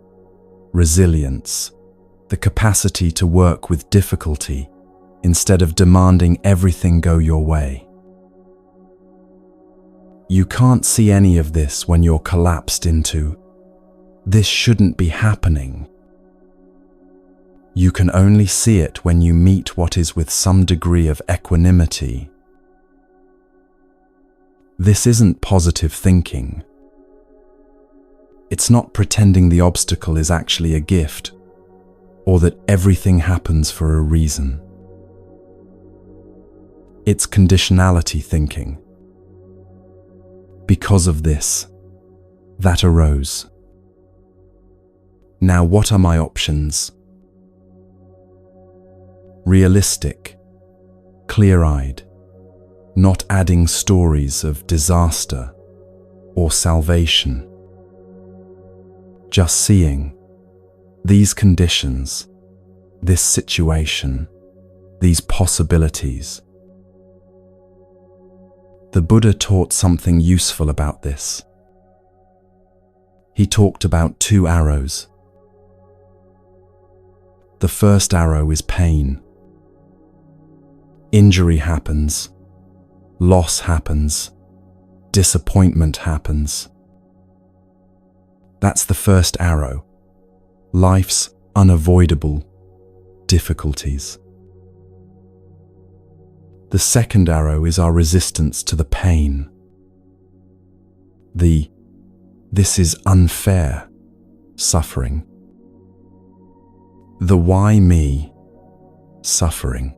resilience, the capacity to work with difficulty instead of demanding everything go your way. You can't see any of this when you're collapsed into, "This shouldn't be happening." You can only see it when you meet what is with some degree of equanimity. This isn't positive thinking. It's not pretending the obstacle is actually a gift, or that everything happens for a reason. It's conditionality thinking. Because of this, that arose. Now what are my options? Realistic, clear-eyed, not adding stories of disaster or salvation. Just seeing these conditions, this situation, these possibilities. The Buddha taught something useful about this. He talked about 2 arrows. The first arrow is pain. Injury happens, loss happens, disappointment happens. That's the first arrow, life's unavoidable difficulties. The second arrow is our resistance to the pain. This is unfair suffering. The why me suffering.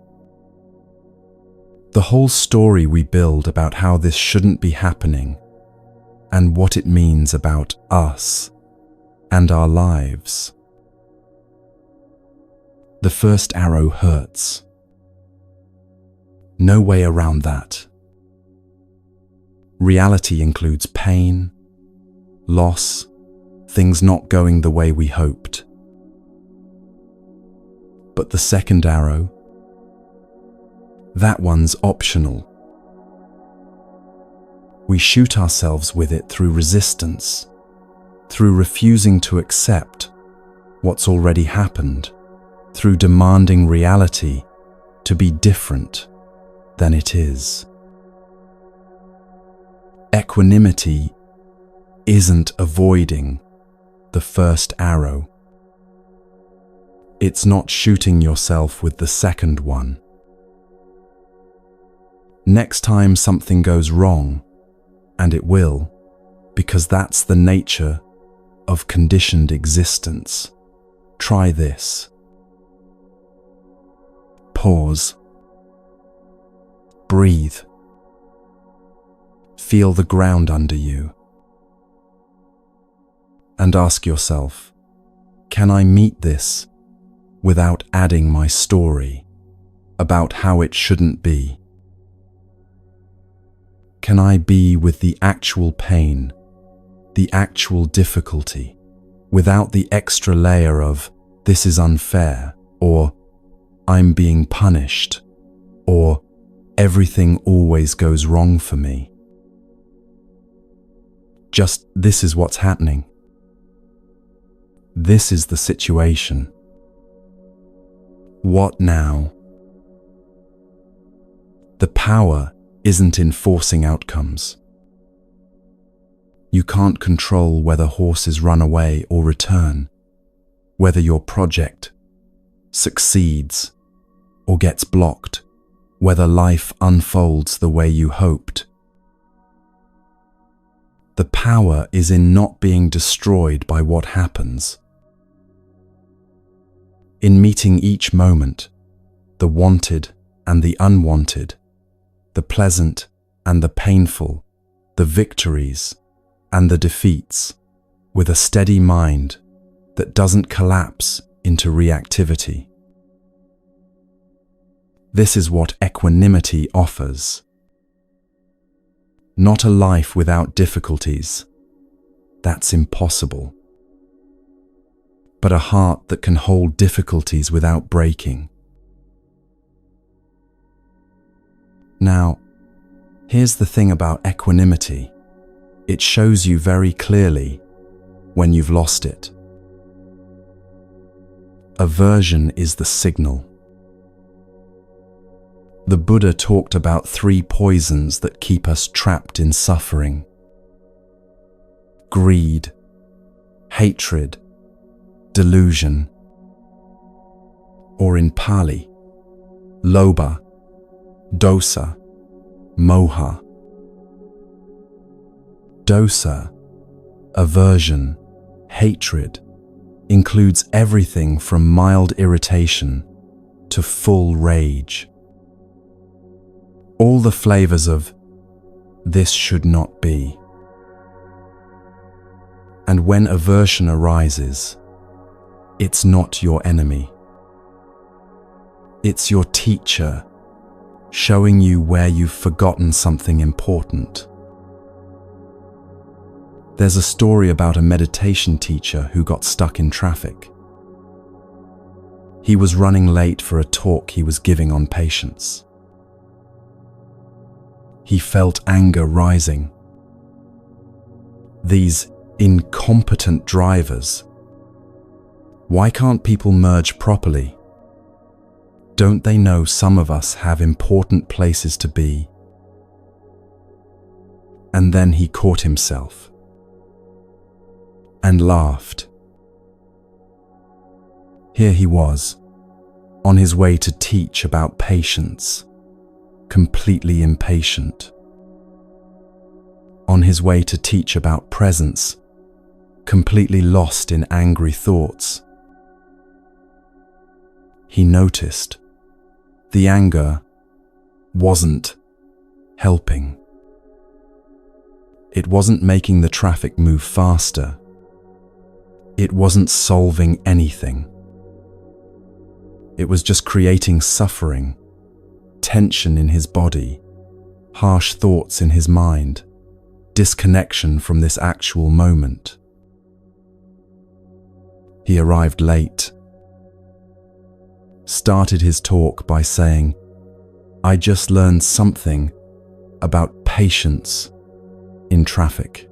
The whole story we build about how this shouldn't be happening and what it means about us and our lives. The first arrow hurts. No way around that. Reality includes pain, loss, things not going the way we hoped. But the second arrow, that one's optional. We shoot ourselves with it through resistance, through refusing to accept what's already happened, through demanding reality to be different than it is. Equanimity isn't avoiding the first arrow. It's not shooting yourself with the second one. Next time something goes wrong, and it will, because that's the nature of conditioned existence, try this. Pause. Breathe. Feel the ground under you. And ask yourself, can I meet this without adding my story about how it shouldn't be? Can I be with the actual pain, the actual difficulty, without the extra layer of "this is unfair," or "I'm being punished," or "everything always goes wrong for me"? Just, this is what's happening. This is the situation. What now? The power isn't in forcing outcomes. You can't control whether horses run away or return, whether your project succeeds or gets blocked, whether life unfolds the way you hoped. The power is in not being destroyed by what happens. In meeting each moment, the wanted and the unwanted, the pleasant and the painful, the victories and the defeats, with a steady mind that doesn't collapse into reactivity. This is what equanimity offers. Not a life without difficulties. That's impossible. But a heart that can hold difficulties without breaking. Now, here's the thing about equanimity. It shows you very clearly when you've lost it. Aversion is the signal. The Buddha talked about 3 poisons that keep us trapped in suffering: greed, hatred, delusion, or in Pali, lobha, dosa, moha. Dosa, aversion, hatred, includes everything from mild irritation to full rage. All the flavors of "this should not be." And when aversion arises, it's not your enemy. It's your teacher, showing you where you've forgotten something important. There's a story about a meditation teacher who got stuck in traffic. He was running late for a talk he was giving on patience. He felt anger rising. These incompetent drivers. Why can't people merge properly? Don't they know some of us have important places to be? And then he caught himself and laughed. Here he was, on his way to teach about patience, completely impatient. On his way to teach about presence, completely lost in angry thoughts. He noticed the anger wasn't helping. It wasn't making the traffic move faster. It wasn't solving anything. It was just creating suffering, tension in his body, harsh thoughts in his mind, disconnection from this actual moment. He arrived late. Started his talk by saying, "I just learned something about patience in traffic.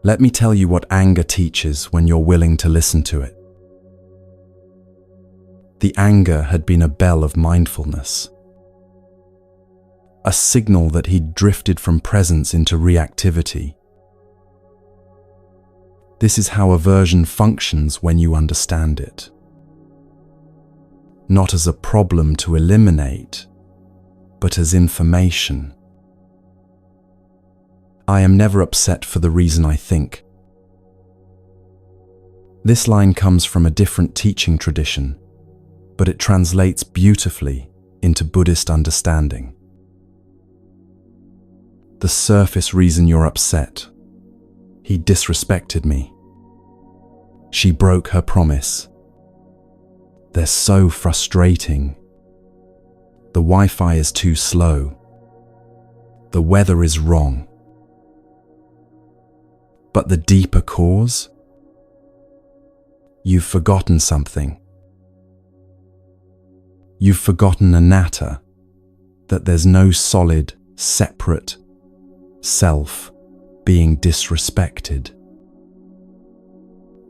Let me tell you what anger teaches when you're willing to listen to it." The anger had been a bell of mindfulness, a signal that he'd drifted from presence into reactivity. This is how aversion functions when you understand it. Not as a problem to eliminate, but as information. I am never upset for the reason I think. This line comes from a different teaching tradition, but it translates beautifully into Buddhist understanding. The surface reason you're upset: he disrespected me. She broke her promise. They're so frustrating. The Wi-Fi is too slow. The weather is wrong. But the deeper cause? You've forgotten something. You've forgotten anatta, that there's no solid, separate self being disrespected.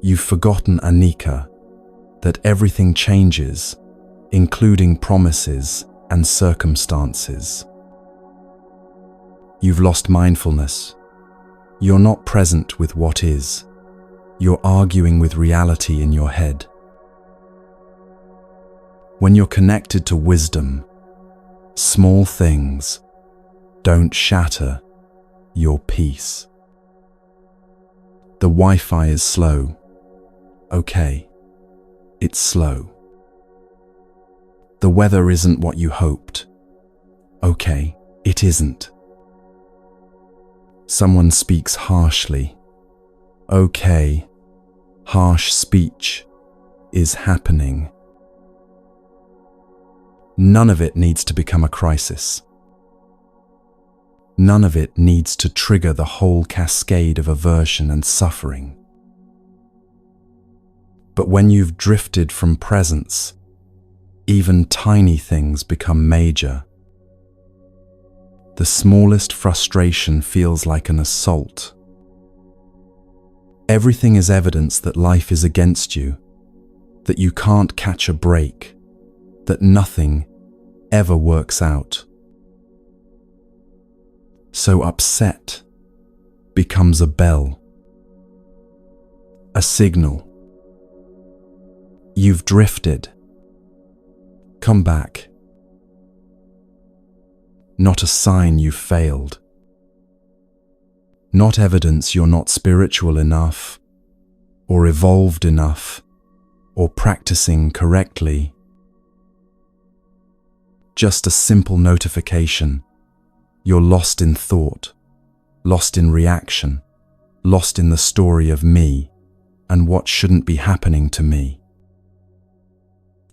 You've forgotten anicca, that everything changes, including promises and circumstances. You've lost mindfulness. You're not present with what is. You're arguing with reality in your head. When you're connected to wisdom, small things don't shatter your peace. The Wi-Fi is slow. Okay, it's slow. The weather isn't what you hoped. Okay, it isn't. Someone speaks harshly. Okay, harsh speech is happening. None of it needs to become a crisis. None of it needs to trigger the whole cascade of aversion and suffering. But when you've drifted from presence, even tiny things become major. The smallest frustration feels like an assault. Everything is evidence that life is against you, that you can't catch a break, that nothing ever works out. So upset becomes a bell, a signal. You've drifted. Come back. Not a sign you've failed. Not evidence you're not spiritual enough, or evolved enough, or practicing correctly. Just a simple notification. You're lost in thought, lost in reaction, lost in the story of me and what shouldn't be happening to me.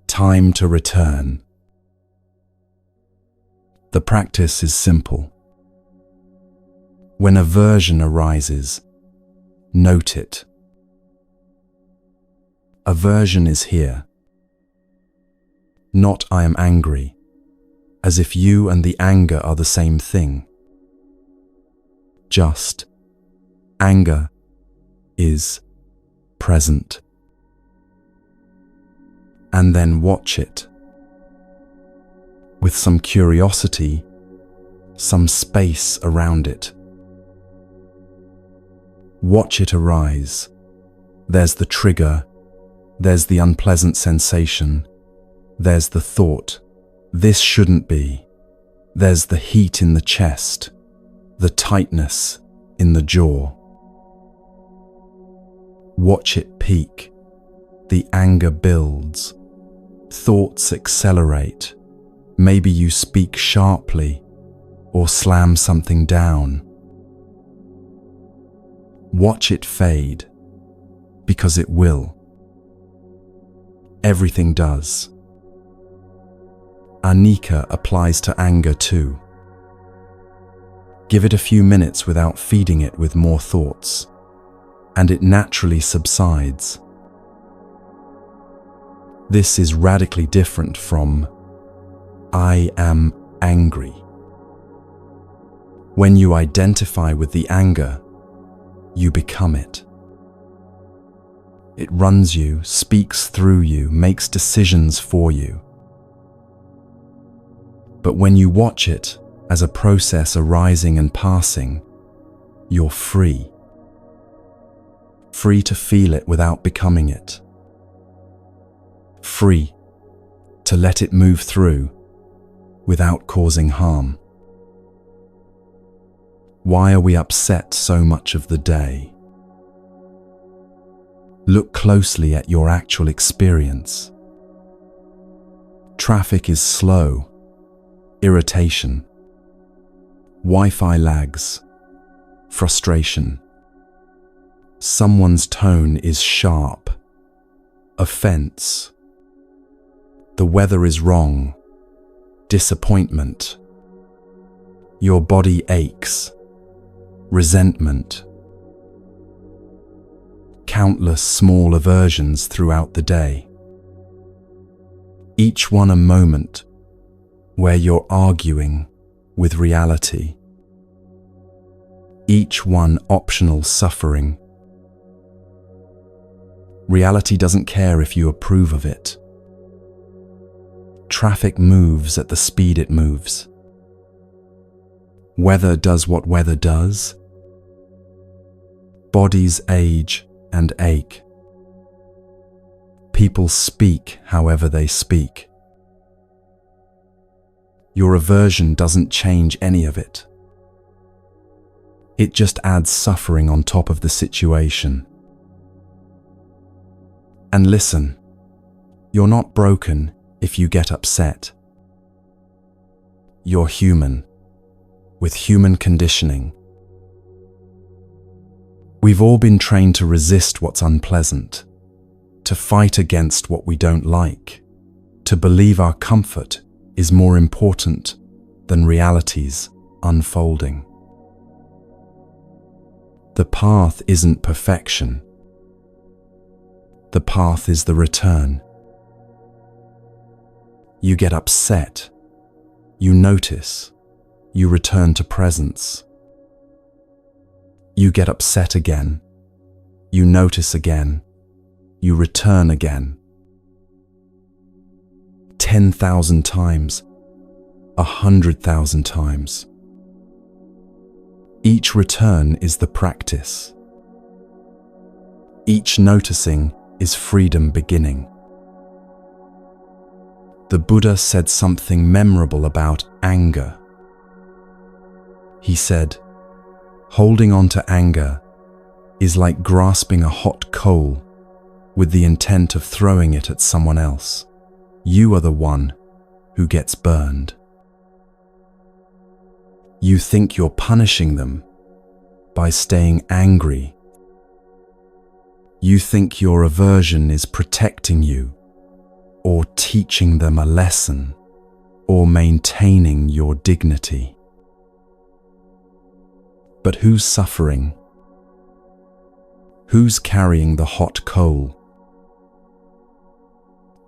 Time to return. The practice is simple. When aversion arises, note it. Aversion is here. Not I am angry, as if you and the anger are the same thing. Just anger is present. And then watch it. With some curiosity, some space around it. Watch it arise. There's the trigger, there's the unpleasant sensation, there's the thought, this shouldn't be. There's the heat in the chest, the tightness in the jaw. Watch it peak. The anger builds. Thoughts accelerate. Maybe you speak sharply or slam something down. Watch it fade, because it will. Everything does. Anicca applies to anger too. Give it a few minutes without feeding it with more thoughts, and it naturally subsides. This is radically different from I am angry. When you identify with the anger, you become it. It runs you, speaks through you, makes decisions for you. But when you watch it as a process arising and passing, you're free. Free to feel it without becoming it. Free to let it move through without causing harm. Why are we upset so much of the day? Look closely at your actual experience. Traffic is slow, irritation, Wi-Fi lags, frustration. Someone's tone is sharp, offense. The weather is wrong, disappointment. Your body aches, resentment, countless small aversions throughout the day. Each one a moment where you're arguing with reality. Each one optional suffering. Reality doesn't care if you approve of it. Traffic moves at the speed it moves. Weather does what weather does. Bodies age and ache. People speak however they speak. Your aversion doesn't change any of it. It just adds suffering on top of the situation. And listen, you're not broken if you get upset. You're human, with human conditioning. We've all been trained to resist what's unpleasant, to fight against what we don't like, to believe our comfort is more important than reality's unfolding. The path isn't perfection. The path is the return. You get upset. You notice. You return to presence. You get upset again. You notice again. You return again. 10,000 times. 100,000 times. Each return is the practice. Each noticing is freedom beginning. The Buddha said something memorable about anger. He said, holding on to anger is like grasping a hot coal with the intent of throwing it at someone else. You are the one who gets burned. You think you're punishing them by staying angry. You think your aversion is protecting you, or teaching them a lesson, or maintaining your dignity. But who's suffering? Who's carrying the hot coal?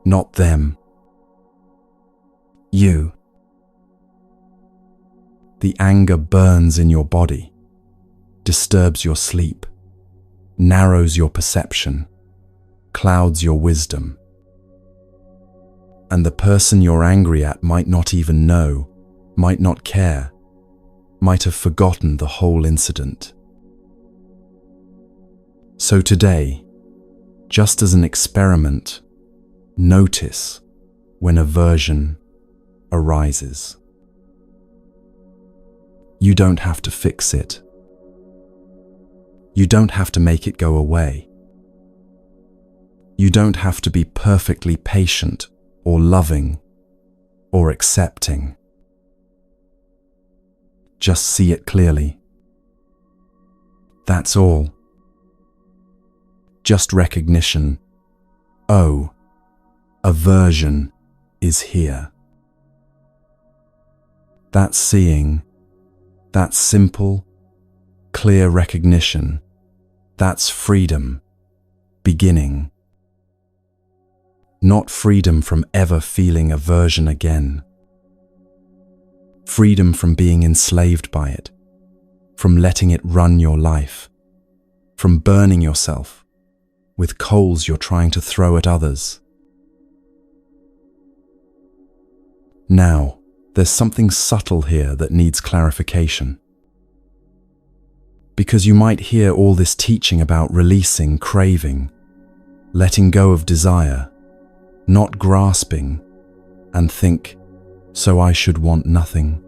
Not them. You. The anger burns in your body, disturbs your sleep, narrows your perception, clouds your wisdom. And the person you're angry at might not even know, might not care, might have forgotten the whole incident. So today, just as an experiment, notice when aversion arises. You don't have to fix it. You don't have to make it go away. You don't have to be perfectly patient or loving or accepting. Just see it clearly. That's all. Just recognition. Oh, aversion is here. That's seeing. That's simple, clear recognition. That's freedom, beginning. Not freedom from ever feeling aversion again. Freedom from being enslaved by it, from letting it run your life, from burning yourself with coals you're trying to throw at others. Now, there's something subtle here that needs clarification. Because you might hear all this teaching about releasing craving, letting go of desire, not grasping, and think, so I should want nothing.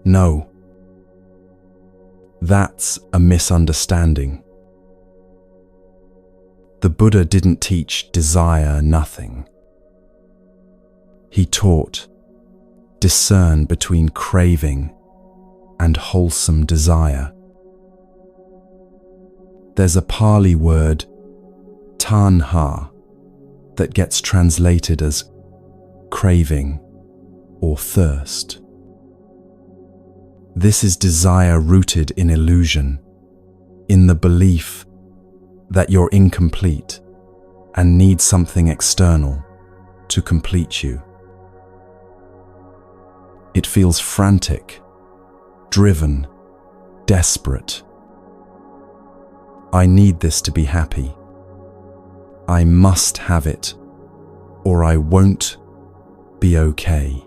No. That's a misunderstanding. The Buddha didn't teach desire nothing. He taught, discern between craving and wholesome desire. There's a Pali word, tanha, that gets translated as craving or thirst. This is desire rooted in illusion, in the belief that you're incomplete and need something external to complete you. It feels frantic, driven, desperate. I need this to be happy. I must have it, or I won't be okay.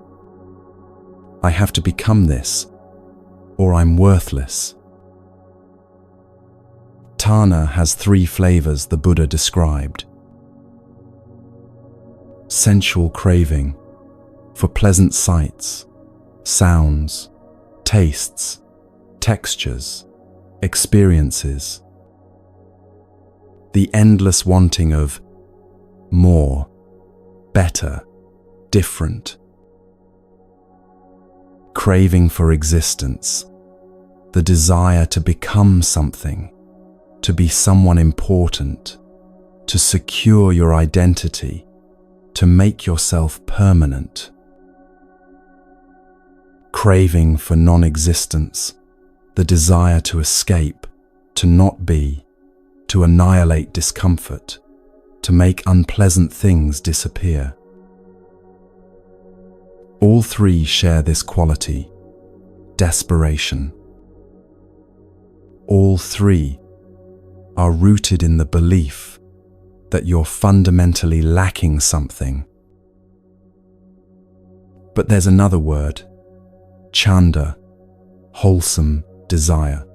I have to become this, or I'm worthless. Tanha has 3 flavors the Buddha described. Sensual craving for pleasant sights, sounds, tastes, textures, experiences. The endless wanting of more, better, different. Craving for existence, the desire to become something, to be someone important, to secure your identity, to make yourself permanent. Craving for non-existence, the desire to escape, to not be, to annihilate discomfort, to make unpleasant things disappear. All 3 share this quality, desperation. All 3 are rooted in the belief that you're fundamentally lacking something. But there's another word, chanda, wholesome desire.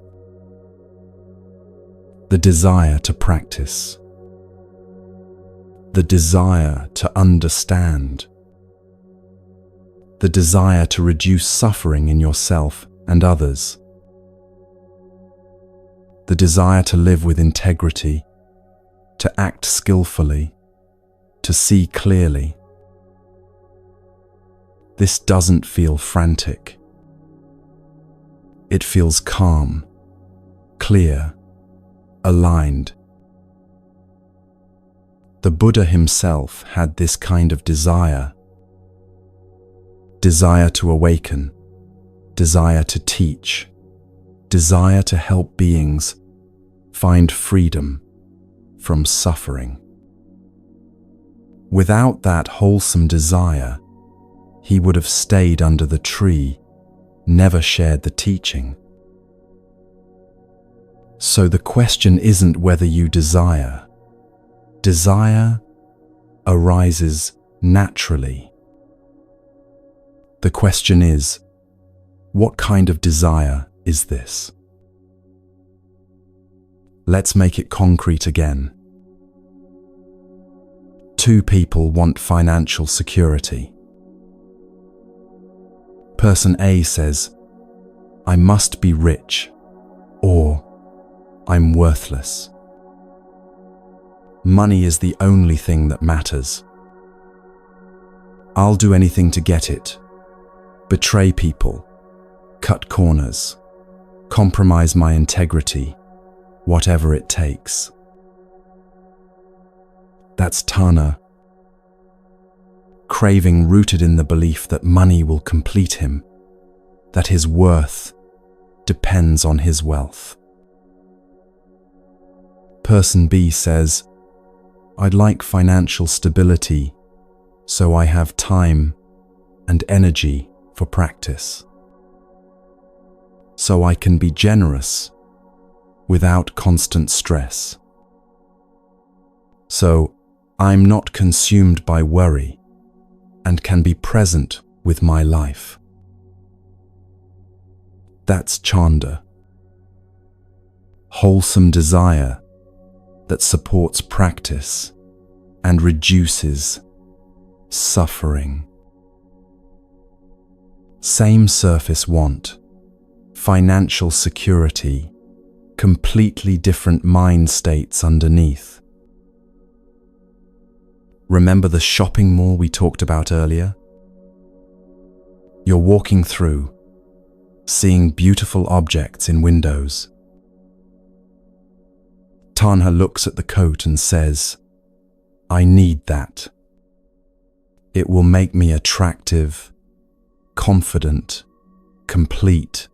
The desire to practice. The desire to understand. The desire to reduce suffering in yourself and others. The desire to live with integrity, to act skillfully, to see clearly. This doesn't feel frantic. It feels calm, clear, aligned. The Buddha himself had this kind of desire. Desire to awaken, desire to teach, desire to help beings find freedom from suffering. Without that wholesome desire, he would have stayed under the tree, never shared the teaching. So the question isn't whether you desire. Desire arises naturally. The question is, what kind of desire is this? Let's make it concrete again. 2 people want financial security. Person A says, I must be rich, or I'm worthless. Money is the only thing that matters. I'll do anything to get it. Betray people, cut corners, compromise my integrity, whatever it takes. That's Tanha. Craving rooted in the belief that money will complete him, that his worth depends on his wealth. Person B says, I'd like financial stability so I have time and energy for practice, so I can be generous without constant stress, so I'm not consumed by worry and can be present with my life. That's chanda, wholesome desire that supports practice and reduces suffering. Same surface want, financial security, completely different mind states underneath. Remember the shopping mall we talked about earlier? You're walking through, seeing beautiful objects in windows. Tanha looks at the coat and says, I need that. It will make me attractive, confident, complete.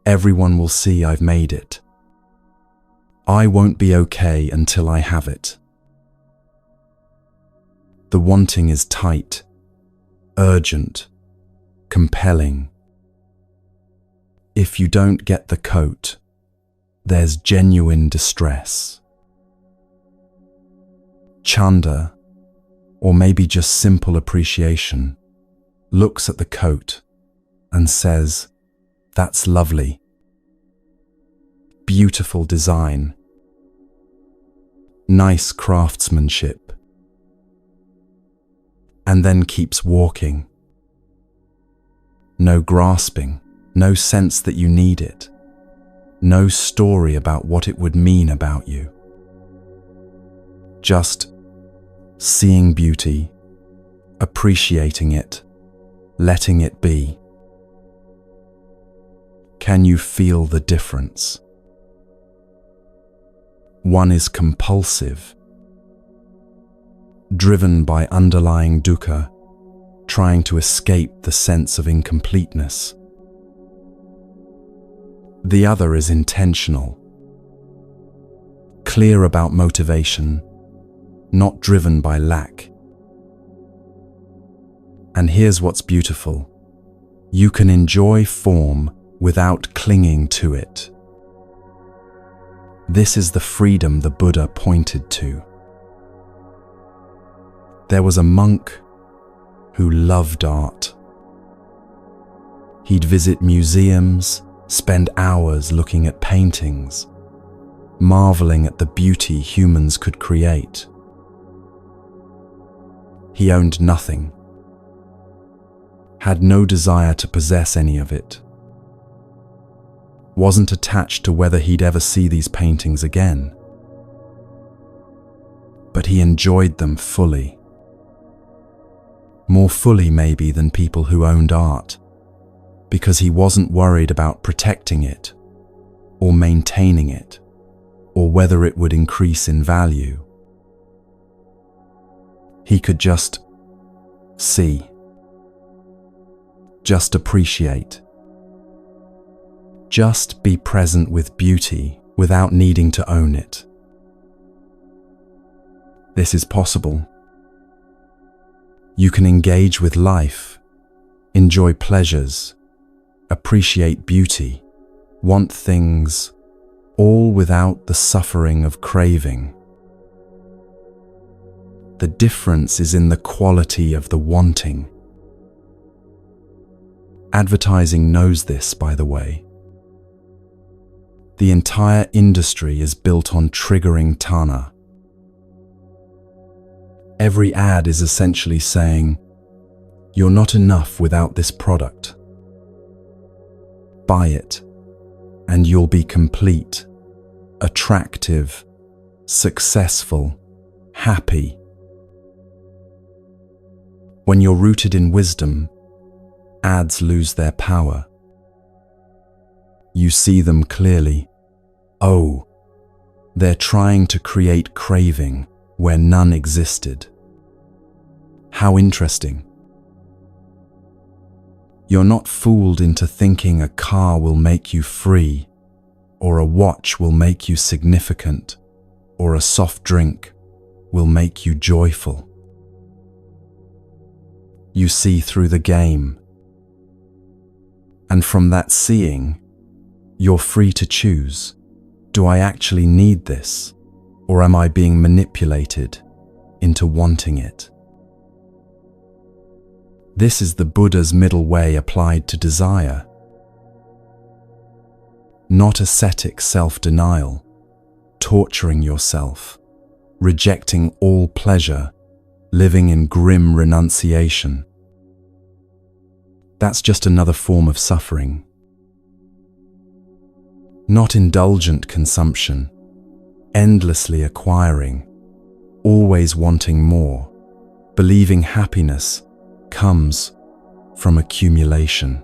Everyone will see I've made it. I won't be okay until I have it. The wanting is tight, urgent, compelling. If you don't get the coat, there's genuine distress. Chanda, or maybe just simple appreciation, looks at the coat and says, "That's lovely. Beautiful design. Nice craftsmanship." And then keeps walking. No grasping, no sense that you need it, no story about what it would mean about you. Just seeing beauty, appreciating it, letting it be. Can you feel the difference? One is compulsive, driven by underlying dukkha, trying to escape the sense of incompleteness. The other is intentional, clear about motivation, not driven by lack. And here's what's beautiful. You can enjoy form without clinging to it. This is the freedom the Buddha pointed to. There was a monk who loved art. He'd visit museums, spend hours looking at paintings, marveling at the beauty humans could create. He owned nothing, had no desire to possess any of it, wasn't attached to whether he'd ever see these paintings again. But he enjoyed them fully. More fully maybe than people who owned art, because he wasn't worried about protecting it, or maintaining it, or whether it would increase in value. He could just see, just appreciate, just be present with beauty without needing to own it. This is possible. You can engage with life, enjoy pleasures, appreciate beauty, want things, all without the suffering of craving. The difference is in the quality of the wanting. Advertising knows this, by the way. The entire industry is built on triggering tanha. Every ad is essentially saying, "You're not enough without this product. Buy it, and you'll be complete, attractive, successful, happy." When you're rooted in wisdom, ads lose their power. You see them clearly. Oh, they're trying to create craving where none existed. How interesting. You're not fooled into thinking a car will make you free, or a watch will make you significant, or a soft drink will make you joyful. You see through the game. And from that seeing, you're free to choose. Do I actually need this, or am I being manipulated into wanting it? This is the Buddha's middle way applied to desire. Not ascetic self-denial, torturing yourself, rejecting all pleasure, living in grim renunciation. That's just another form of suffering. Not indulgent consumption, endlessly acquiring, always wanting more, believing happiness comes from accumulation.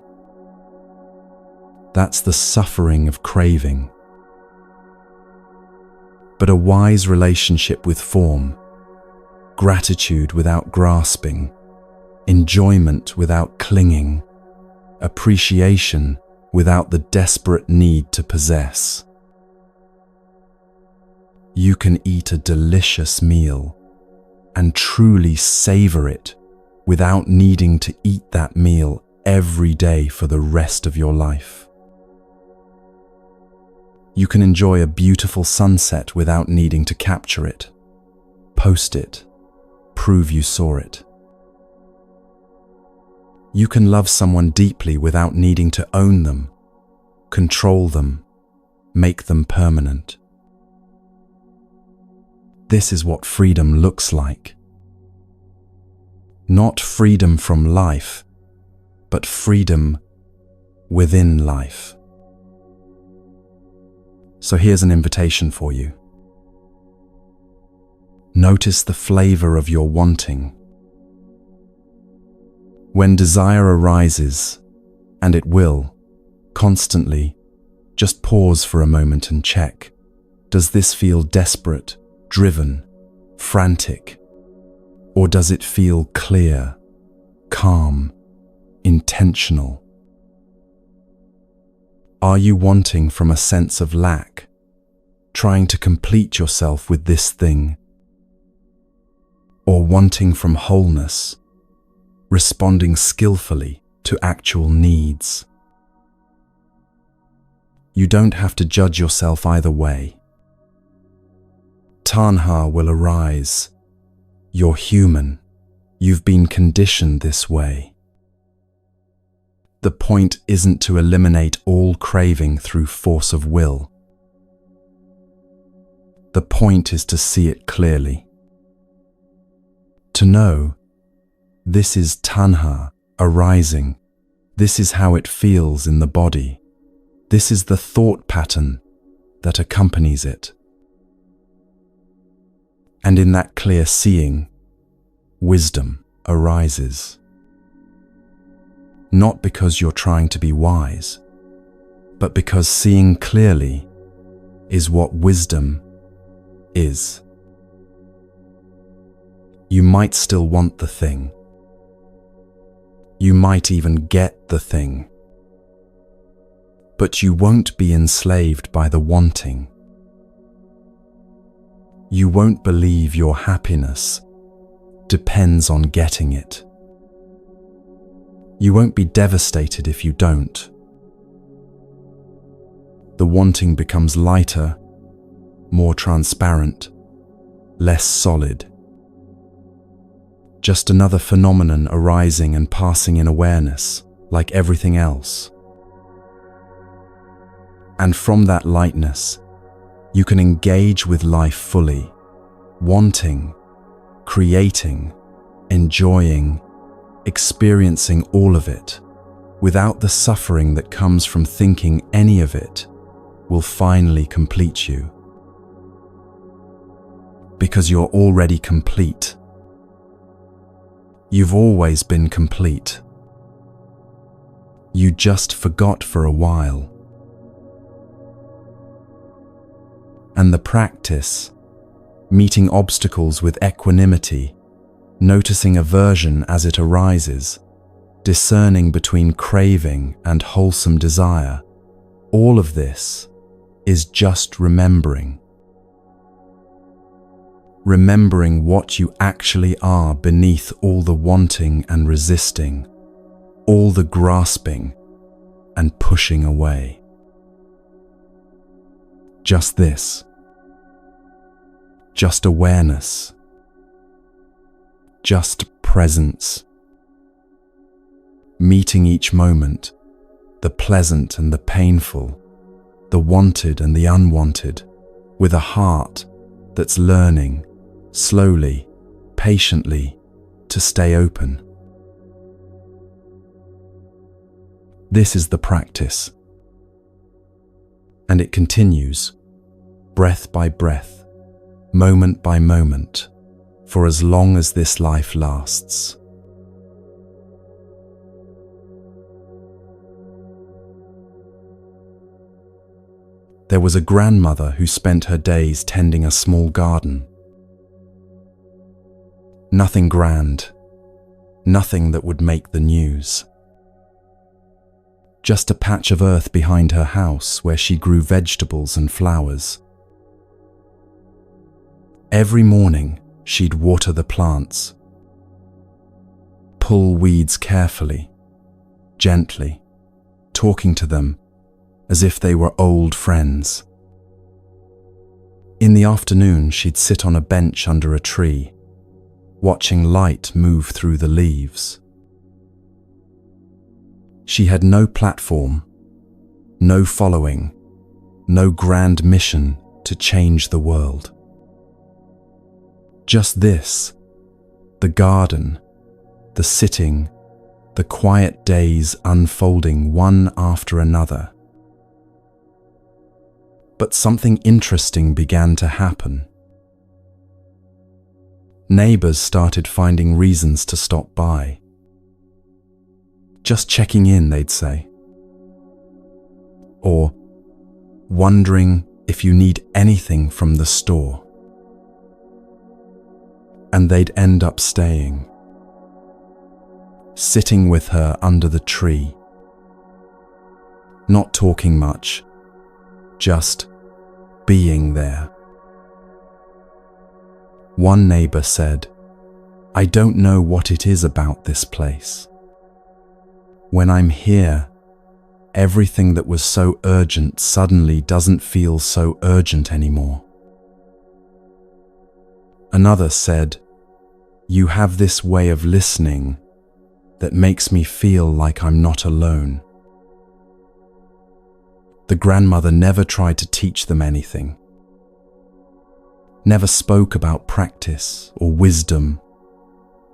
That's the suffering of craving. But a wise relationship with form, gratitude without grasping, enjoyment without clinging, appreciation without the desperate need to possess. You can eat a delicious meal and truly savor it without needing to eat that meal every day for the rest of your life. You can enjoy a beautiful sunset without needing to capture it, post it, prove you saw it. You can love someone deeply without needing to own them, control them, make them permanent. This is what freedom looks like. Not freedom from life, but freedom within life. So here's an invitation for you. Notice the flavor of your wanting. When desire arises, and it will, constantly, just pause for a moment and check. Does this feel desperate, driven, frantic? Or does it feel clear, calm, intentional? Are you wanting from a sense of lack, trying to complete yourself with this thing? Or wanting from wholeness, responding skillfully to actual needs? You don't have to judge yourself either way. Tanha will arise. You're human. You've been conditioned this way. The point isn't to eliminate all craving through force of will. The point is to see it clearly. To know, this is tanha arising. This is how it feels in the body. This is the thought pattern that accompanies it. And in that clear seeing, wisdom arises. Not because you're trying to be wise, but because seeing clearly is what wisdom is. You might still want the thing. You might even get the thing. But you won't be enslaved by the wanting. You won't believe your happiness depends on getting it. You won't be devastated if you don't. The wanting becomes lighter, more transparent, less solid. Just another phenomenon arising and passing in awareness, like everything else. And from that lightness, you can engage with life fully, wanting, creating, enjoying, experiencing all of it, without the suffering that comes from thinking any of it will finally complete you. Because you're already complete. You've always been complete. You just forgot for a while. And the practice, meeting obstacles with equanimity, noticing aversion as it arises, discerning between craving and wholesome desire, all of this is just remembering. Remembering what you actually are beneath all the wanting and resisting, all the grasping and pushing away. Just this. Just awareness. Just presence. Meeting each moment, the pleasant and the painful, the wanted and the unwanted, with a heart that's learning, slowly, patiently, to stay open. This is the practice. And it continues, breath by breath, moment by moment, for as long as this life lasts. There was a grandmother who spent her days tending a small garden. Nothing grand, nothing that would make the news. just a patch of earth behind her house where she grew vegetables and flowers. Every morning, she'd water the plants, pull weeds carefully, gently, talking to them as if they were old friends. In the afternoon, she'd sit on a bench under a tree, watching light move through the leaves. She had no platform, no following, no grand mission to change the world. Just this, the garden, the sitting, the quiet days unfolding one after another. But something interesting began to happen. Neighbors started finding reasons to stop by. Just checking in, they'd say. Or wondering if you need anything from the store. And they'd end up staying, sitting with her under the tree, not talking much, just being there. One neighbor said, "I don't know what it is about this place. When I'm here, everything that was so urgent suddenly doesn't feel so urgent anymore." Another said, "You have this way of listening that makes me feel like I'm not alone." The grandmother never tried to teach them anything, never spoke about practice or wisdom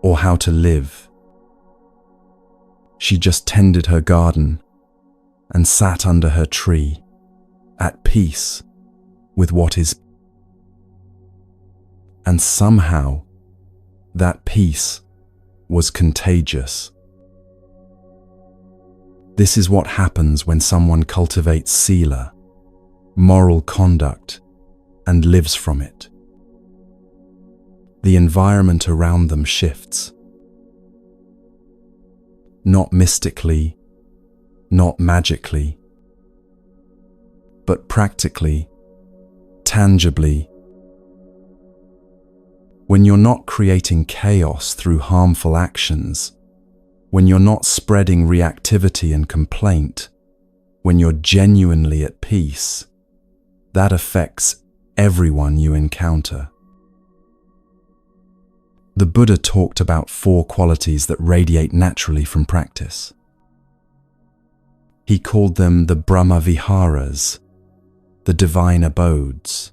or how to live. She just tended her garden and sat under her tree, at peace with what is. And somehow, that peace was contagious. This is what happens when someone cultivates sila, moral conduct, and lives from it. The environment around them shifts. Not mystically, not magically, but practically, tangibly. When you're not creating chaos through harmful actions, when you're not spreading reactivity and complaint, when you're genuinely at peace, that affects everyone you encounter. The Buddha talked about 4 qualities that radiate naturally from practice. He called them the Brahma Viharas, the divine abodes.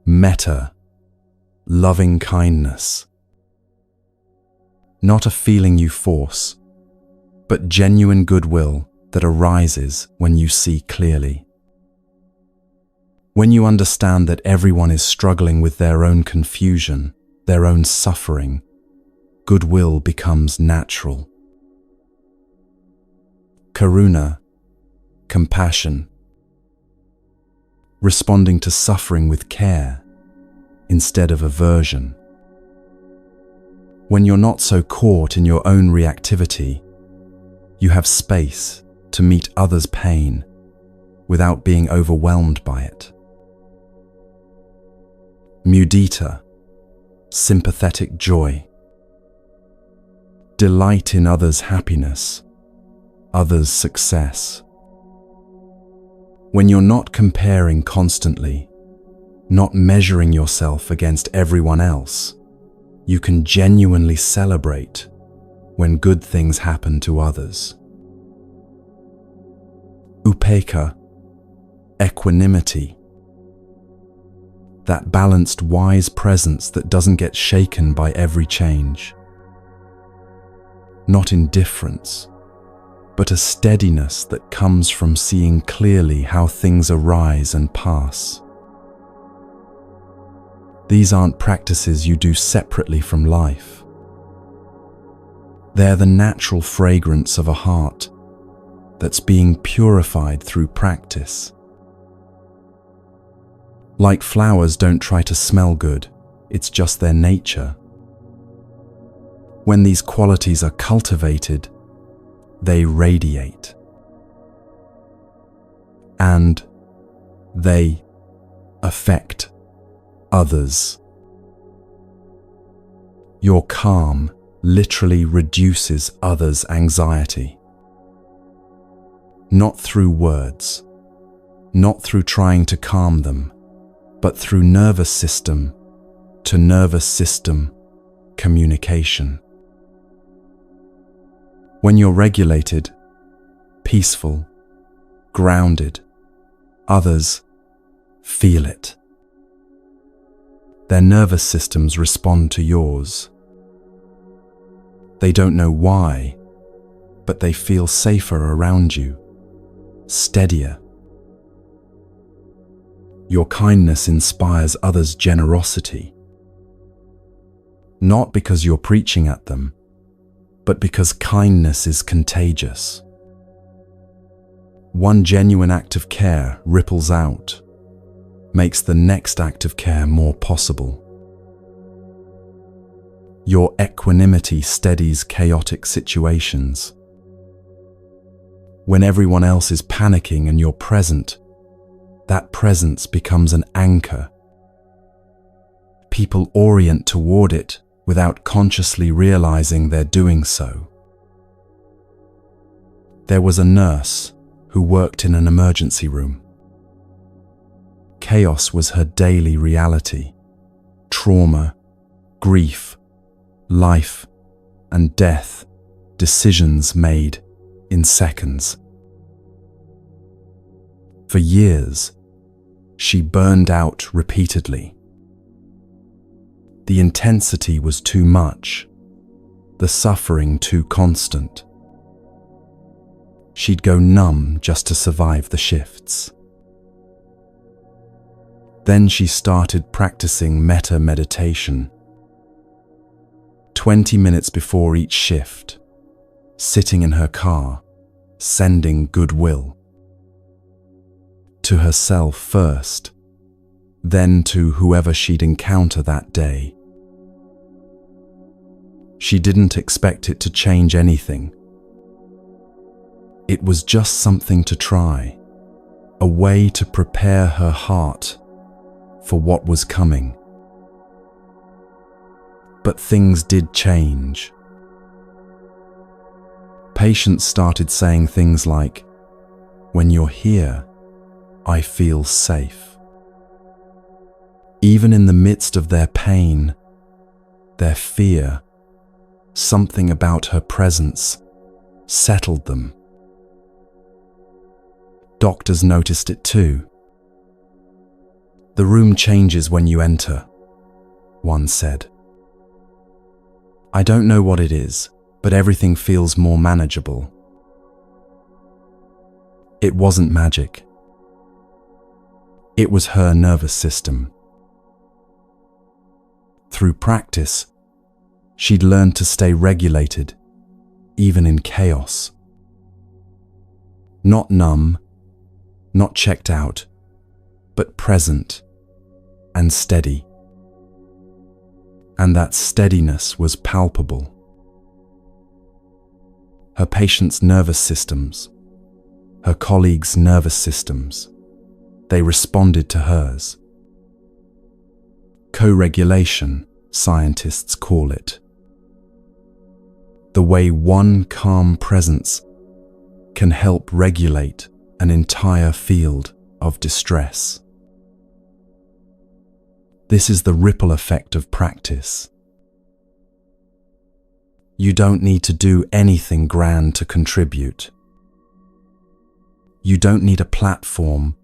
Metta, loving kindness. Not a feeling you force, but genuine goodwill that arises when you see clearly. When you understand that everyone is struggling with their own confusion, their own suffering, goodwill becomes natural. Karuna, compassion. Responding to suffering with care instead of aversion. When you're not so caught in your own reactivity, you have space to meet others' pain without being overwhelmed by it. Mudita, sympathetic joy. Delight in others' happiness, others' success. When you're not comparing constantly, not measuring yourself against everyone else, you can genuinely celebrate when good things happen to others. Upekkha, equanimity. That balanced, wise presence that doesn't get shaken by every change. Not indifference, but a steadiness that comes from seeing clearly how things arise and pass. These aren't practices you do separately from life. They're the natural fragrance of a heart that's being purified through practice. Like flowers don't try to smell good, it's just their nature. When these qualities are cultivated, they radiate. And they affect others. Your calm literally reduces others' anxiety. Not through words, not through trying to calm them, but through nervous system to nervous system communication. When you're regulated, peaceful, grounded, others feel it. Their nervous systems respond to yours. They don't know why, but they feel safer around you, steadier. Your kindness inspires others' generosity, not because you're preaching at them, but because kindness is contagious. One genuine act of care ripples out, makes the next act of care more possible. Your equanimity steadies chaotic situations. When everyone else is panicking and you're present, that presence becomes an anchor. People orient toward it without consciously realizing they're doing so. There was a nurse who worked in an emergency room. Chaos was her daily reality. Trauma, grief, life, and death, decisions made in seconds. For years, she burned out repeatedly. The intensity was too much, the suffering too constant. She'd go numb just to survive the shifts. Then she started practicing metta meditation. 20 minutes before each shift, sitting in her car, sending goodwill. To herself first, then to whoever she'd encounter that day. She didn't expect it to change anything. It was just something to try, a way to prepare her heart for what was coming. But things did change. Patients started saying things like, "When you're here, I feel safe." Even in the midst of their pain, their fear, something about her presence settled them. Doctors noticed it too. "The room changes when you enter," one said. "I don't know what it is, but everything feels more manageable." It wasn't magic. It was her nervous system. Through practice, she'd learned to stay regulated, even in chaos. Not numb, not checked out, but present and steady. And that steadiness was palpable. Her patients' nervous systems, her colleagues' nervous systems, they responded to hers. Co-regulation, scientists call it. The way one calm presence can help regulate an entire field of distress. This is the ripple effect of practice. You don't need to do anything grand to contribute. You don't need a platform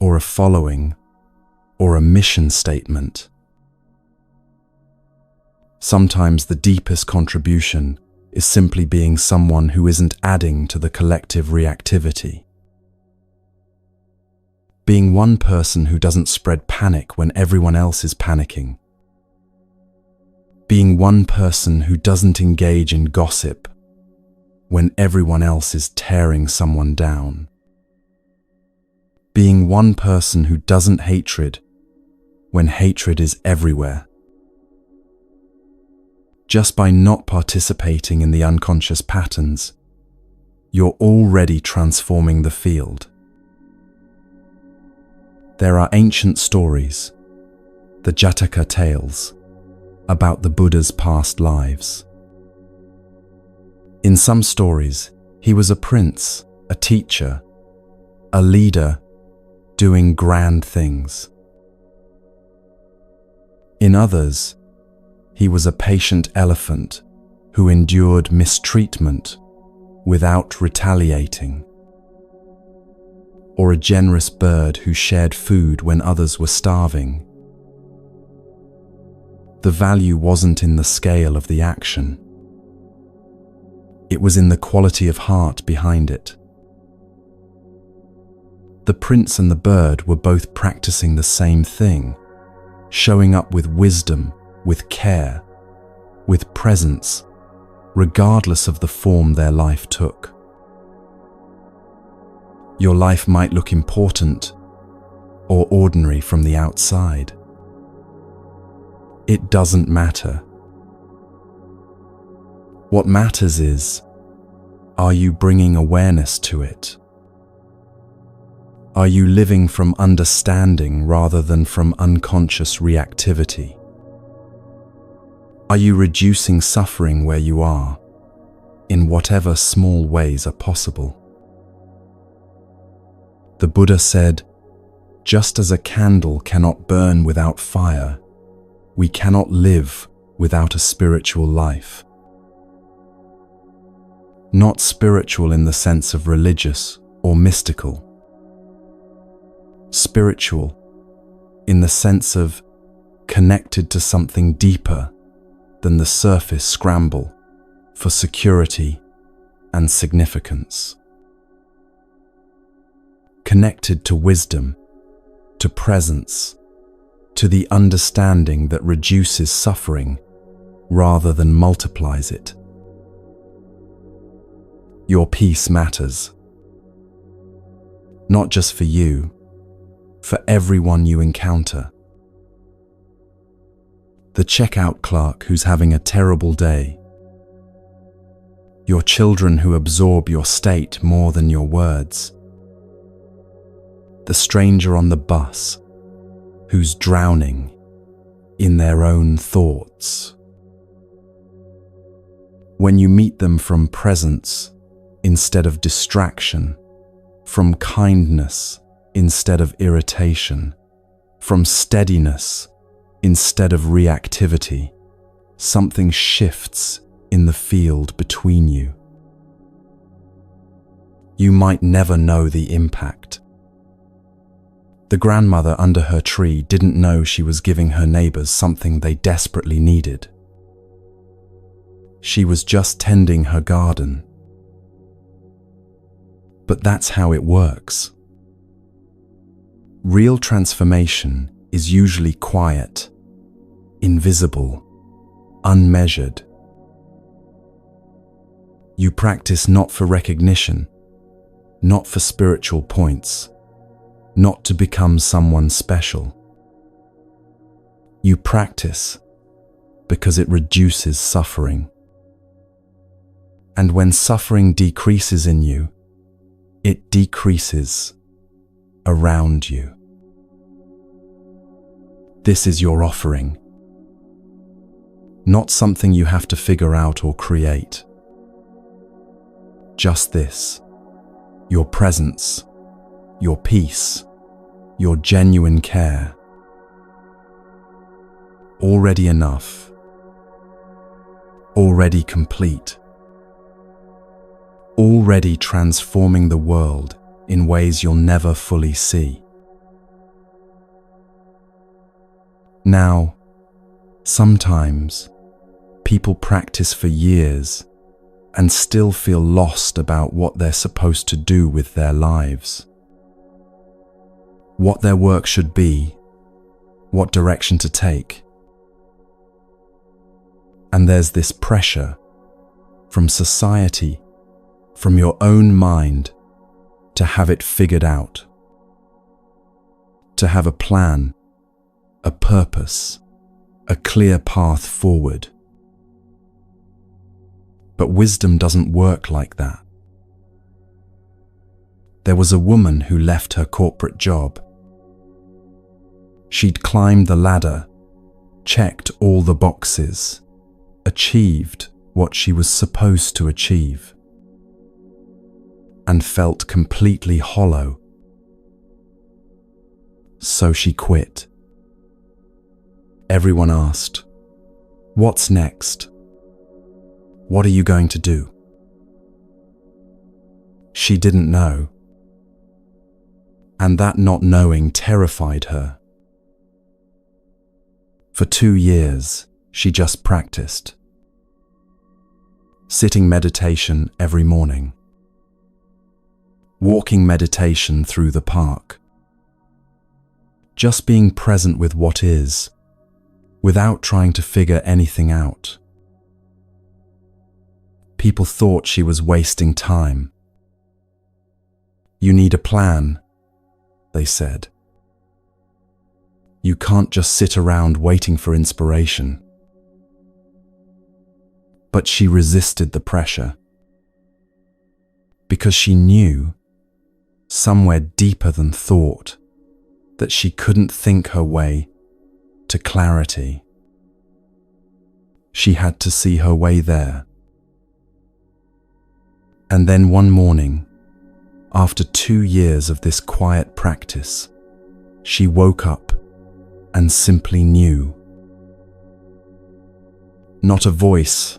or a following or a mission statement. Sometimes the deepest contribution is simply being someone who isn't adding to the collective reactivity. Being one person who doesn't spread panic when everyone else is panicking. Being one person who doesn't engage in gossip when everyone else is tearing someone down. Being one person who doesn't hatred when hatred is everywhere. Just by not participating in the unconscious patterns, you're already transforming the field. There are ancient stories, the Jataka tales, about the Buddha's past lives. In some stories, he was a prince, a teacher, a leader, doing grand things. In others, he was a patient elephant who endured mistreatment without retaliating, or a generous bird who shared food when others were starving. The value wasn't in the scale of the action. It was in the quality of heart behind it. The prince and the bird were both practicing the same thing, showing up with wisdom, with care, with presence, regardless of the form their life took. Your life might look important or ordinary from the outside. It doesn't matter. What matters is, are you bringing awareness to it? Are you living from understanding rather than from unconscious reactivity? Are you reducing suffering where you are, in whatever small ways are possible? The Buddha said, just as a candle cannot burn without fire, we cannot live without a spiritual life. Not spiritual in the sense of religious or mystical. Spiritual in the sense of connected to something deeper than the surface scramble for security and significance. Connected to wisdom, to presence, to the understanding that reduces suffering rather than multiplies it. Your peace matters. Not just for you, for everyone you encounter. The checkout clerk who's having a terrible day. Your children who absorb your state more than your words. The stranger on the bus who's drowning in their own thoughts. When you meet them from presence instead of distraction, from kindness instead of irritation, from steadiness instead of reactivity, something shifts in the field between you. You might never know the impact. The grandmother under her tree didn't know she was giving her neighbors something they desperately needed. She was just tending her garden. But that's how it works. Real transformation is usually quiet, invisible, unmeasured. You practice not for recognition, not for spiritual points, not to become someone special. You practice because it reduces suffering. And when suffering decreases in you, it decreases around you. This is your offering, not something you have to figure out or create. Just this, your presence, your peace, your genuine care. Already enough, already complete, already transforming the world in ways you'll never fully see. Now, sometimes people practice for years and still feel lost about what they're supposed to do with their lives. What their work should be, what direction to take. And there's this pressure from society, from your own mind, to have it figured out, to have a plan, a purpose, a clear path forward. But wisdom doesn't work like that. There was a woman who left her corporate job. She'd climbed the ladder, checked all the boxes, achieved what she was supposed to achieve, and felt completely hollow. So she quit. Everyone asked, "What's next? What are you going to do?" She didn't know, and that not knowing terrified her. For 2 years, she just practiced. Sitting meditation every morning. Walking meditation through the park. Just being present with what is, without trying to figure anything out. People thought she was wasting time. "You need a plan," they said. "You can't just sit around waiting for inspiration." But she resisted the pressure because she knew, somewhere deeper than thought, that she couldn't think her way to clarity. She had to see her way there. And then one morning, after 2 years of this quiet practice, she woke up and simply knew. Not a voice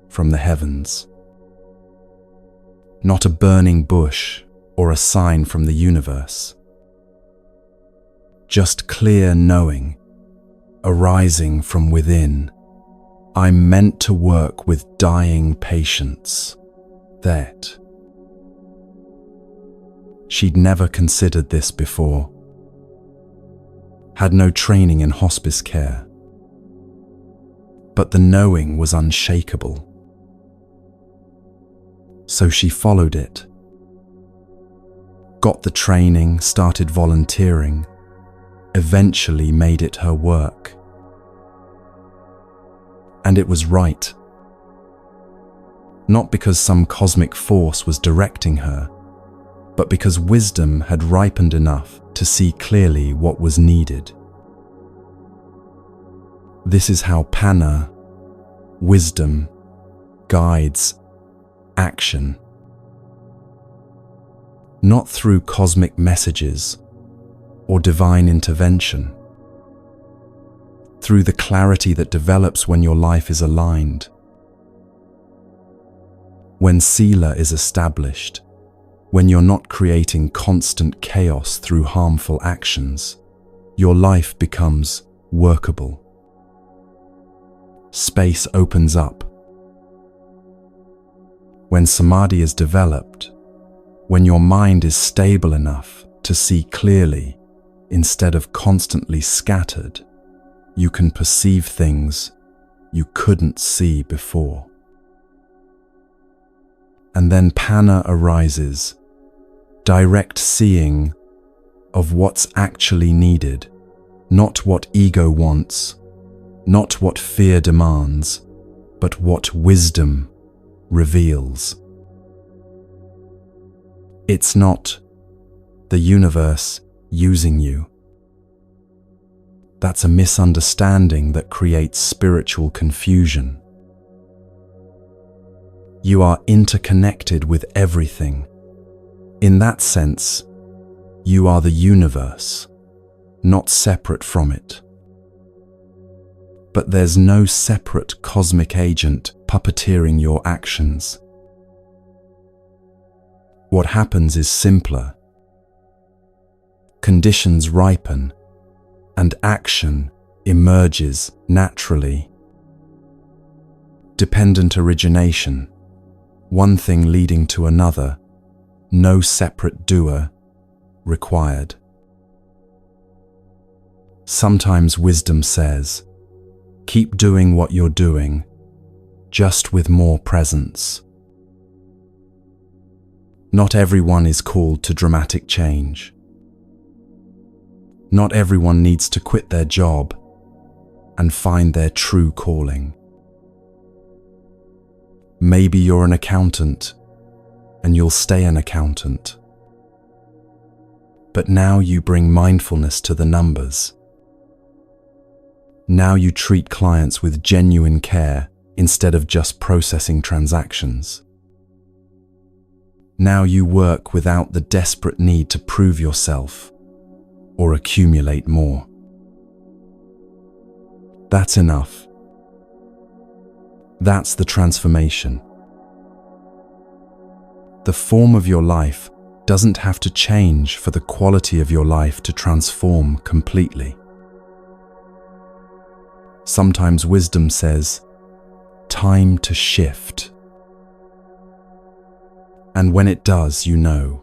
from the heavens, not a burning bush or a sign from the universe, just clear knowing arising from within. I'm meant to work with dying patients. That. She'd never considered this before. Had no training in hospice care. But the knowing was unshakable. So she followed it. Got the training, started volunteering, eventually made it her work. And it was right. Not because some cosmic force was directing her, but because wisdom had ripened enough to see clearly what was needed. This is how Panna, wisdom, guides action. Not through cosmic messages or divine intervention. Through the clarity that develops when your life is aligned. When sila is established, when you're not creating constant chaos through harmful actions, your life becomes workable. Space opens up. When samadhi is developed, when your mind is stable enough to see clearly instead of constantly scattered, you can perceive things you couldn't see before. And then Panna arises, direct seeing of what's actually needed, not what ego wants, not what fear demands, but what wisdom reveals. It's not the universe using you. That's a misunderstanding that creates spiritual confusion. You are interconnected with everything. In that sense, you are the universe, not separate from it. But there's no separate cosmic agent puppeteering your actions. What happens is simpler. Conditions ripen, and action emerges naturally. Dependent origination, one thing leading to another, no separate doer required. Sometimes wisdom says, keep doing what you're doing, just with more presence. Not everyone is called to dramatic change. Not everyone needs to quit their job and find their true calling. Maybe you're an accountant and you'll stay an accountant. But now you bring mindfulness to the numbers. Now you treat clients with genuine care instead of just processing transactions. Now you work without the desperate need to prove yourself or accumulate more. That's enough. That's the transformation. The form of your life doesn't have to change for the quality of your life to transform completely. Sometimes wisdom says, time to shift. And when it does, you know.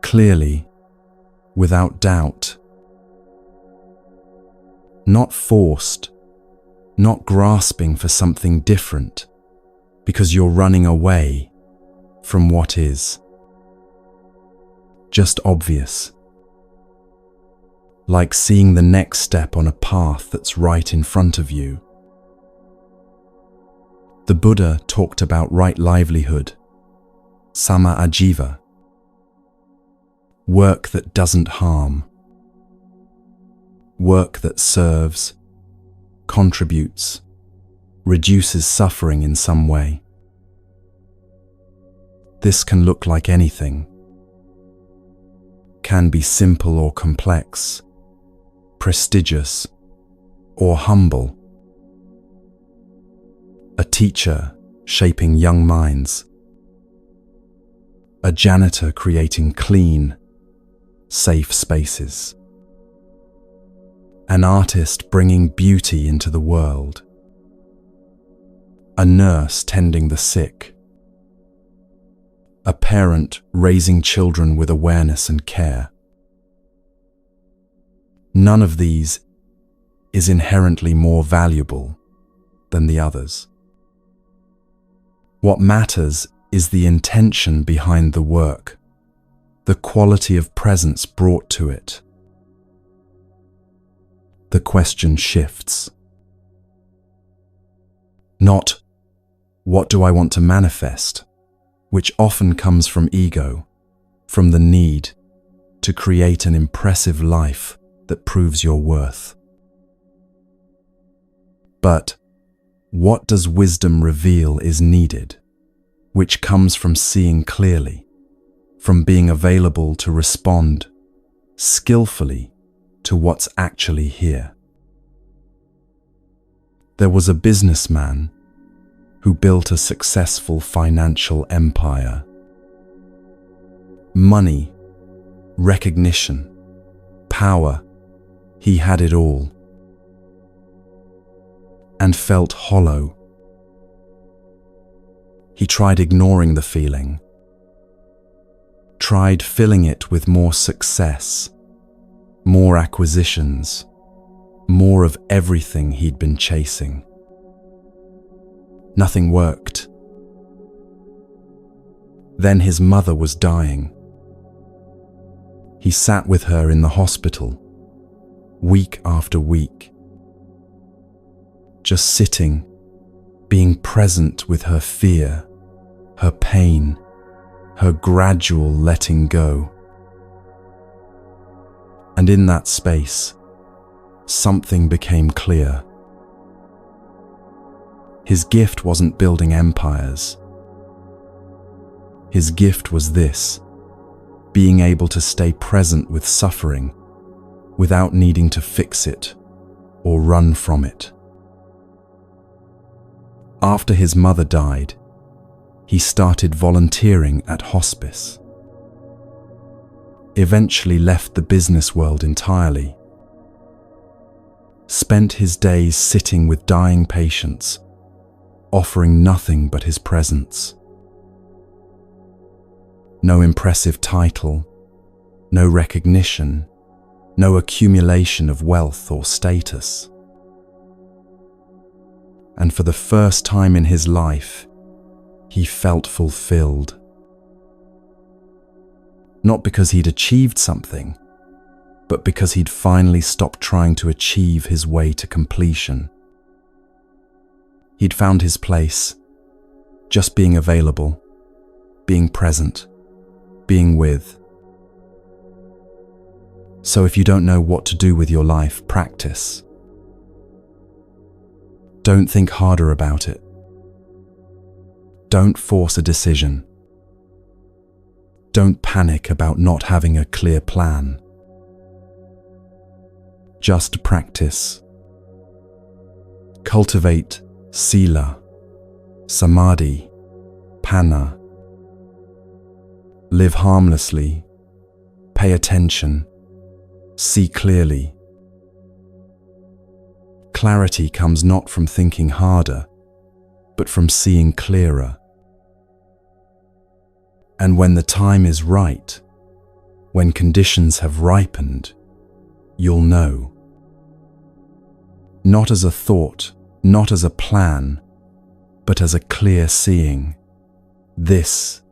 Clearly, without doubt. Not forced, not grasping for something different, because you're running away from what is. Just obvious. Like seeing the next step on a path that's right in front of you. The Buddha talked about right livelihood, sama ajiva, work that doesn't harm, work that serves, contributes, reduces suffering in some way. This can look like anything, can be simple or complex, prestigious or humble. A teacher shaping young minds, a janitor creating clean, safe spaces, an artist bringing beauty into the world, a nurse tending the sick, a parent raising children with awareness and care. None of these is inherently more valuable than the others. What matters is the intention behind the work, the quality of presence brought to it. The question shifts. Not, what do I want to manifest, which often comes from ego, from the need to create an impressive life that proves your worth. But what does wisdom reveal is needed, which comes from seeing clearly, from being available to respond skillfully to what's actually here. There was a businessman who built a successful financial empire. Money, recognition, power, he had it all. And felt hollow. He tried ignoring the feeling, tried filling it with more success, more acquisitions, more of everything he'd been chasing. Nothing worked. Then his mother was dying. He sat with her in the hospital, week after week, just sitting, being present with her fear, her pain, her gradual letting go. And in that space, something became clear. His gift wasn't building empires. His gift was this, being able to stay present with suffering without needing to fix it or run from it. After his mother died, he started volunteering at hospice. Eventually left the business world entirely. Spent his days sitting with dying patients, offering nothing but his presence. No impressive title, no recognition, no accumulation of wealth or status. And for the first time in his life, he felt fulfilled. Not because he'd achieved something, but because he'd finally stopped trying to achieve his way to completion. He'd found his place, just being available, being present, being with. So if you don't know what to do with your life, practice. Don't think harder about it. Don't force a decision. Don't panic about not having a clear plan. Just practice. Cultivate sila, samadhi, panna. Live harmlessly. Pay attention. See clearly. Clarity comes not from thinking harder, but from seeing clearer. And when the time is right, when conditions have ripened, you'll know. Not as a thought, not as a plan, but as a clear seeing. This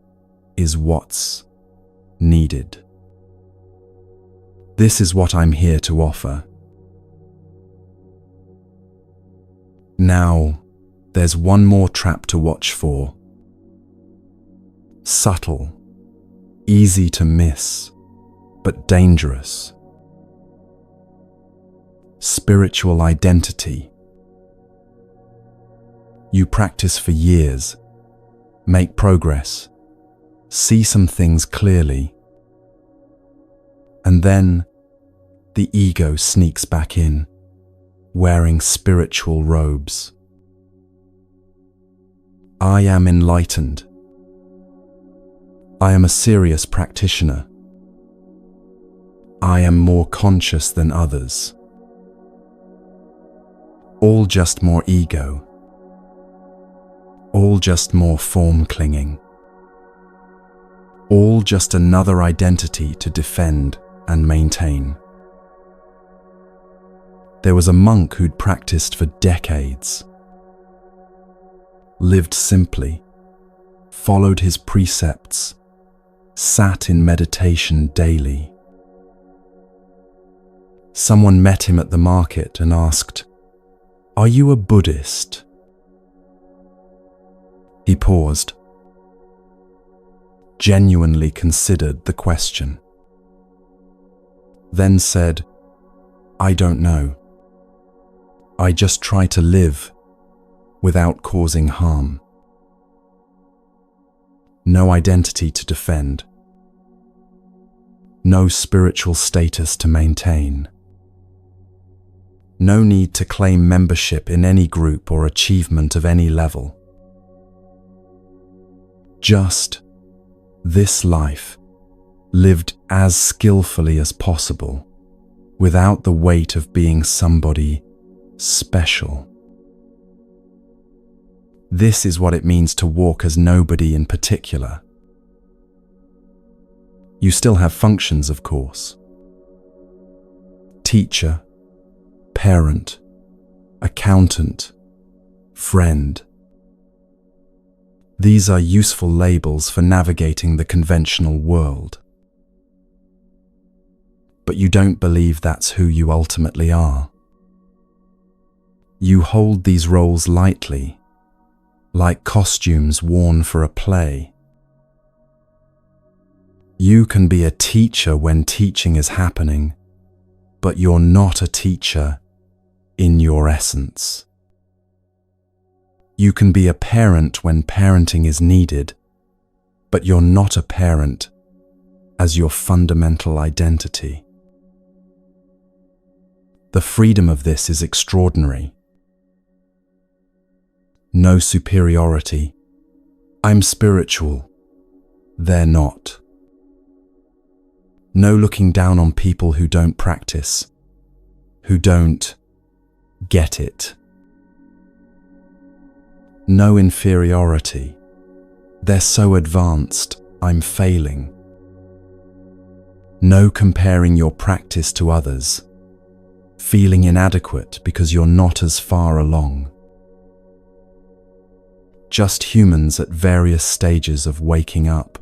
is what's needed. This is what I'm here to offer. Now, there's one more trap to watch for. Subtle, easy to miss, but dangerous. Spiritual identity. You practice for years, make progress, see some things clearly, and then the ego sneaks back in, wearing spiritual robes. I am enlightened. I am a serious practitioner. I am more conscious than others. All just more ego. All just more form clinging. All just another identity to defend and maintain. There was a monk who'd practiced for decades, lived simply, followed his precepts, sat in meditation daily. Someone met him at the market and asked, "Are you a Buddhist?" He paused, genuinely considered the question, then said, "I don't know. I just try to live without causing harm. No identity to defend. No spiritual status to maintain. No need to claim membership in any group or achievement of any level. Just this life, lived as skillfully as possible, without the weight of being somebody special. This is what it means to walk as nobody in particular. You still have functions, of course. Teacher, parent, accountant, friend. These are useful labels for navigating the conventional world. But you don't believe that's who you ultimately are. You hold these roles lightly, like costumes worn for a play. You can be a teacher when teaching is happening, but you're not a teacher in your essence. You can be a parent when parenting is needed, but you're not a parent as your fundamental identity. The freedom of this is extraordinary. No superiority. I'm spiritual. They're not. No looking down on people who don't practice, who don't get it. No inferiority. They're so advanced, I'm failing. No comparing your practice to others, feeling inadequate because you're not as far along. Just humans at various stages of waking up.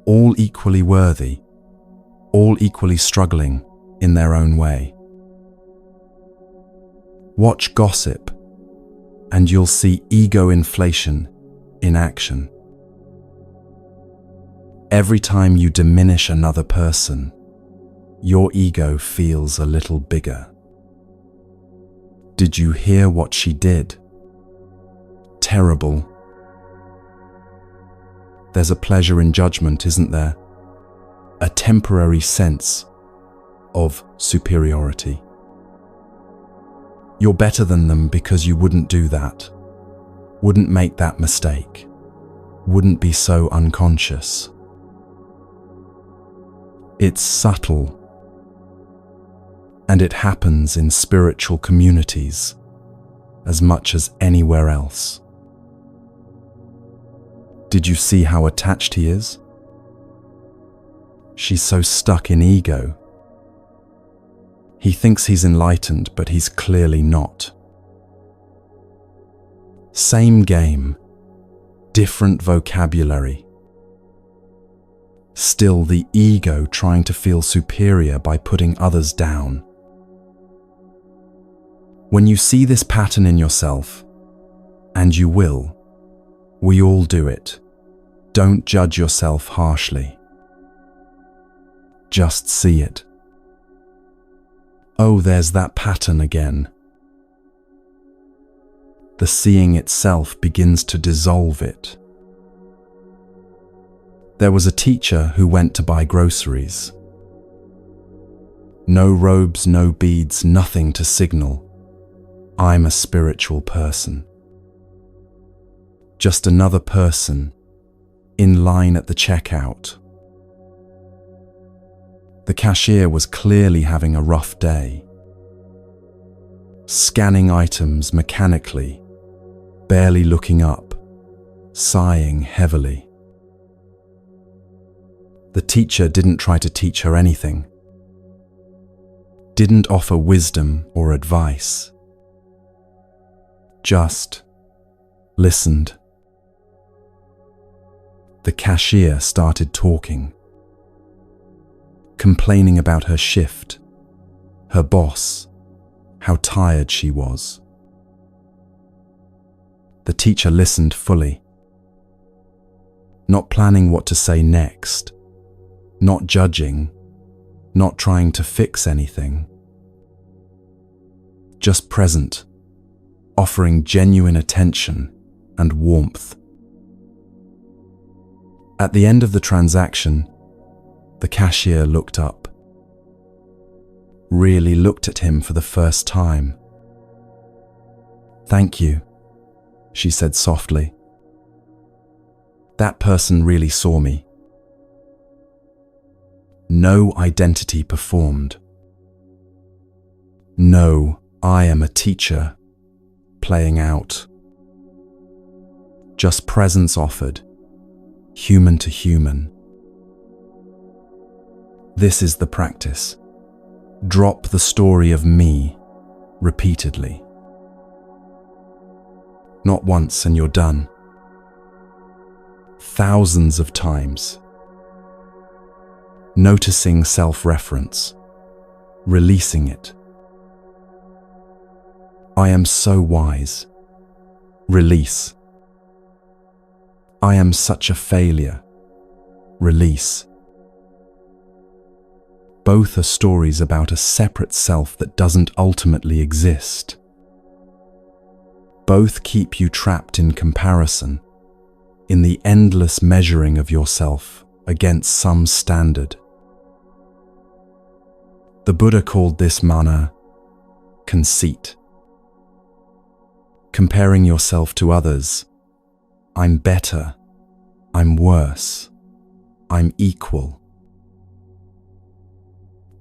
All equally worthy, all equally struggling in their own way. Watch gossip, and you'll see ego inflation in action. Every time you diminish another person, your ego feels a little bigger. Did you hear what she did? Terrible. There's a pleasure in judgment, isn't there? A temporary sense of superiority. You're better than them because you wouldn't do that, wouldn't make that mistake, wouldn't be so unconscious. It's subtle, and it happens in spiritual communities as much as anywhere else. Did you see how attached he is? She's so stuck in ego. He thinks he's enlightened, but he's clearly not. Same game, different vocabulary. Still the ego trying to feel superior by putting others down. When you see this pattern in yourself, and you will, we all do it, don't judge yourself harshly. Just see it. Oh, there's that pattern again. The seeing itself begins to dissolve it. There was a teacher who went to buy groceries. No robes, no beads, nothing to signal, I'm a spiritual person. Just another person in line at the checkout. The cashier was clearly having a rough day. Scanning items mechanically, barely looking up, sighing heavily. The teacher didn't try to teach her anything, didn't offer wisdom or advice, just listened. The cashier started talking, complaining about her shift, her boss, how tired she was. The teacher listened fully, not planning what to say next, not judging, not trying to fix anything. Just present, offering genuine attention and warmth. At the end of the transaction, the cashier looked up, really looked at him for the first time. "Thank you," she said softly. "That person really saw me." No identity performed. No, I am a teacher, playing out. Just presence offered, human to human. This is the practice. Drop the story of me repeatedly. Not once and you're done. Thousands of times. Noticing self-reference, releasing it. I am so wise. Release. I am such a failure. Release. Both are stories about a separate self that doesn't ultimately exist. Both keep you trapped in comparison, in the endless measuring of yourself against some standard. The Buddha called this mana conceit. Comparing yourself to others. I'm better. I'm worse. I'm equal.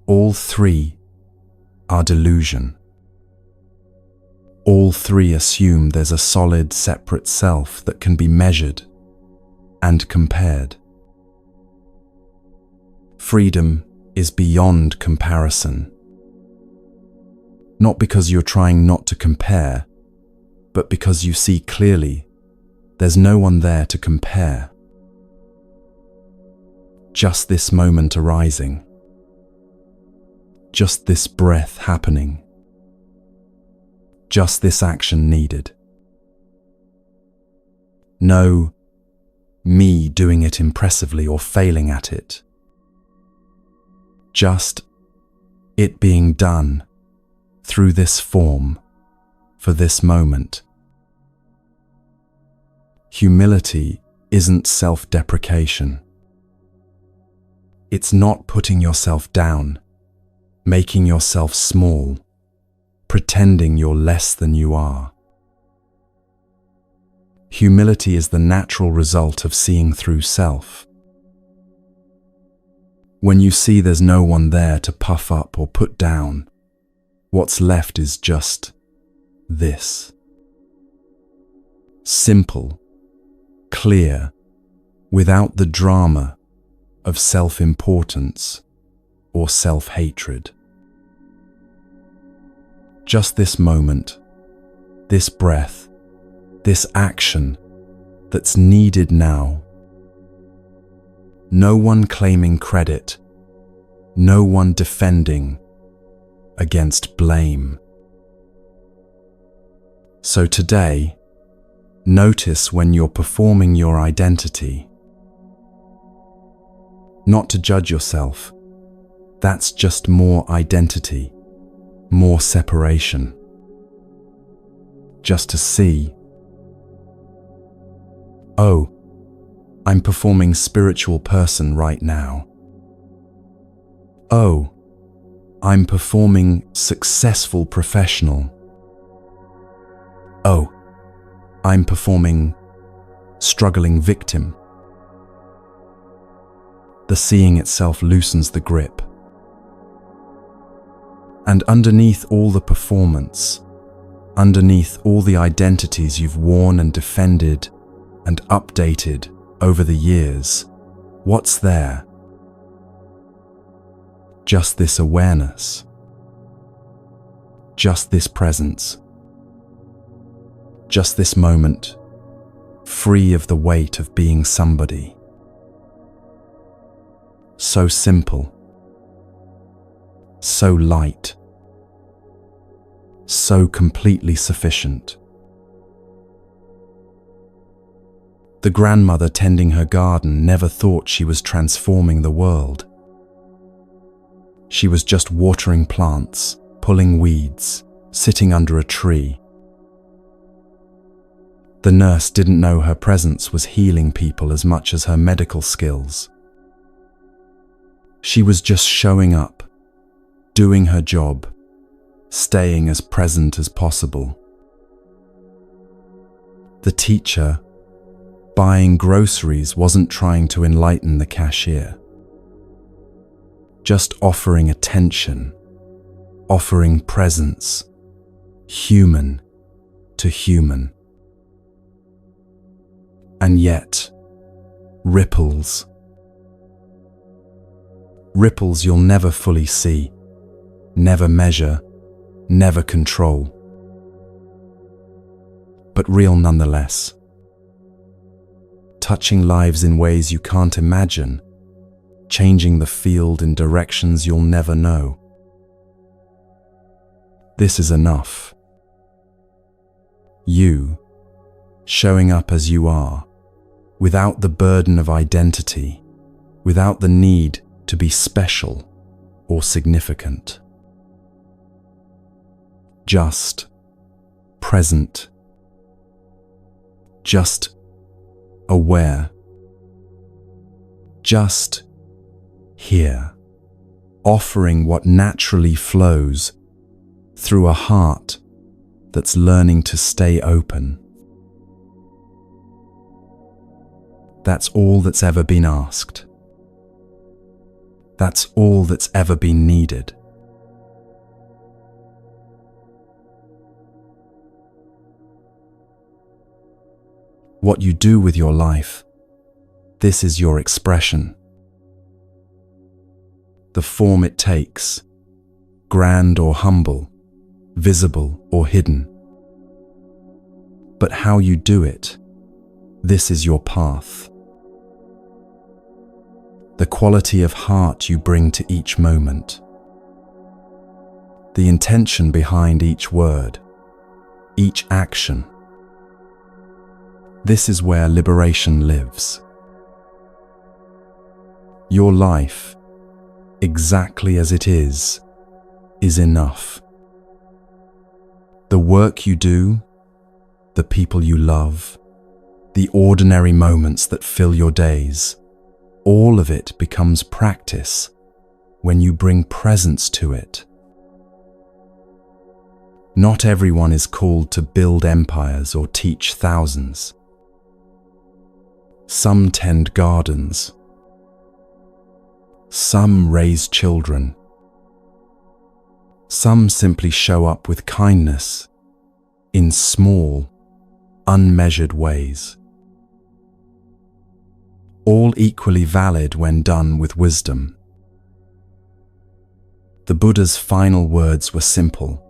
All three are delusion. All three assume there's a solid, separate self that can be measured and compared. Freedom is beyond comparison. Not because you're trying not to compare, but because you see clearly there's no one there to compare. Just this moment arising. Just this breath happening. Just this action needed. No me doing it impressively or failing at it. Just it being done through this form, for this moment. Humility isn't self-deprecation. It's not putting yourself down, making yourself small, pretending you're less than you are. Humility is the natural result of seeing through self. When you see there's no one there to puff up or put down, what's left is just this. Simple, clear, without the drama of self-importance or self-hatred. Just this moment, this breath, this action that's needed now. No one claiming credit, no one defending against blame. So today, notice when you're performing your identity. Not to judge yourself, that's just more identity, more separation. Just to see, oh, I'm performing spiritual person right now. Oh, I'm performing successful professional. Oh, I'm performing struggling victim. The seeing itself loosens the grip. And underneath all the performance, underneath all the identities you've worn and defended and updated over the years, what's there? Just this awareness. Just this presence. Just this moment, free of the weight of being somebody. So simple. So light. So completely sufficient. The grandmother tending her garden never thought she was transforming the world. She was just watering plants, pulling weeds, sitting under a tree. The nurse didn't know her presence was healing people as much as her medical skills. She was just showing up, doing her job, staying as present as possible. The teacher, buying groceries, wasn't trying to enlighten the cashier. Just offering attention, offering presence, human to human. And yet, ripples. Ripples you'll never fully see, never measure, never control. But real nonetheless. Touching lives in ways you can't imagine, changing the field in directions you'll never know. This is enough. You, showing up as you are, without the burden of identity, without the need to be special or significant. Just present. Just aware. Just here, offering what naturally flows through a heart that's learning to stay open. That's all that's ever been asked. That's all that's ever been needed. What you do with your life, this is your expression. The form it takes, grand or humble, visible or hidden. But how you do it, this is your path. The quality of heart you bring to each moment. The intention behind each word, each action. This is where liberation lives. Your life, exactly as it is, is enough. The work you do, the people you love, the ordinary moments that fill your days, all of it becomes practice when you bring presence to it. Not everyone is called to build empires or teach thousands. Some tend gardens. Some raise children. Some simply show up with kindness in small, unmeasured ways. All equally valid when done with wisdom. The Buddha's final words were simple.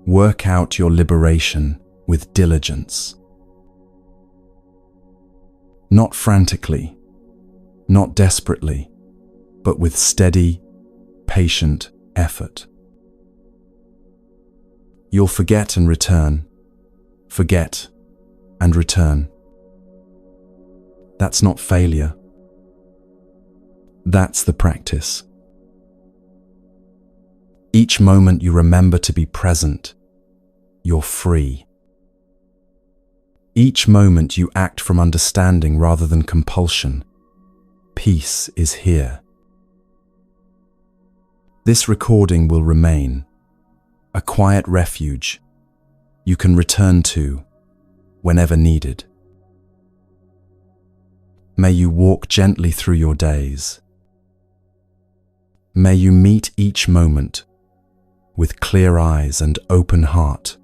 Work out your liberation with diligence. Not frantically, not desperately, but with steady, patient effort. You'll forget and return, forget and return. That's not failure. That's the practice. Each moment you remember to be present, you're free. Each moment you act from understanding rather than compulsion, peace is here. This recording will remain a quiet refuge you can return to whenever needed. May you walk gently through your days. May you meet each moment with clear eyes and open heart.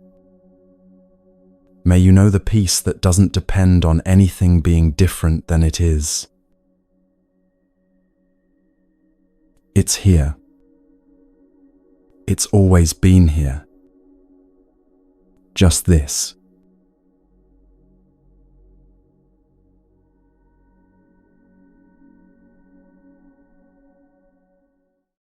May you know the peace that doesn't depend on anything being different than it is. It's here. It's always been here. Just this.